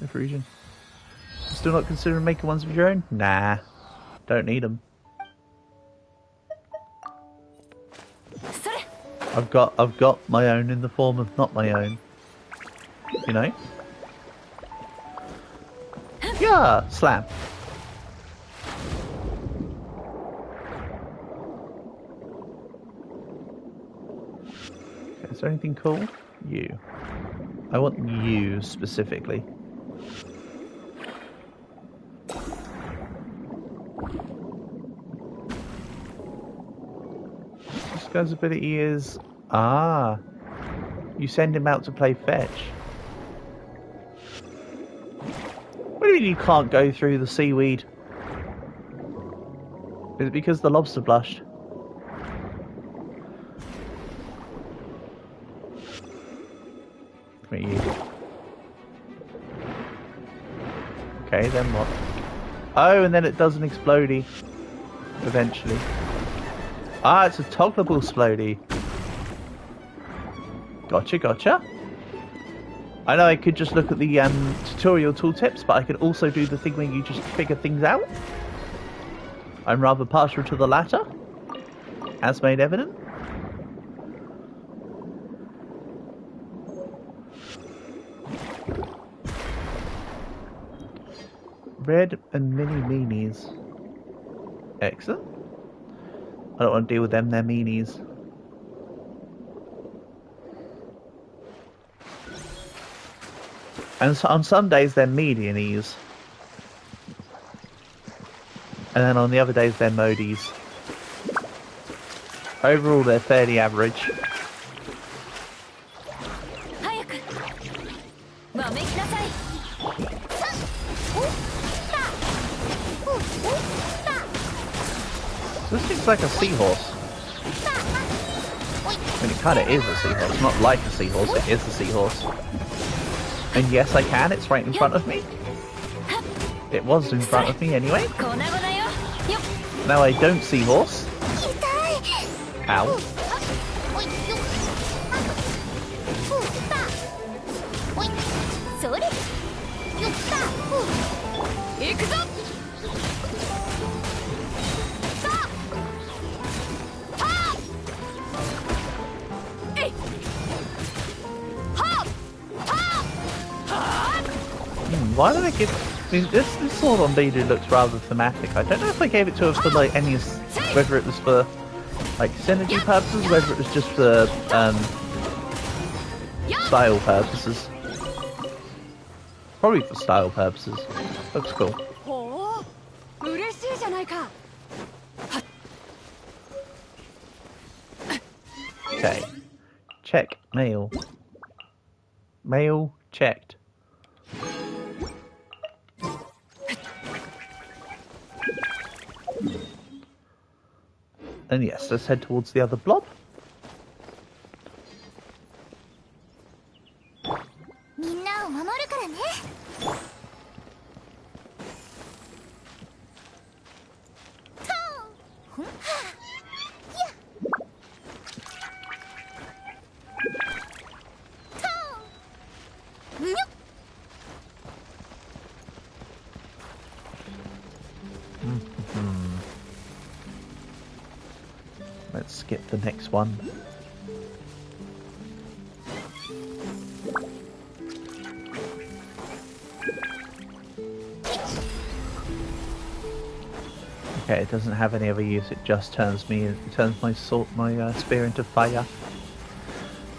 Different region. Still not considering making ones of your own? Nah, don't need them. I've got my own in the form of not my own. You know? Yeah, slam. Okay, is there anything cool? You. I want you specifically. This guy's ability is... Ah. You send him out to play fetch. What do you mean you can't go through the seaweed? Is it because the lobster blushed? Come at you. Okay, then what? Oh, and then it does an explodey. Eventually. Ah, it's a toggleable explodey. Gotcha, gotcha. I know I could just look at the tutorial tooltips, but I could also do the thing where you just figure things out. I'm rather partial to the latter, as made evident. Red and mini meanies. Excellent. I don't want to deal with them, they're meanies. And so on some days they're medianies. And then on the other days they're modies. Overall they're fairly average. This looks like a seahorse. I mean, it kind of is a seahorse. Not like a seahorse, it is a seahorse. And yes, I can. It's right in front of me. It was in front of me anyway. Now I don't see horse. Ow. Why did I give... I mean, this sword on Bidu looks rather thematic. I don't know if I gave it to her for like any... Whether it was for like synergy purposes, whether it was just for style purposes. Probably for style purposes. Looks cool. Okay. Check mail. Mail checked. And yes, let's head towards the other blob. Let's skip the next one. Okay, it doesn't have any other use. It just turns my spear into fire.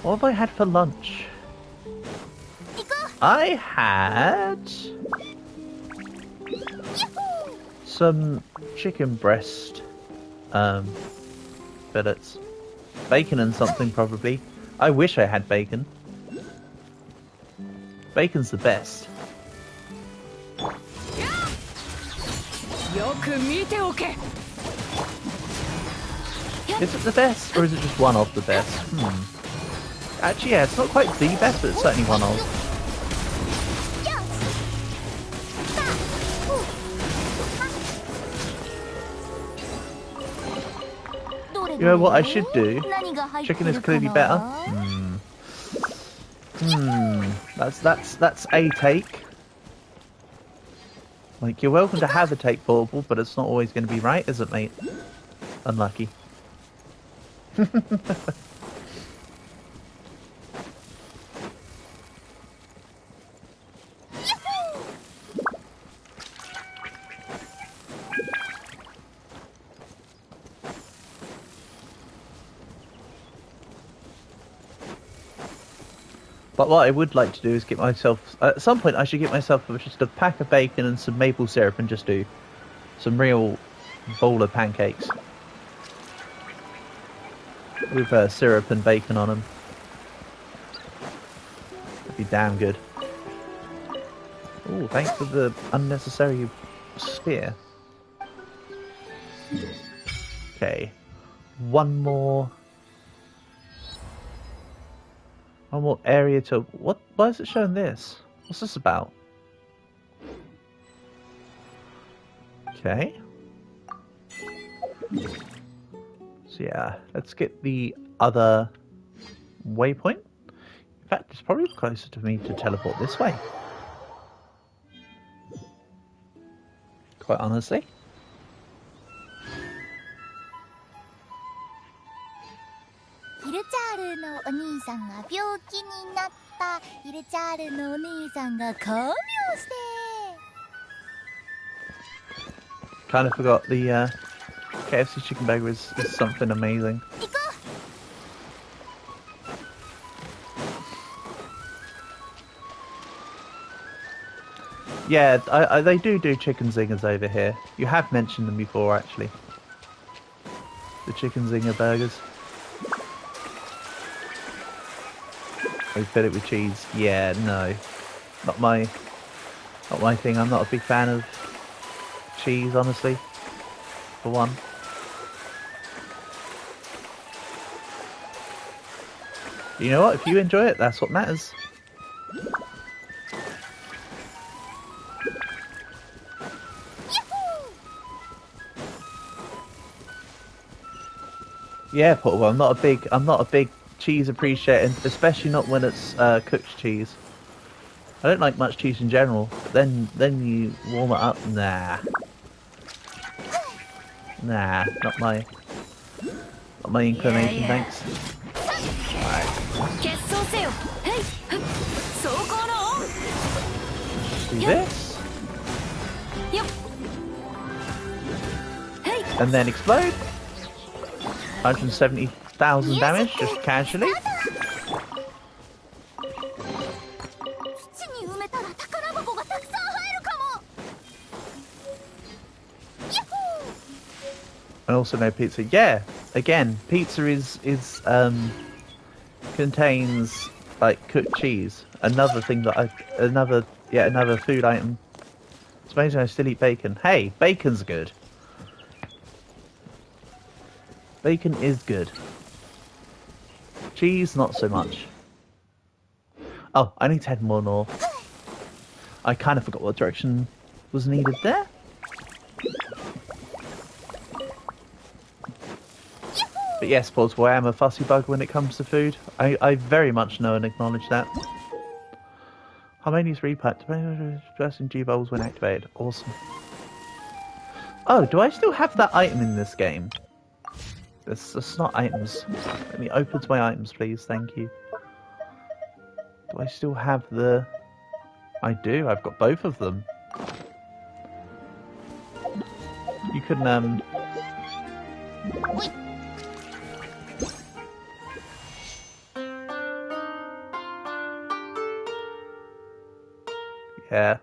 What have I had for lunch? I had some chicken breast. fillets. Bacon and something, probably. I wish I had bacon. Bacon's the best. Is it the best, or is it just one of the best? Actually, yeah, it's not quite the best, but it's certainly one of. You know what I should do? Chicken is clearly better. That's a take. Like, you're welcome to have a take, Portable, but it's not always going to be right, is it, mate? Unlucky. But what I would like to do is get myself... At some point I should get myself just a pack of bacon and some maple syrup and just do some real bowl of pancakes. With syrup and bacon on them. That'd be damn good. Oh, thanks for the unnecessary spear. Okay. One more area to... What? Why is it showing this? What's this about? Okay. So yeah, let's get the other waypoint. In fact, it's probably closer to me to teleport this way. Quite honestly. ヒルチャールのお兄さんが病気になった。ヒルチャールのお兄さんが看病して。 Kind of forgot the KFC chicken burger is something amazing. Yeah, they do chicken zingers over here. You have mentioned them before, actually. The chicken zinger burgers. We fill it with cheese. Yeah, no, not my thing. I'm not a big fan of cheese, honestly. For one. You know what? If you enjoy it, that's what matters. Yeah, Portable. I'm not a big cheese appreciator, especially not when it's cooked cheese. I don't like much cheese in general, but then you warm it up. Nah, not my inclination, thanks. Alright. Do this. And then explode. 170,000 damage, just casually. And also no pizza. Yeah, again, pizza is contains like cooked cheese. Another thing that another food item. It's amazing I still eat bacon. Hey, bacon's good. Bacon is good. Cheese, not so much. Oh, I need to head more north. I kind of forgot what direction was needed there. But yes, Portable, I am a fussy bug when it comes to food. I very much know and acknowledge that. Harmonious repipe. Pressing G bowls when activated. Awesome. Oh, do I still have that item in this game? It's not items. Let me open to my items, please. Thank you. Do I still have the... I do. I've got both of them. You can, Yeah.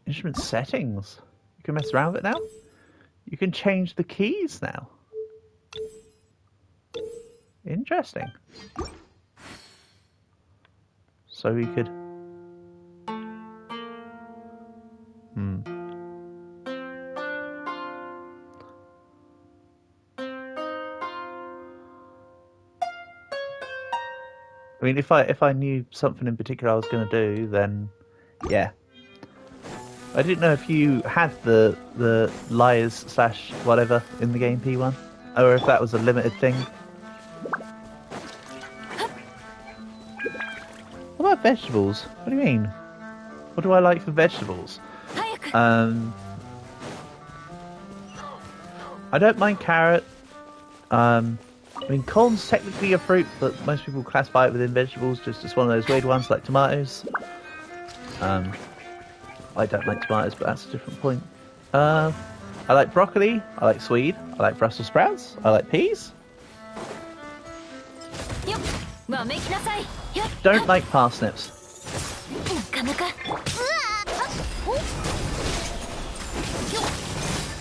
Instrument settings. You can mess around with it now. You can change the keys now. Interesting. So we could... I mean, if I knew something in particular I was going to do, then yeah. I didn't know if you had the liars slash whatever in the game P1, or if that was a limited thing. What about vegetables? What do you mean? What do I like for vegetables? I don't mind carrot. I mean, corn's technically a fruit, but most people classify it within vegetables, just as one of those weird ones like tomatoes. I don't like tomatoes, but that's a different point. I like broccoli, I like swede, I like Brussels sprouts, I like peas. Don't like parsnips.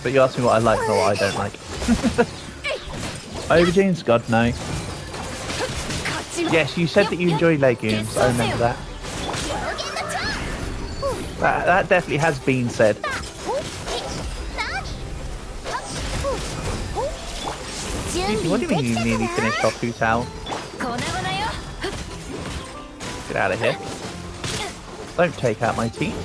But you asked me what I like, not what I don't like. Aubergines? God, no. Yes, you said that you enjoy legumes. I remember that. That definitely has been said. What do you mean you nearly finished off Hu Tao? Get out of here. Don't take out my team.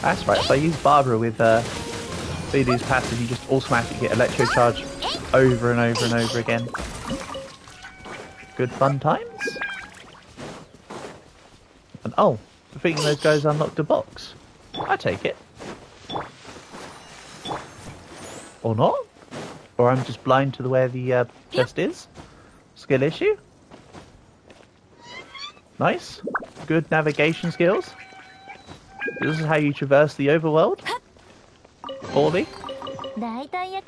That's right, if I use Barbara with Voodoo's passive, you just automatically get Electro Charge over and over and over again. Good fun times. And oh, defeating those guys unlocked a box. I take it. Or not. Or I'm just blind to where the chest is. Skill issue. Nice. Good navigation skills. This is how you traverse the overworld? Poorly?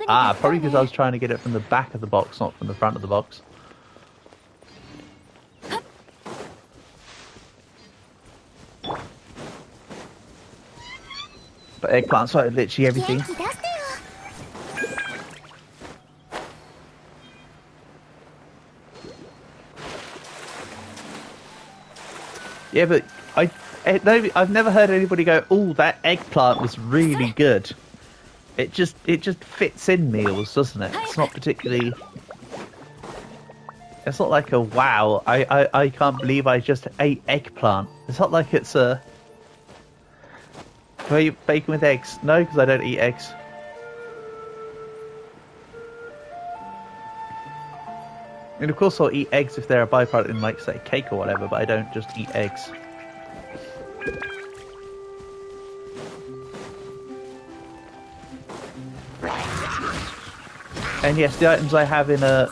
Ah, probably because I was trying to get it from the back of the box, not from the front of the box. But eggplants are literally everything. Yeah, but I've never heard anybody go, "Oh, that eggplant was really good." It just fits in meals, doesn't it? It's not particularly. It's not like a wow. I can't believe I just ate eggplant. It's not like it's a. Are you bacon with eggs? No, because I don't eat eggs. And of course, I'll eat eggs if they're a byproduct in, like, say, cake or whatever. But I don't just eat eggs. And yes, the items I have in a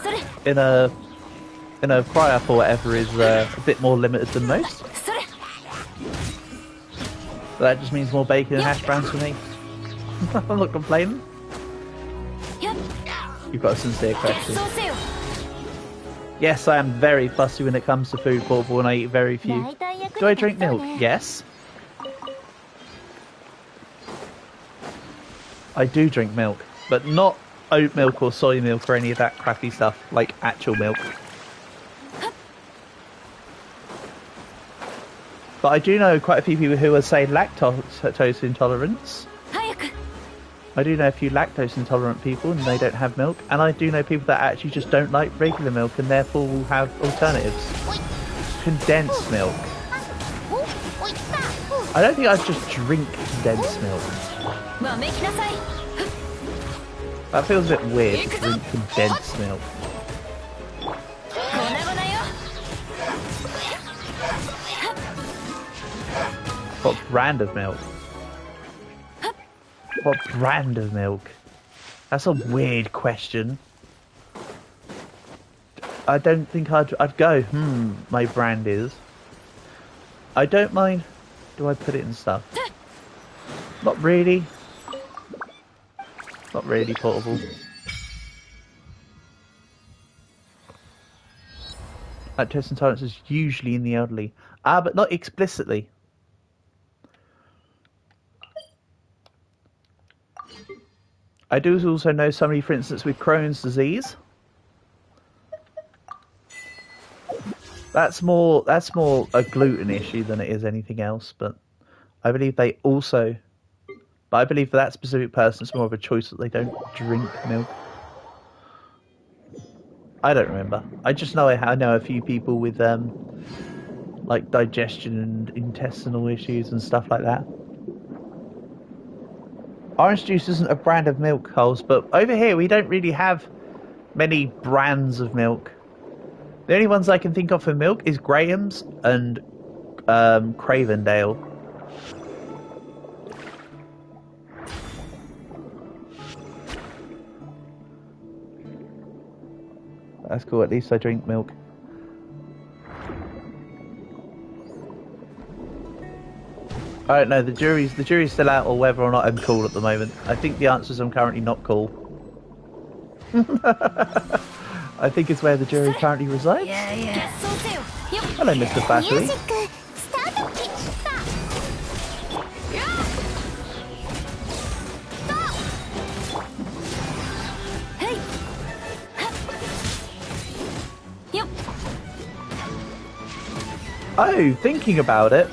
fry-up or whatever is a bit more limited than most. But that just means more bacon and hash browns for me. I'm not complaining. You've got a sincere question. Yes, I am very fussy when it comes to food, Portable, and I eat very few. Do I drink milk? Yes. I do drink milk, but not oat milk or soy milk or any of that crappy stuff, like actual milk. But I do know quite a few people who are, say, lactose intolerance. I do know a few lactose intolerant people and they don't have milk, and I do know people that actually just don't like regular milk and therefore will have alternatives. Condensed milk. I don't think I'd just drink condensed milk. That feels a bit weird, to drink condensed milk. What brand of milk? What brand of milk? That's a weird question. I don't think I'd go, my brand is. I don't mind. Do I put it in stuff? Not really. Not really, Portable. Lactose intolerance is usually in the elderly. Ah, but not explicitly. I do also know somebody, for instance, with Crohn's disease. That's more a gluten issue than it is anything else, but I believe they also... But I believe for that specific person, it's more of a choice that they don't drink milk. I don't remember. I just know I know a few people with like digestion and intestinal issues and stuff like that. Orange juice isn't a brand of milk, Holes, but over here we don't really have many brands of milk. The only ones I can think of for milk is Graham's and Cravendale. That's cool, at least I drink milk. I don't know, the jury's still out on whether or not I'm cool at the moment. I think the answer is I'm currently not cool. I think it's where the jury currently resides. Hello, Mr. Battery. Oh, thinking about it.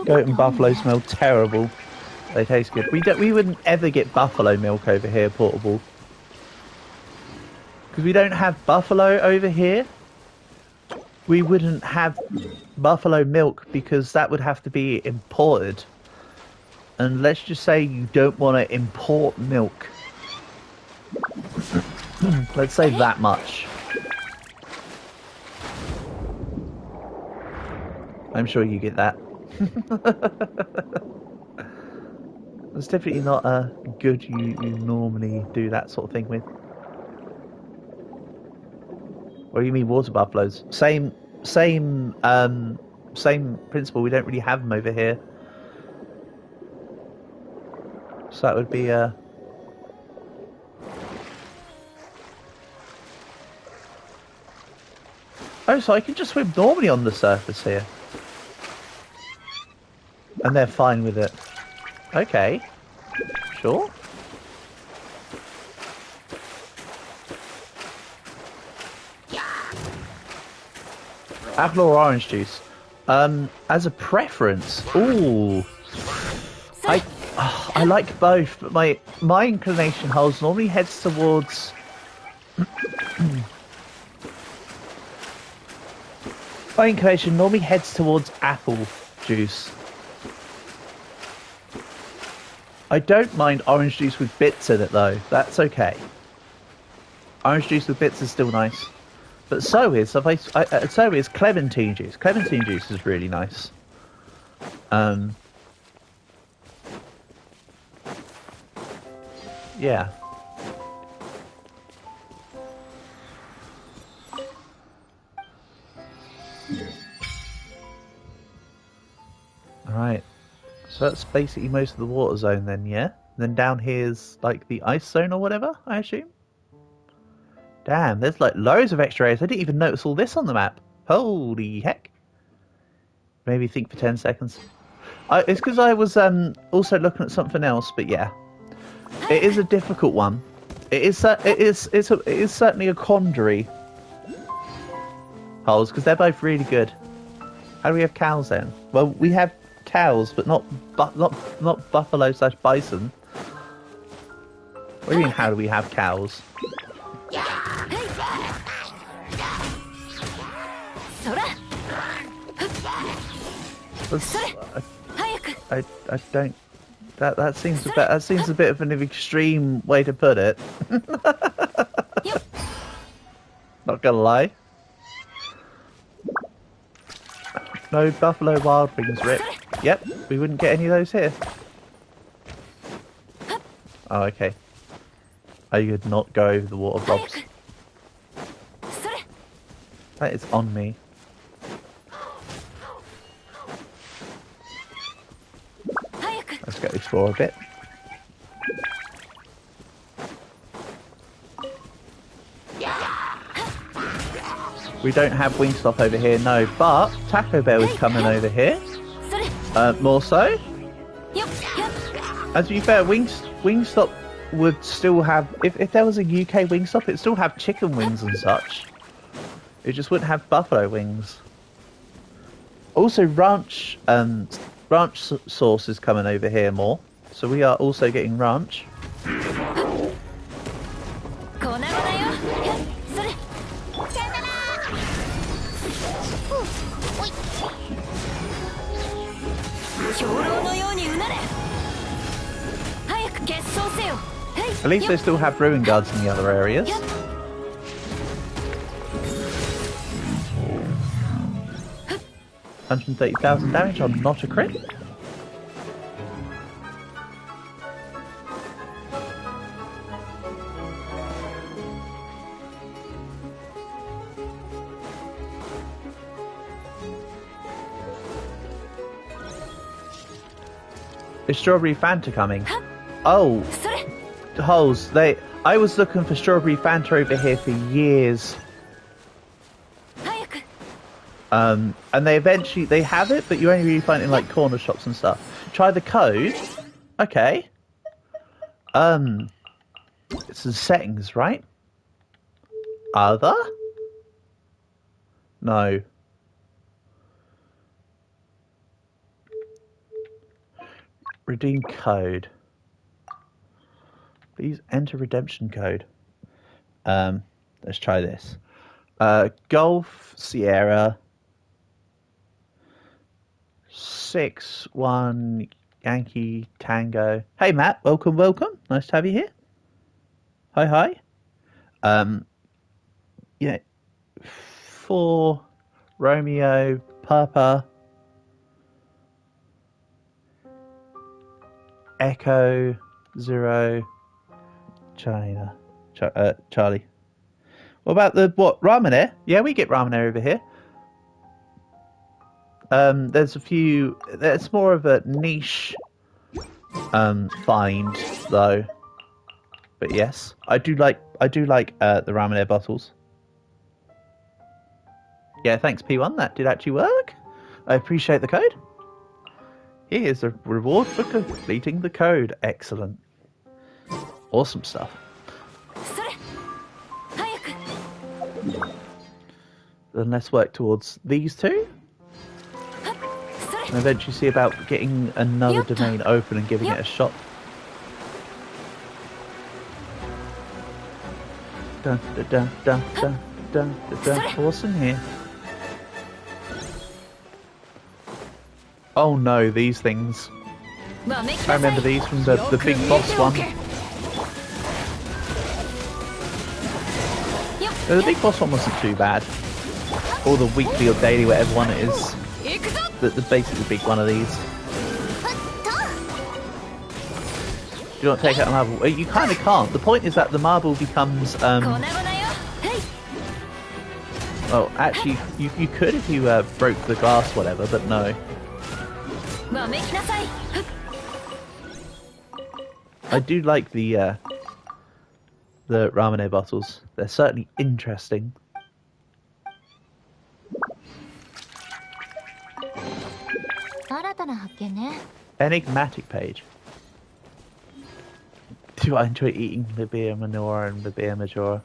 Goat and buffalo smell terrible. They taste good. We wouldn't ever get buffalo milk over here, portable. Because we don't have buffalo over here. We wouldn't have buffalo milk because that would have to be imported. And let's just say you don't want to import milk. Let's say that much. I'm sure you get that. It's definitely not a good you normally do that sort of thing with. What do you mean water buffaloes? Same principle. We don't really have them over here. So that would be Oh, so I can just swim normally on the surface here. And they're fine with it. Okay. Sure. Apple or orange juice? As a preference, ooh. I like both, but my inclination Holes normally heads towards my inclination normally heads towards apple juice. I don't mind orange juice with bits in it though. That's okay. Orange juice with bits is still nice, but so is clementine juice. Clementine juice is really nice. Yeah. Alright. So that's basically most of the water zone then, yeah? Then down here's like the ice zone or whatever, I assume? Damn, there's like loads of extra areas. I didn't even notice all this on the map. Holy heck. Maybe think for 10 seconds. It's because I was also looking at something else, but yeah. It is a difficult one. It is certainly a quandary. Holes, because they're both really good. How do we have cows then? Well, we have cows, but not buffalo / bison. What do you mean? How do we have cows? I don't. That seems a bit of an extreme way to put it. Not gonna lie. No buffalo wild wings, Rip. Yep, we wouldn't get any of those here. Oh, okay. I could not go over the water blobs. That is on me. Let's go explore a bit. We don't have Wingstop over here, no, but Taco Bell is coming over here. More so. As to be fair, Wingstop would still have... If there was a UK Wingstop, it'd still have chicken wings and such. It just wouldn't have buffalo wings. Also, ranch sauce is coming over here more. So we are also getting ranch. At least they still have ruin guards in the other areas. 130,000 damage on not a crit. Is Strawberry Fanta coming? Oh, holes. I was looking for Strawberry Fanta over here for years. And they have it, but you only really find it in like corner shops and stuff. Try the code. Okay. It's the settings, right? Other? No. Redeem code. Please enter redemption code. Let's try this. Golf Sierra 6-1 Yankee Tango. Hey Matt, welcome. Nice to have you here. Hi. Yeah. 4 Romeo Papa Echo 0 China Charlie. What about ramen air? Yeah, we get ramen air over here. There's a few. It's more of a niche find though. But yes, I do like the ramen air bottles. Yeah, thanks P1. That did actually work. I appreciate the code. Here's a reward for completing the code. Excellent. Awesome stuff. Then let's work towards these two. And eventually see about getting another domain open and giving it a shot. Dun, dun, dun, dun, dun, dun, dun. Awesome here. Oh no, these things. I remember these from the big boss one. The big boss one wasn't too bad. Or the weekly or daily, whatever one it is. The basically big one of these. Do not take out a marble. Well, you kind of can't. The point is that the marble becomes... Well, actually, you could if you broke the glass, whatever, but no. I do like the ramen bottles. They're certainly interesting. Enigmatic page. Do I enjoy eating Libya Minora and Libya Majora?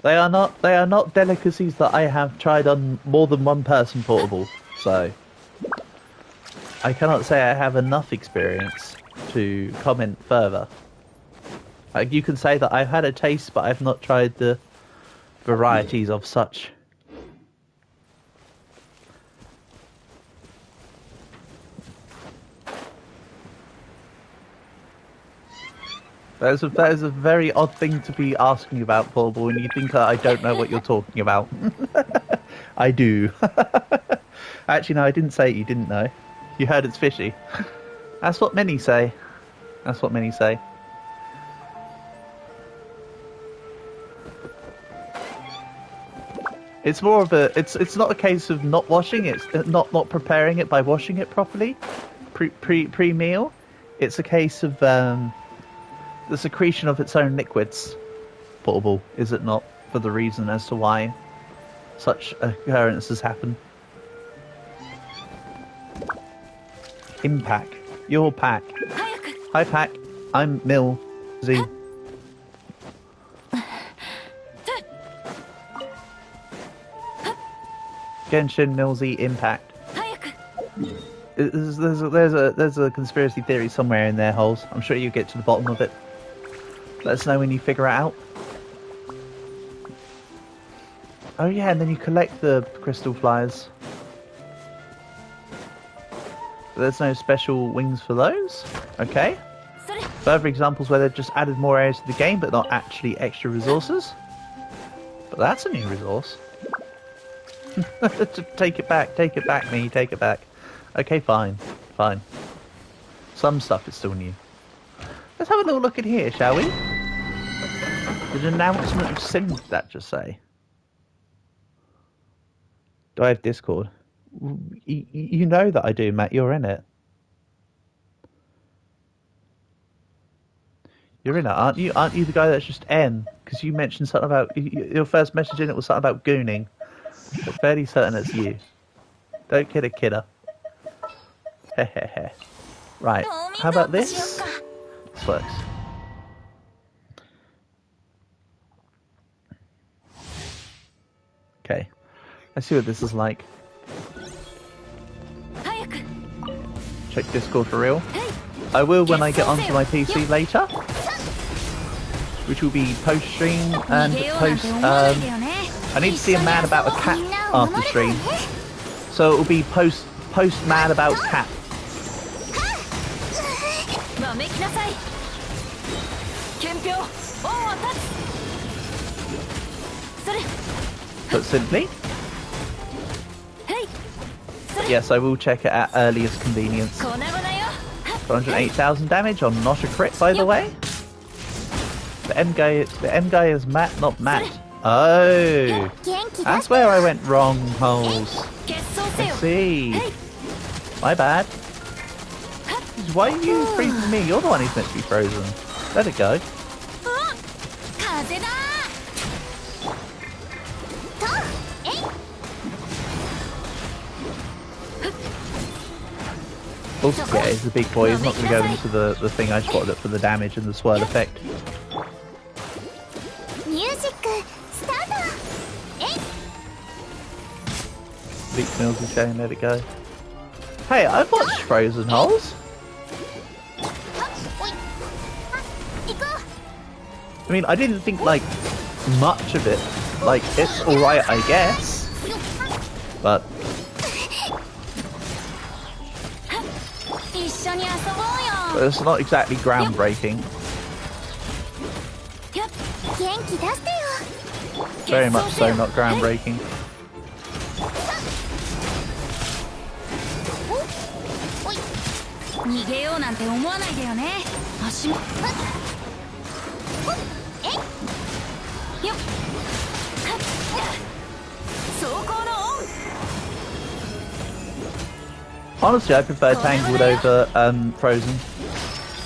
They are not delicacies that I have tried on more than one person portable, so I cannot say I have enough experience to comment further. Like, you can say that I've had a taste, but I've not tried the varieties of such. That is a very odd thing to be asking about, portable, and you think I don't know what you're talking about. I do. Actually, no, I didn't say it, you didn't know. You heard it's fishy. That's what many say. That's what many say. It's more of a... It's not a case of not washing, it's not preparing it by washing it properly. Pre-meal. It's a case of... the secretion of its own liquids, portable, is it not, for the reason as to why such occurrences happen. Impact. Your pack. 早く Hi, pack. I'm Millsy. Genshin, Millsy, Impact. 早く There's a conspiracy theory somewhere in there, Holes. I'm sure you'll get to the bottom of it. Let us know when you figure it out. Oh yeah, and then you collect the crystal flyers. But there's no special wings for those? Okay. それ Further examples where they've just added more areas to the game, but not actually extra resources. But that's a new resource. Take it back, me, take it back. Okay, fine, fine. Some stuff is still new. Let's have a little look in here, shall we? The announcement of sin, did that just say? Do I have Discord? You know that I do, Matt, you're in it. You're in it, aren't you? Aren't you the guy that's just N? Because you mentioned something about... Your first message in it was something about gooning. I'm fairly certain it's you. Don't kid a kidder. Hehehe. Right, how about this? This works. Okay. Let's see what this is like. 早く Check Discord for real. I will when I get onto my PC later. Which will be post-stream and 逃げようなん post... て思わないでよね I need to see a man about a cat after stream. So it will be post man about cat. わめきなさい憲兵恩を断つそれ Put simply, はいそれ yes, I will check it at earliest convenience. 粉々よ 408,000 damage on not a crit, by the way. The M guy is Matt, not Matt. Oh, 元気出 that's して where I went wrong, Holes. 決闘せ I よ see. はい My bad. Why are you freezing me? You're the one who's meant to be frozen. Let it go. 風だとえい Also, yeah, he's a big boy. He's not going to go into the thing. I spotted it for the damage and the swirl effect. ミュージックスタートえい Big Mills is saying, let it go. Hey, I've watched Frozen Holes. はっおいはっ行こ I mean, I didn't think, like, much of it. Like, it's alright, I guess. うよっはっ But, 一緒に遊ぼうよ it's not exactly groundbreaking. 元気出してよ Very much so not groundbreaking. おおい逃げようなんて思わないでよね足もはっほっえいよっはっ走行のオン Honestly, I prefer Tangled over Frozen.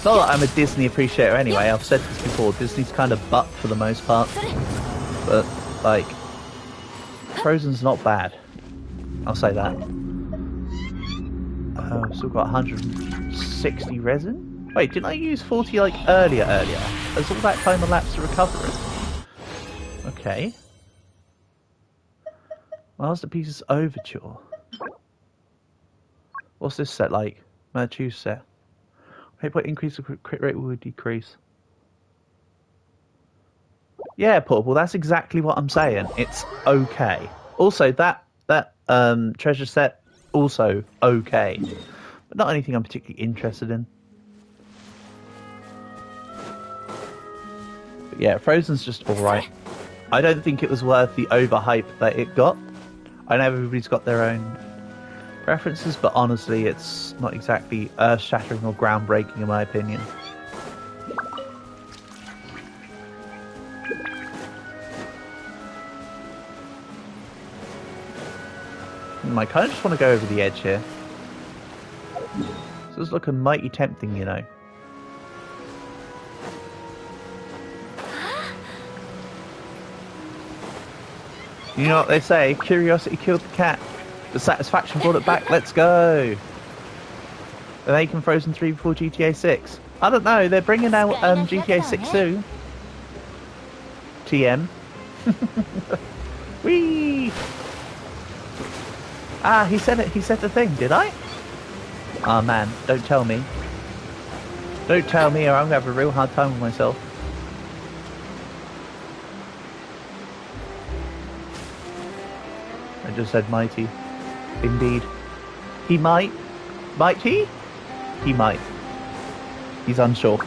Not that I'm a Disney appreciator anyway. I've said this before. Disney's kind of butt for the most part. それ But, like, Frozen's not bad. I'll say that. Still got 160 resin? Wait, didn't I use 40 like earlier? Has all that time elapsed to recover it? Okay. Masterpieces Overture. What's this set like? Choose set. Hit point increase, the crit rate will decrease. Yeah, Portable, that's exactly what I'm saying. It's okay. Also, that treasure set, also okay. But not anything I'm particularly interested in. But yeah, Frozen's just alright. I don't think it was worth the overhype that it got. I know everybody's got their own preferences, but honestly, it's not exactly earth-shattering or groundbreaking in my opinion. I kind of just want to go over the edge here. So it's looking mighty tempting, you know. You know what they say, curiosity killed the cat, but satisfaction brought it back. Let's go! Are they making Frozen 3 before GTA 6? I don't know, they're bringing out GTA 6 soon. TM. Whee! Ah, he said it. He said the thing, did I? Oh man, don't tell me. Don't tell me or I'm gonna have a real hard time with myself. I just said mighty. Indeed. He might. Might he? He might. He's unsure.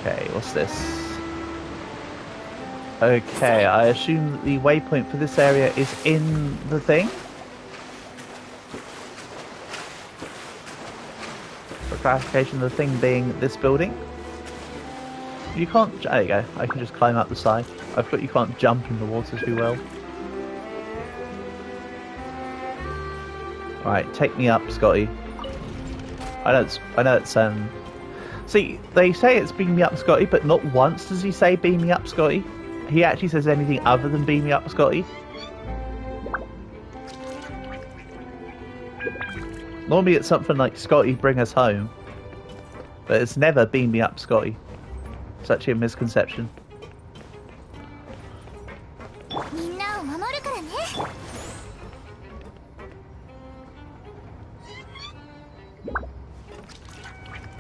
Okay, what's this? Okay, I assume that the waypoint for this area is in the thing. For clarification, the thing being this building. You can't... There you go, I can just climb up the side. I thought you can't jump in the water too well. Right, take me up, Scotty. I know it's see, they say it's beam me up, Scotty, but not once does he say beam me up, Scotty. He actually says anything other than beam me up, Scotty. Normally it's something like Scotty, bring us home. But it's never beam me up, Scotty. It's actually a misconception.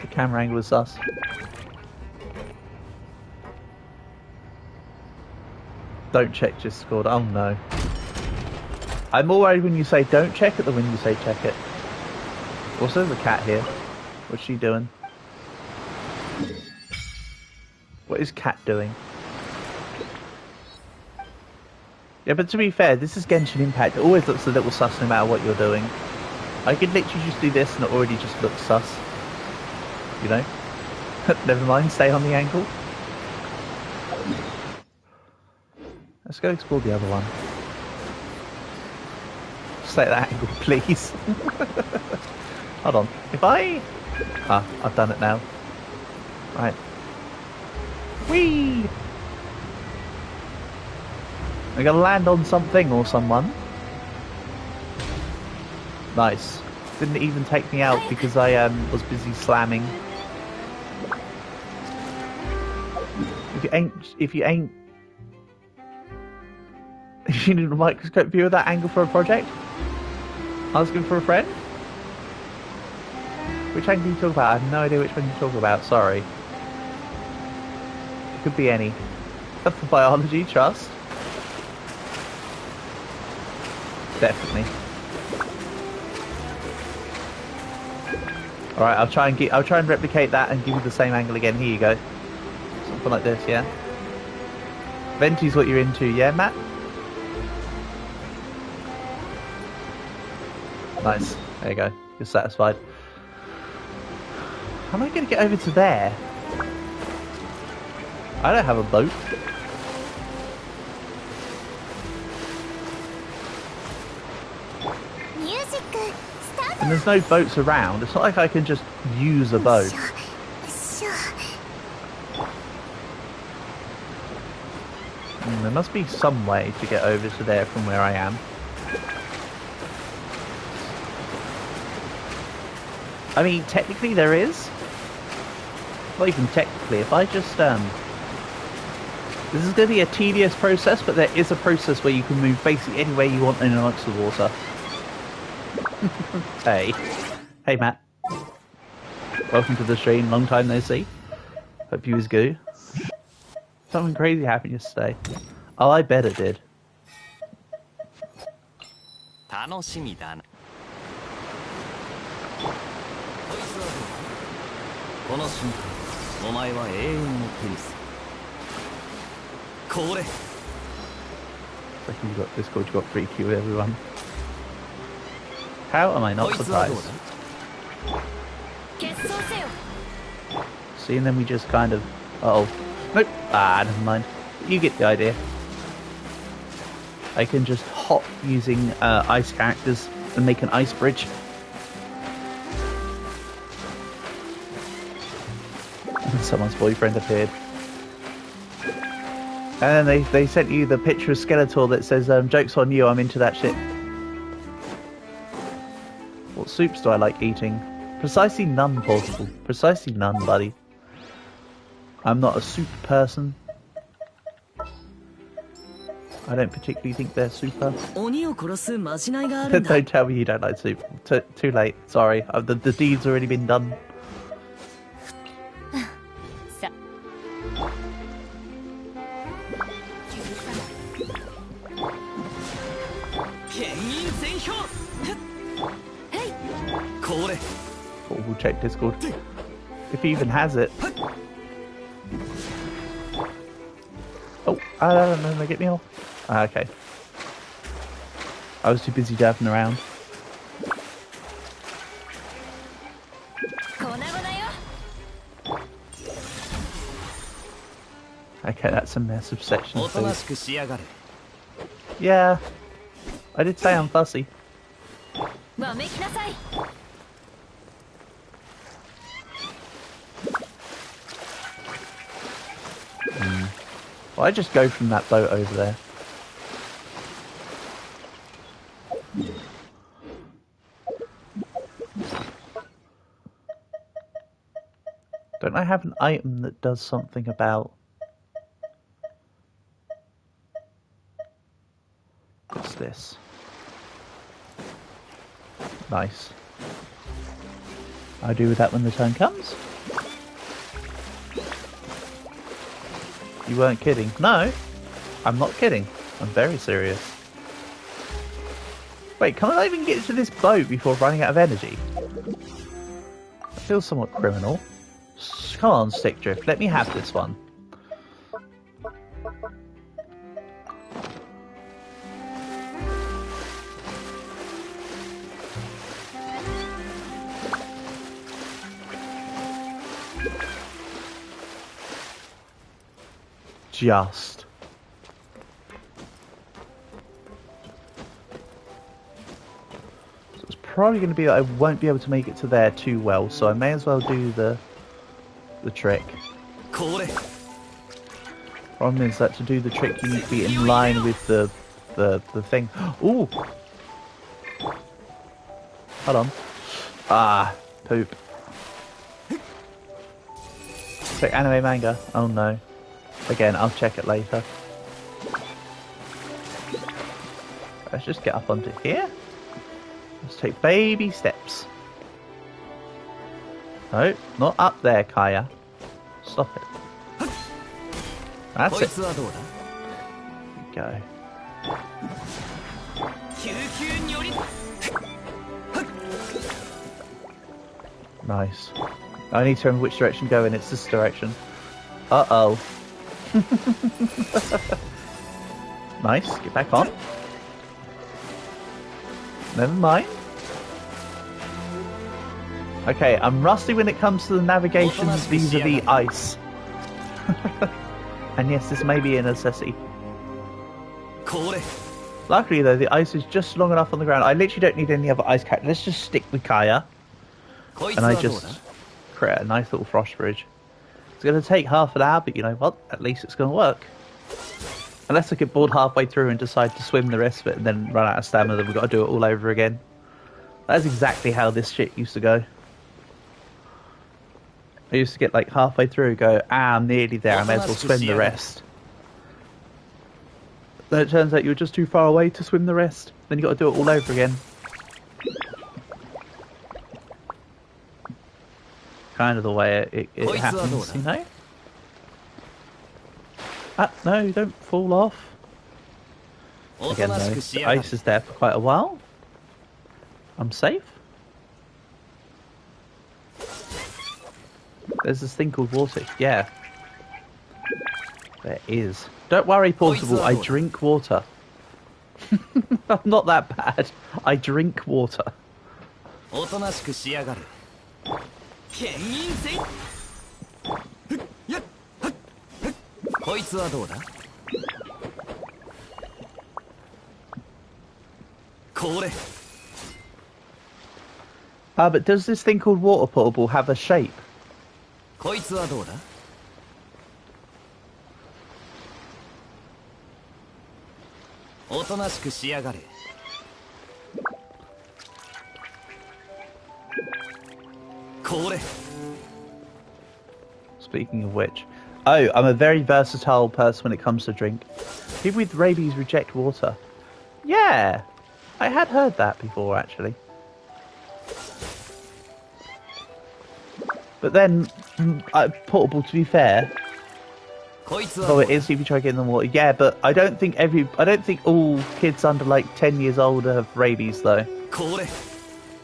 The camera angle is sus. Don't check Discord. Oh no. I'm more worried when you say don't check it than when you say check it. Also, there's a cat here. What's she doing? What is Cat doing? Yeah, but to be fair, this is Genshin Impact. It always looks a little sus no matter what you're doing. I could literally just do this and it already just looks sus. You know? Never mind, stay on the angle. Let's go explore the other one. Stay at that angle, please. Hold on. If I... Ah, I've done it now. Right. Whee! I'm gonna land on something or someone. Nice. Didn't even take me out because I was busy slamming. If you ain't you need a microscope view of that angle for a project? Asking for a friend? Which angle are you talking about? I have no idea which one you're talking about, sorry. It could be any. For biology, trust. Definitely. Alright, I'll try and replicate that and give you the same angle again. Here you go. Something like this, yeah? Venti's what you're into, yeah, Matt? Nice. There you go. You're satisfied. How am I going to get over to there? I don't have a boat. And there's no boats around. It's not like I can just use a boat. There must be some way to get over to there from where I am. I mean, technically there is. Not even technically. If I just, this is going to be a tedious process, but there is a process where you can move basically anywhere you want in and amongst the water. Hey. Hey, Matt. Welcome to the stream. Long time no see. Hope you was good. Something crazy happened yesterday. Oh, I bet it did. 楽しみだな。この瞬間、お前は永遠の手にする。これ。Like you've got Discord, you've got 3Q with everyone. How am I not surprised? See, and then we just kind of... Uh-oh. Nope. Ah, never mind. You get the idea. I can just hop using ice characters and make an ice bridge. And someone's boyfriend appeared. And then they sent you the picture of Skeletor that says, joke's on you, I'm into that shit. What soups do I like eating? Precisely none, Portable. Precisely none, buddy. I'm not a soup person. I don't particularly think they're super. 鬼を殺すまじないがあるんだ Don't tell me you don't like soup. Too late. Sorry. The deed's already been done. さ牽引全票これ We'll check Discord. If he even has it. Oh, no, get me off. Okay. I was too busy dabbing around. 粉々よ Okay, that's a mess of section おとな food. しくしやがれ Yeah. I did say I'm fussy. わめきなさい Well, I just go from that boat over there. Don't I have an item that does something about... What's this? Nice. I'll do with that when the turn comes. You weren't kidding. No, I'm not kidding. I'm very serious. Wait, can I even get to this boat before running out of energy? That feels somewhat criminal. Come on, Stick Drift, let me have this one. Just. So it's probably going to be that I won't be able to make it to there too well, so I may as well do the trick. これ Problem is that to do the trick you need to be in line with the thing. Ooh! Hold on. Ah, poop. It's like anime manga. Oh no. Again, I'll check it later. Let's just get up onto here. Let's take baby steps. No, not up there, Kaya. Stop it. That's こい it. つはどうだ Go. 救急により Nice. I need to remember which direction to go in. It's this direction. Uh-oh. Nice. Get back on. Never mind. Okay, I'm rusty when it comes to the navigation vis-a-vis ice. And yes, this may be a necessity. これ Luckily though, the ice is just long enough on the ground. I literally don't need any other ice character. Let's just stick with Kaya. こいつ And は I どうだ just create a nice little frost bridge. It's going to take half an hour, but you know what? At least it's going to work. Unless I get bored halfway through and decide to swim the rest of it and then run out of stamina, then we've got to do it all over again. That's exactly how this shit used to go. I used to get like halfway through, go, I'm nearly there, I may as well swim the rest. Then it turns out you're just too far away to swim the rest. Then you got to do it all over again. Kind of the way it happens, you know? No, don't fall off. Again though, the ice is there for quite a while. I'm safe. There's this thing called water. Yeah. There is. Don't worry, Portable, I drink water. I'm not that bad. I drink water. おとなしくしやがれ牽引せこいつはどうだこれ But does this thing called water portable have a shape? こいつはどうだおとなしくしやがれこれ Speaking of which, oh, I'm a very versatile person when it comes to drink. People with rabies reject water. Yeah, I had heard that before actually. But then, portable. To be fair, こいつ oh, は it is if you try getting them water. Yeah, but I don't think all kids under like 10 years old have rabies though. これ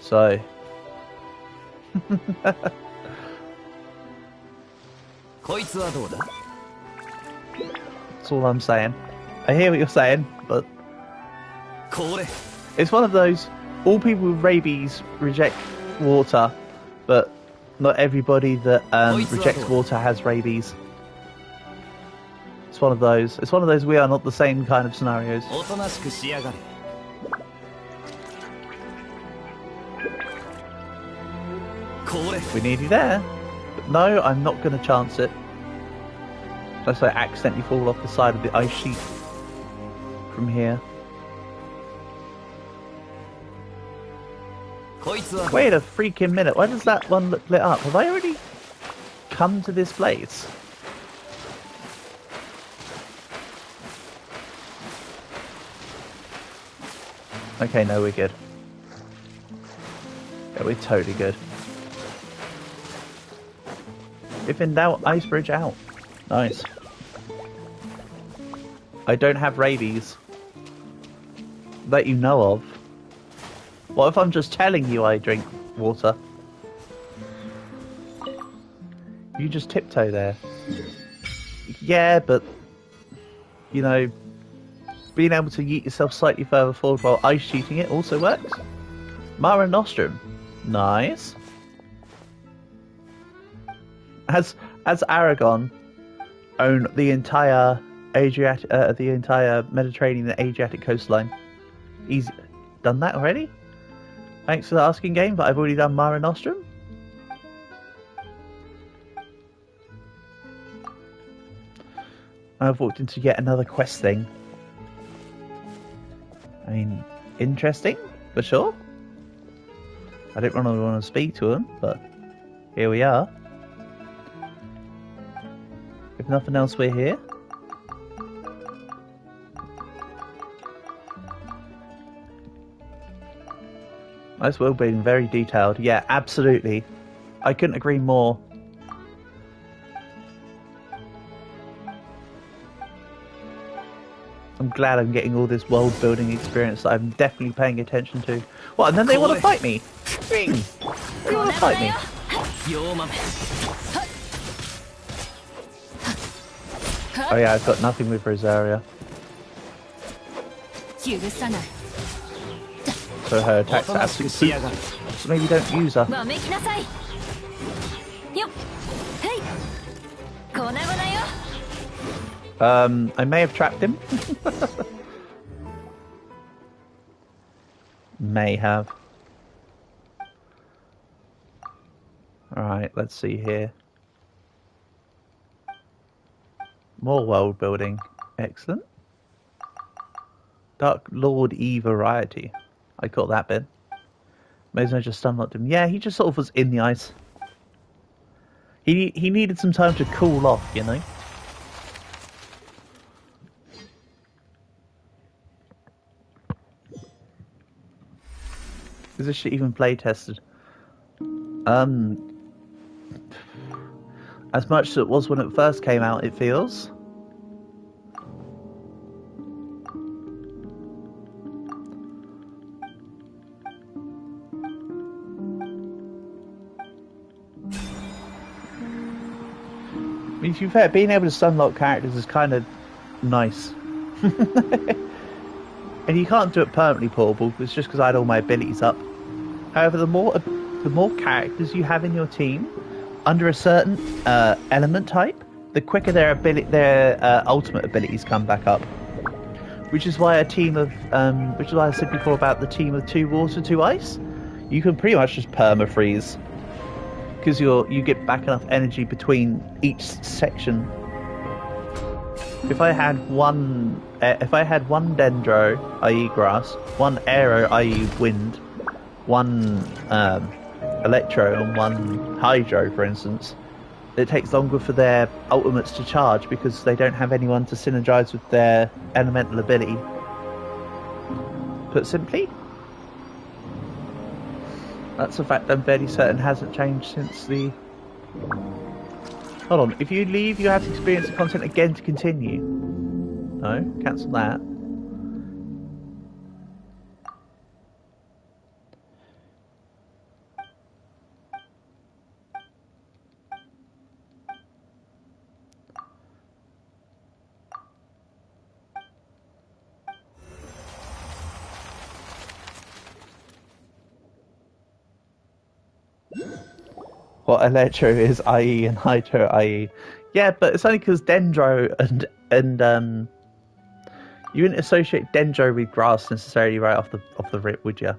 So. こいつはどうだ That's all I'm saying. I hear what you're saying, but これ it's one of those. All people with rabies reject water, but not everybody that rejects water has rabies. It's one of those. It's one of those. We are not the same kind of scenarios. おとなしくしやがれ これ We need you there. But no, I'm not going to chance it. Unless I accidentally fall off the side of the ice sheet from here. こいつは Wait a freaking minute. Why does that one look lit up? Have I already come to this place? Okay, no, we're good. Yeah, we're totally good. If in doubt, ice bridge out. Nice. I don't have rabies. That you know of. What if I'm just telling you I drink water? You just tiptoe there. Yeah, but... You know... Being able to yeet yourself slightly further forward while ice sheeting it also works. Mare Nostrum. Nice. As Aragon own the entire Mediterranean and Adriatic coastline. He's done that already? Thanks for the asking, game, but I've already done Mare Nostrum. I've walked into yet another quest thing. I mean, interesting, for sure. I don't really want to speak to him, but here we are. If nothing else, we're here. Nice world building, very detailed. Yeah, absolutely. I couldn't agree more. I'm glad I'm getting all this world building experience that I'm definitely paying attention to. What, and then they want to fight me? Ring! They want to fight me. よ豆 Oh yeah, I've got nothing with Rosaria. 許さない So her attacks are おとなしく absolutely しやがれ so maybe don't use her. わめきなさいよっへい粉々よ I may have trapped him. May have. Alright, let's see here. More world building. Excellent. Dark Lord E variety. I got that bit. Maybe I just unlocked him. Yeah, he just sort of was in the ice. He needed some time to cool off, you know? Is this shit even play tested? As much as it was when it first came out, it feels. I mean, to be fair, being able to unlock characters is kind of nice. And you can't do it permanently portable, it's just because I had all my abilities up. However, the more characters you have in your team, under a certain element type, the quicker their ultimate abilities come back up. Which is why which is why I said before about the team of 2 water, 2 ice. You can pretty much just perma-freeze. Because you get back enough energy between each section. If I had one dendro, i.e. grass, one aero, i.e. wind, one Electro and one Hydro, for instance, it takes longer for their ultimates to charge because they don't have anyone to synergize with their elemental ability. Put simply, that's a fact I'm fairly certain hasn't changed since the... Hold on, if you leave you have to experience the content again to continue. No, cancel that. What Electro is IE and Hydro IE. Yeah, but it's only because Dendro and you wouldn't associate Dendro with grass necessarily right off the rip, would you?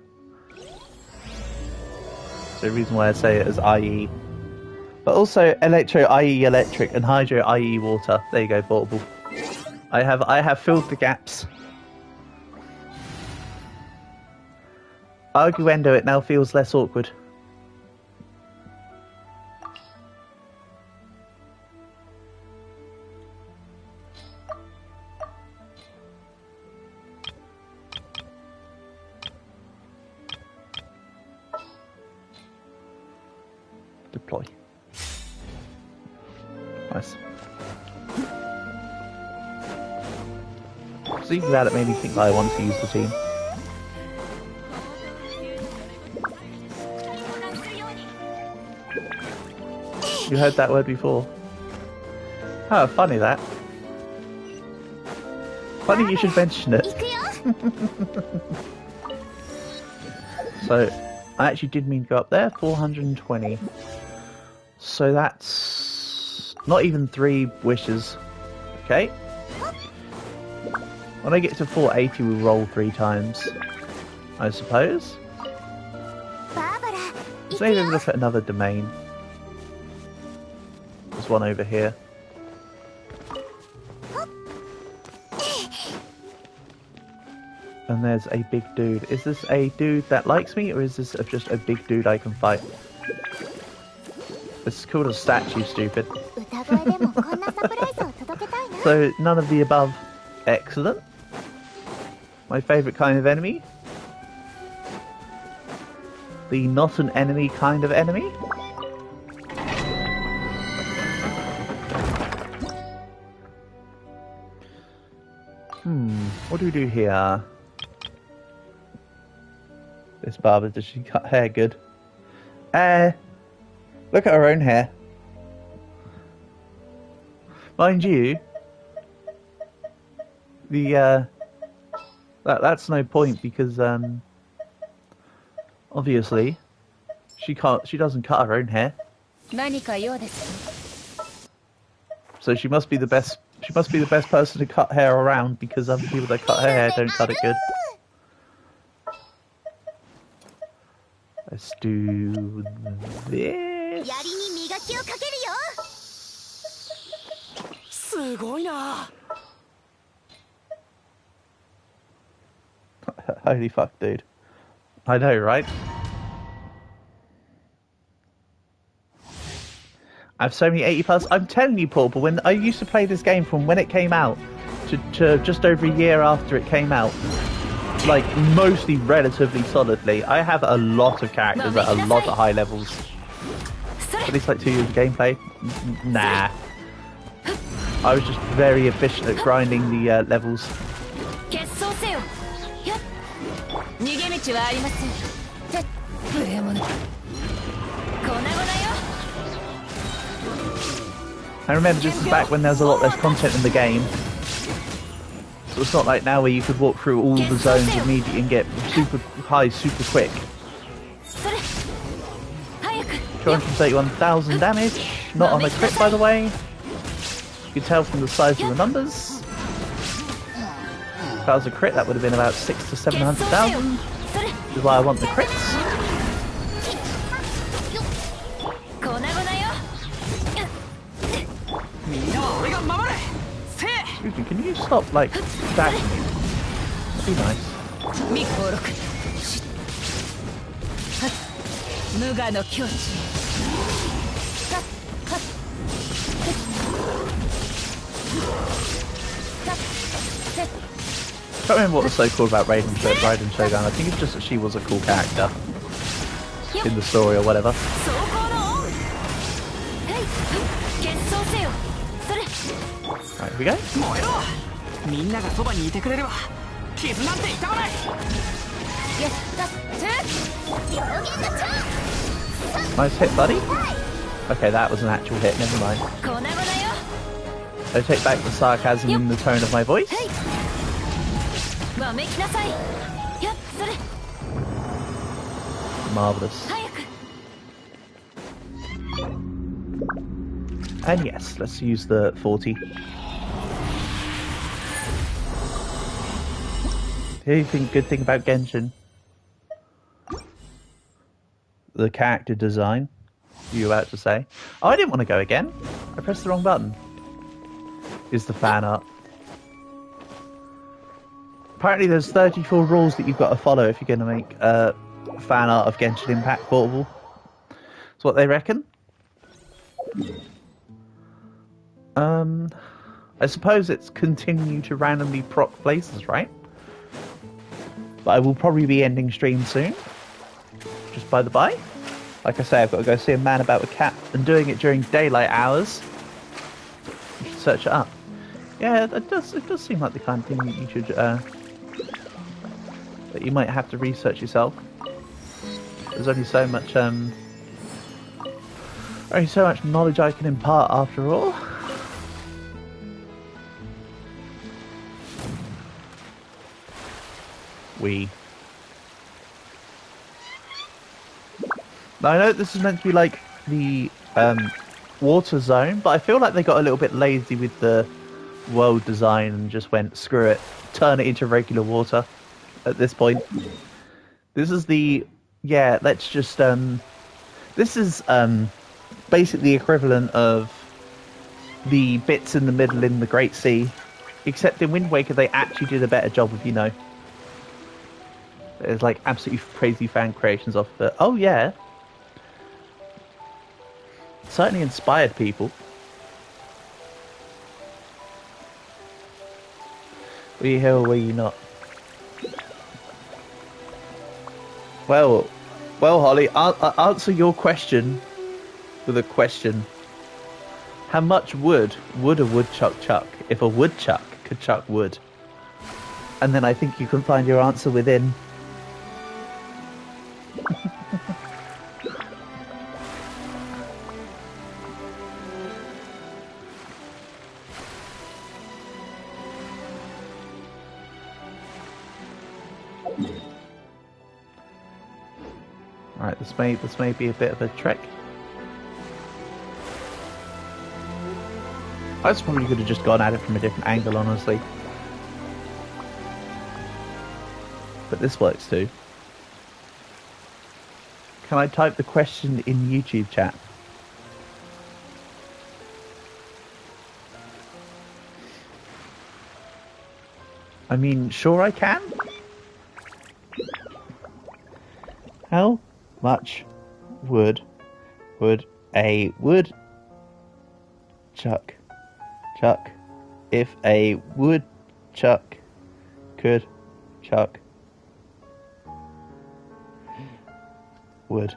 So the reason why I say it as IE. But also Electro IE electric and Hydro IE water. There you go, portable. I have filled the gaps. Arguendo, it now feels less awkward. Deploy. Nice. So even that, it made me think that I want to use the team. You heard that word before? Oh, funny that. Funny you should mention it. So, I actually did mean to go up there, 420. So that's not even 3 wishes. Okay. When I get to 480, we'll roll 3 times, I suppose. Let's maybe look at another domain. There's one over here. And there's a big dude. Is this a dude that likes me, or is this just a big dude I can fight? It's called a statue, stupid. So, none of the above. Excellent. My favourite kind of enemy. The not an enemy kind of enemy. What do we do here? This barber, does she cut hair good? Look at her own hair. Mind you, the that's no point because obviously she doesn't cut her own hair. So she must be the best. She must be the best person to cut hair around because other people that cut her hair don't cut it good. Let's do this. Holy fuck, dude. I know, right? I have so many 80+. I'm telling you, Paul, but when I used to play this game from when it came out to just over a year after it came out, like mostly relatively solidly, I have a lot of characters at a lot of high levels. At least like 2 years of gameplay. Nah. I was just very efficient at grinding the levels. I remember this is back when there was a lot less content in the game. So it's not like now where you could walk through all the zones immediately and get super high super quick. 231,000 damage, not on a crit by the way. You can tell from the size of the numbers. If that was a crit, that would have been about 600,000 to 700,000. Which is why I want the crits. Excuse me, can you stop, like, dashing me? That'd be nice. 無我の境地。 I can't remember what was so cool about Raiden Shogun. I think it's just that she was a cool character in the story or whatever. 走行のオン。はい決闘せよ。それ。 Right, here we go. 燃えろ。みんながそばにいてくれれば傷なんて痛まない。やったって表現の超。 Nice hit, buddy. Okay, that was an actual hit. Never mind. 粉々よ。 I take back the sarcasm in the tone of my voice. わめきなさい。やっそれ。 Marvelous. 早く。 And yes, let's use the 40. Anything good thing about Genshin? The character design. You were about to say? Oh, I didn't want to go again. I pressed the wrong button. Is the fan art. Apparently there's 34 rules that you've got to follow if you're going to make fan art of Genshin Impact portable. That's what they reckon. I suppose it's continue to randomly proc places, right? But I will probably be ending stream soon. Just by the by. Like I say, I've got to go see a man about a cat and doing it during daylight hours. You should search it up. Yeah, it does seem like the kind of thing that you should that you might have to research yourself. There's only so much knowledge I can impart after all. Now I know this is meant to be like the water zone, but I feel like they got a little bit lazy with the world design and just went, screw it, turn it into regular water at this point. This is the, yeah, let's just, this is basically the equivalent of the bits in the middle in the Great Sea, except in Wind Waker they actually did a better job of, you know, there's like absolutely crazy fan creations off it. Oh yeah. Certainly inspired people. Were you here or were you not? Well, Holly, I'll answer your question with a question. How much wood would a woodchuck chuck if a woodchuck could chuck wood? And then I think you can find your answer within. Alright, this may be a bit of a trek. I probably could have just gone at it from a different angle, honestly. But this works too. Can I type the question in YouTube chat? I mean, sure I can. How much wood would a woodchuck chuck if a woodchuck could chuck wood?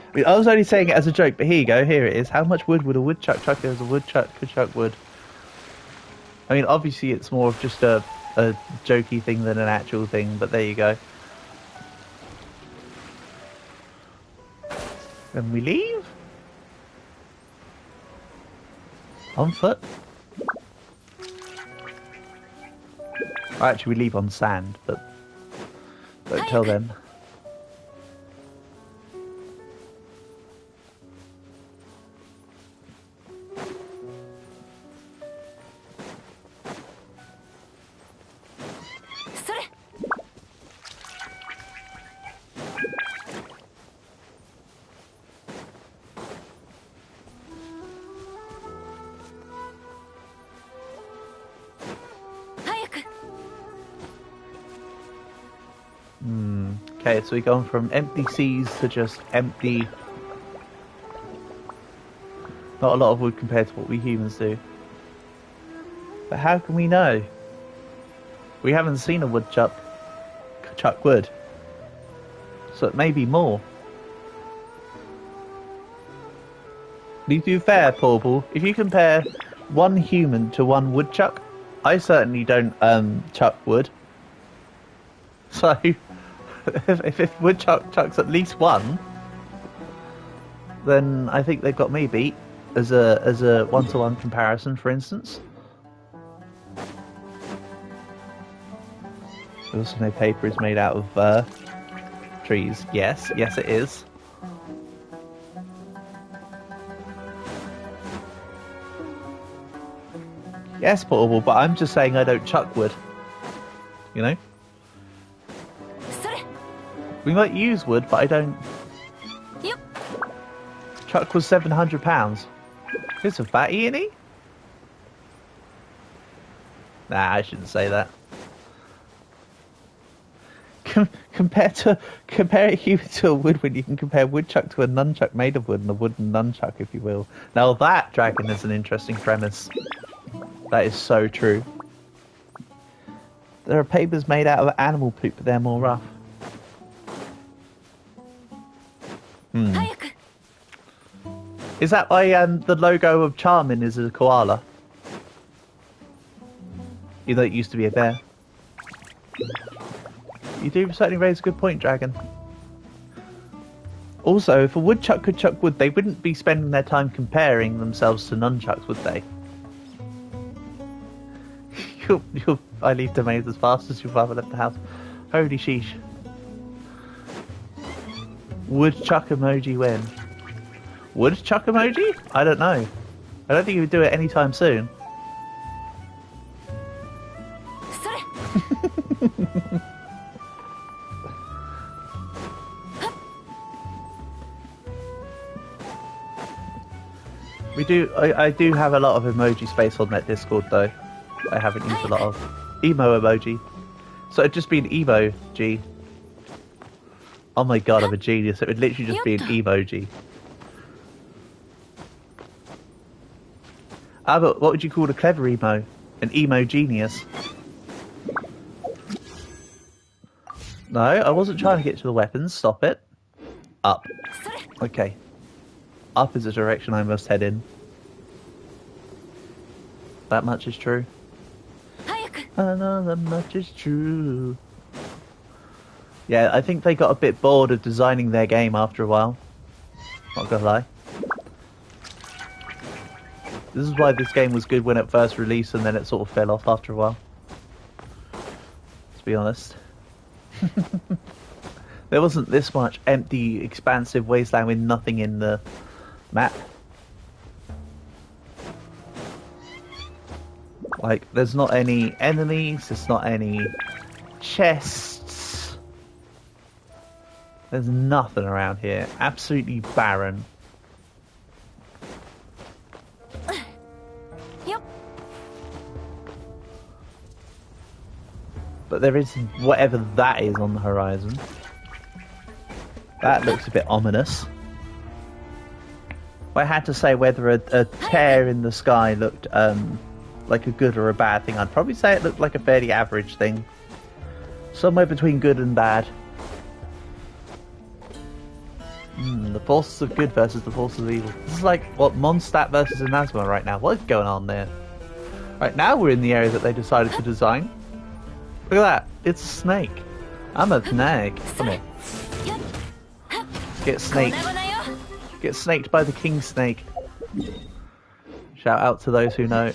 I mean, I was only saying it as a joke, but here you go, here it is. How much wood would a woodchuck chuck if a woodchuck could chuck wood? I mean, obviously it's more of just a jokey thing than an actual thing, but there you go. Then we leave? On foot? Actually, we leave on sand, but don't tell them. Okay, so we've gone from empty seas to just empty... Not a lot of wood compared to what we humans do. But how can we know? We haven't seen a woodchuck chuck wood. So it may be more. To be fair, Porble, if you compare one human to one woodchuck, I certainly don't chuck wood. So if woodchuck chucks at least one, then I think they've got me beat as a one-to-one comparison, for instance. We also know paper is made out of trees. Yes, yes it is. Yes, Portable, but I'm just saying I don't chuck wood. You know? We might use wood, but I don't... Yep. Chuck was £700. He's a fatty, isn't he? Nah, I shouldn't say that. Compare a human to a woodwind, you can compare woodchuck to a nunchuck made of wood, and a wooden nunchuck, if you will. Now that, Dragon, is an interesting premise. That is so true. There are papers made out of animal poop, but they're more rough. Is that why the logo of Charmin is a koala? Even though it used to be a bear. You do certainly raise a good point, Dragon. Also, if a woodchuck could chuck wood, they wouldn't be spending their time comparing themselves to nunchucks, would they? I leave the maze as fast as your father left the house. Holy sheesh. Woodchuck emoji win. Woodchuck emoji? I don't know. I don't think he would do it anytime soon. I do have a lot of emoji space on that Discord though. I haven't used a lot of emo emoji. So it'd just be an emoji. Oh my god, I'm a genius. It would literally just be an emoji. Ah, but what would you call a clever emo? An emo genius? No, I wasn't trying to get to the weapons. Stop it. Up. Okay. Up is the direction I must head in. That much is true. I know that much is true. Yeah, I think they got a bit bored of designing their game after a while. Not gonna lie. This is why this game was good when it first released and then it sort of fell off after a while. Let's be honest. There wasn't this much empty, expansive wasteland with nothing in the map. Like, there's not any enemies, there's not any chests. There's nothing around here. Absolutely barren. Yep. But there is whatever that is on the horizon. That looks a bit ominous. If I had to say whether a tear in the sky looked like a good or a bad thing, I'd probably say it looked like a fairly average thing. Somewhere between good and bad. The forces of good versus the forces of evil. This is like, what, Mondstadt versus Inazuma right now. What is going on there? Right now we're in the area that they decided to design. Look at that. It's a snake. I'm a snake. Come here. Get snaked. Get snaked by the king snake. Shout out to those who know.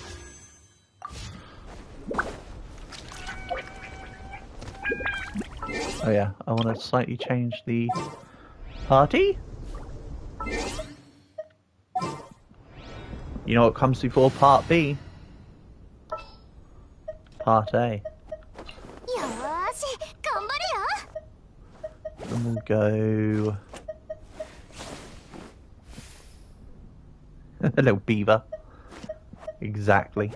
Oh yeah, I want to slightly change the party. You know what comes before part B? Part A. Then we'll go... a little beaver. Exactly.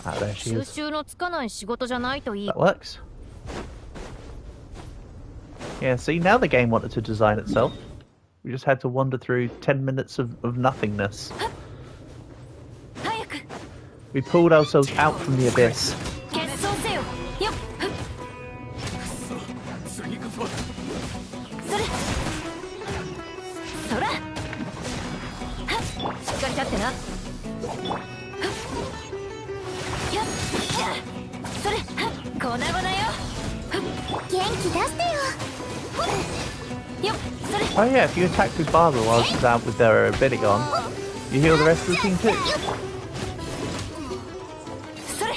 Ah, there she is. That works. Yeah, see, now the game wanted to design itself. We just had to wander through 10 minutes of nothingness. We pulled ourselves out from the abyss. 決闘せよよっ次こそそれそらはっしっかり立ってなはっやっそれはっ粉々よ元気出してよ。よっそれ Oh yeah, if you attack with Barbara while she's out with their ability on, you heal the rest of the team too. それ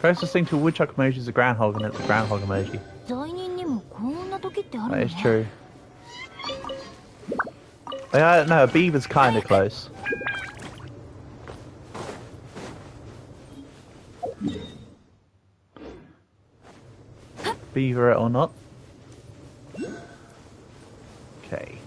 Closest thing to a woodchuck emoji is a groundhog, and it's a groundhog emoji. 罪人にもこんな時ってある That の is true. Yeah, no, a beaver's kind of close. Beaver it or not. Okay.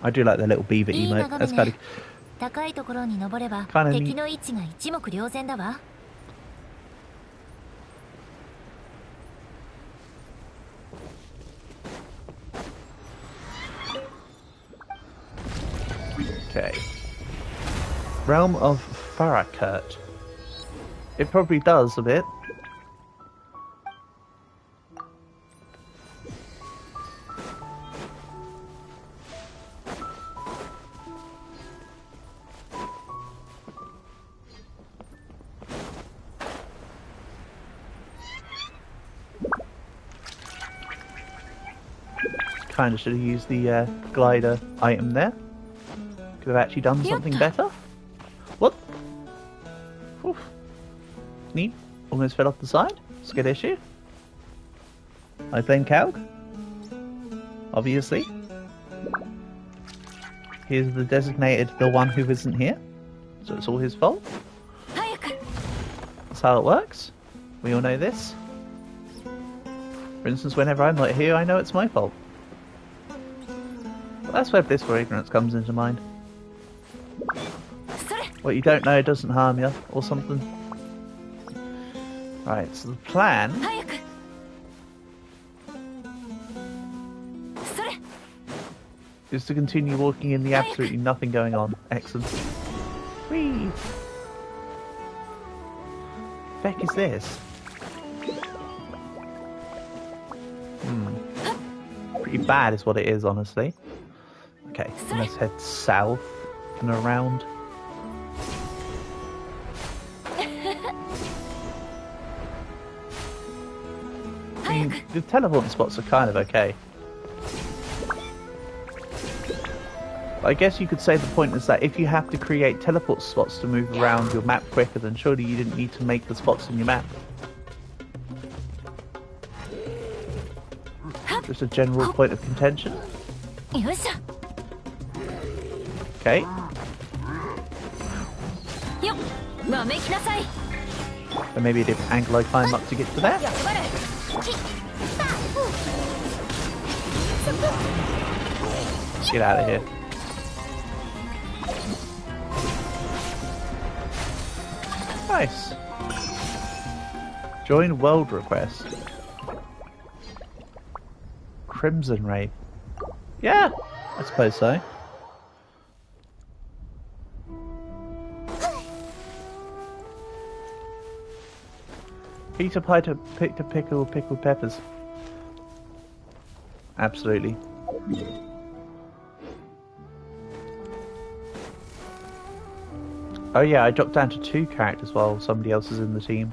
I do like the little beaver いい emote. 眺 That's め kind ね。高いところに登れば Kinda 敵の位置が一目瞭然だわ。 Okay. Realm of Farakurt. It probably does a bit. Kinda should have used the glider item there. Could have actually done something better. What? Oof. Neat. Almost fell off the side. It's a good issue. I blame Calg. Obviously. He's the designated the one who isn't here. So it's all his fault. 早く That's how it works. We all know this. For instance, whenever I'm not here, I know it's my fault. But that's where blissful ignorance comes into mind. それ What you don't know doesn't harm you, or something. Right, so the plan 早くそれ is to continue walking in the absolutely nothing going on. Excellent. Whee! Heck is this? Pretty bad is what it is, honestly. Okay, let's head south and around. I mean, the teleporting spots are kind of okay. I guess you could say the point is that if you have to create teleport spots to move around your map quicker, then surely you didn't need to make the spots in your map. Just a general point of contention. よいしょ Okay. よっわめきなさい And maybe a different angle I climb up to get to that. やっぱり Get out of here. Nice. Join world request. Crimson Raid. Yeah, I suppose so. Peter Piper picked a pickle with pickled peppers. Absolutely. Oh yeah, I dropped down to 2 characters while somebody else is in the team.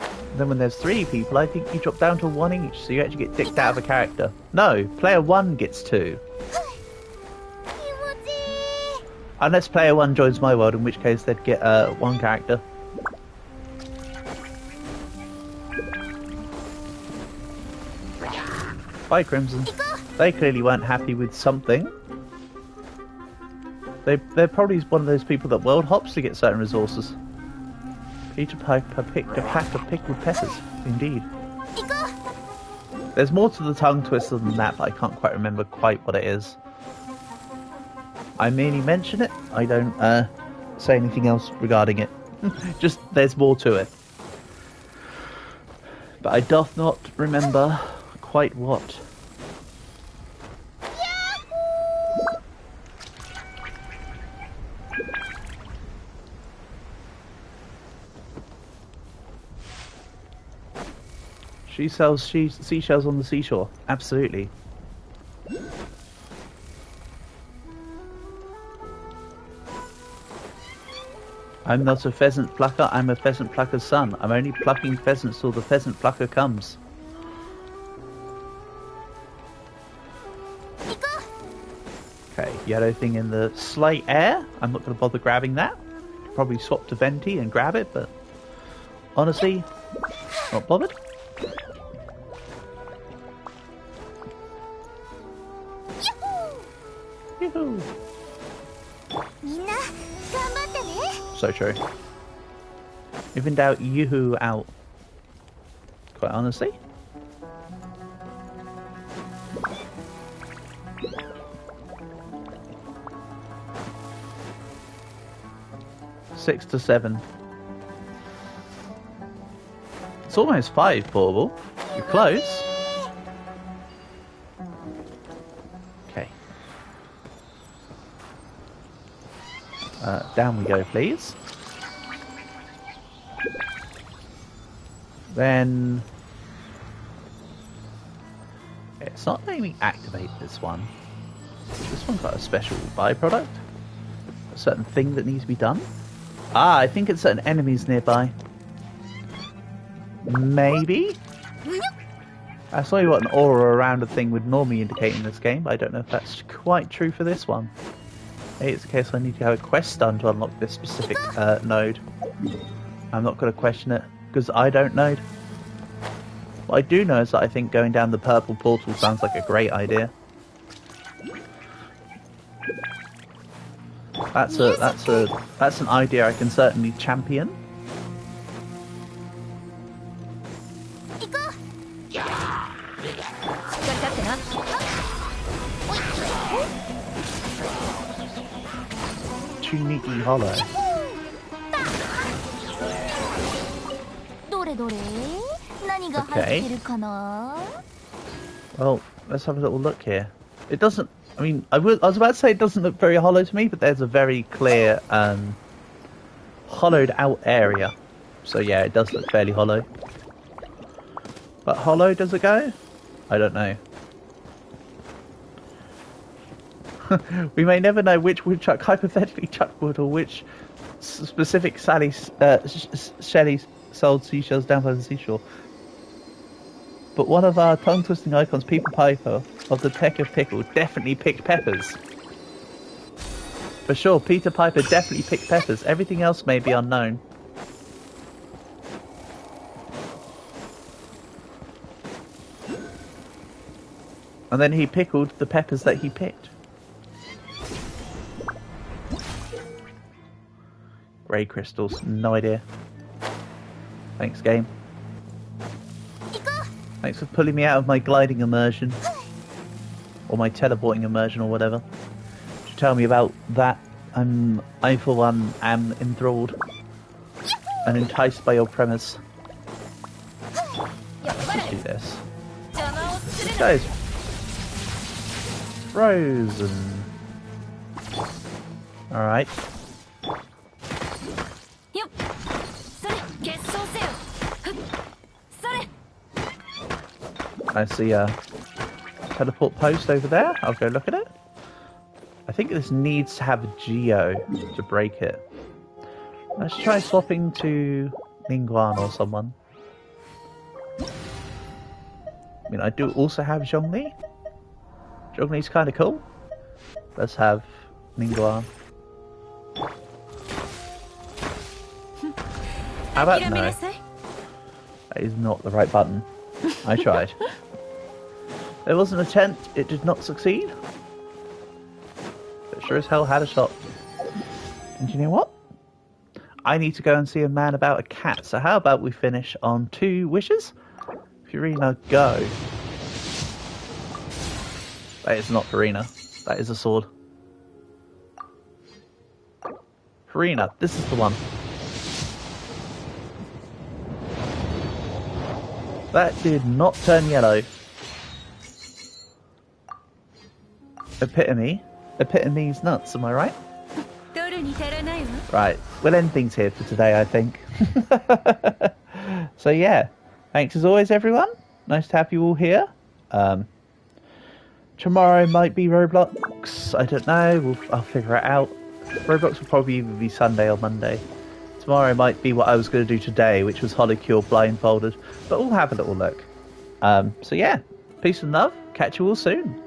And then when there's 3 people, I think you drop down to 1 each, so you actually get dicked out of a character. No, player 1 gets 2. Unless player 1 joins my world, in which case they'd get 1 character. Bye, Crimson. They clearly weren't happy with something. They're probably one of those people that world hops to get certain resources. Peter Piper picked a pack of pickled peppers. Indeed. There's more to the tongue twister than that, but I can't quite remember quite what it is. I merely mention it. I don't say anything else regarding it. Just there's more to it. But I doth not remember quite what. She sells seashells on the seashore. Absolutely. I'm not a pheasant plucker, I'm a pheasant plucker's son. I'm only plucking pheasants till the pheasant plucker comes. Okay, yellow thing in the slight air. I'm not going to bother grabbing that. Probably swap to Venti and grab it, but honestly, not bothered. Yoo-hoo! So true. If in doubt, yoo-hoo out. Quite honestly. Six to 7. It's almost 5, Portable. You're close. Okay. Down we go, please. Then... it's not letting me activate this one. This one got a special byproduct? A certain thing that needs to be done? Ah, I think it's certain enemies nearby. Maybe? That's only what an aura around a thing would normally indicate in this game, but I don't know if that's quite true for this one. Maybe it's a case I need to have a quest done to unlock this specific node. I'm not going to question it, because I don't know. What I do know is that I think going down the purple portal sounds like a great idea. That's an idea I can certainly champion. Tunicky Hollow. Okay. Well, let's have a little look here. It doesn't... I mean, I was about to say it doesn't look very hollow to me, but there's a very clear, hollowed out area. So yeah, it does look fairly hollow. But hollow, does it go? I don't know. We may never know which woodchuck hypothetically chuckwood or which specific Shelley sold seashells down by the seashore. But one of our tongue-twisting icons, Peter Piper, of the Peck of Pickle, definitely picked peppers. For sure, Peter Piper definitely picked peppers. Everything else may be unknown. And then he pickled the peppers that he picked. Grey crystals, no idea. Thanks, game. Thanks for pulling me out of my gliding immersion. Or my teleporting immersion or whatever. To tell me about that, I for one am enthralled. And enticed by your premise. Let's do this. This guy is frozen. Alright. I see a teleport post over there. I'll go look at it. I think this needs to have a geo to break it. Let's try swapping to Ningguang or someone. I mean, I do also have Zhongli. Zhongli's kind of cool. Let's have Ningguang. How about no? That is not the right button. I tried. There was an attempt, it did not succeed. But sure as hell had a shot. And you know what? I need to go and see a man about a cat, so how about we finish on 2 wishes? Purina, go. That is not Purina. That is a sword. Karina, this is the one. That did not turn yellow. Epitome. Epitome's nuts, am I right? 取るに足らないわ。 Right, we'll end things here for today, I think. So yeah, thanks as always, everyone. Nice to have you all here. Tomorrow might be Roblox. I don't know. I'll figure it out. Roblox will probably either be Sunday or Monday. Tomorrow might be what I was going to do today, which was Holocure blindfolded. But we'll have a little look. So yeah, peace and love. Catch you all soon.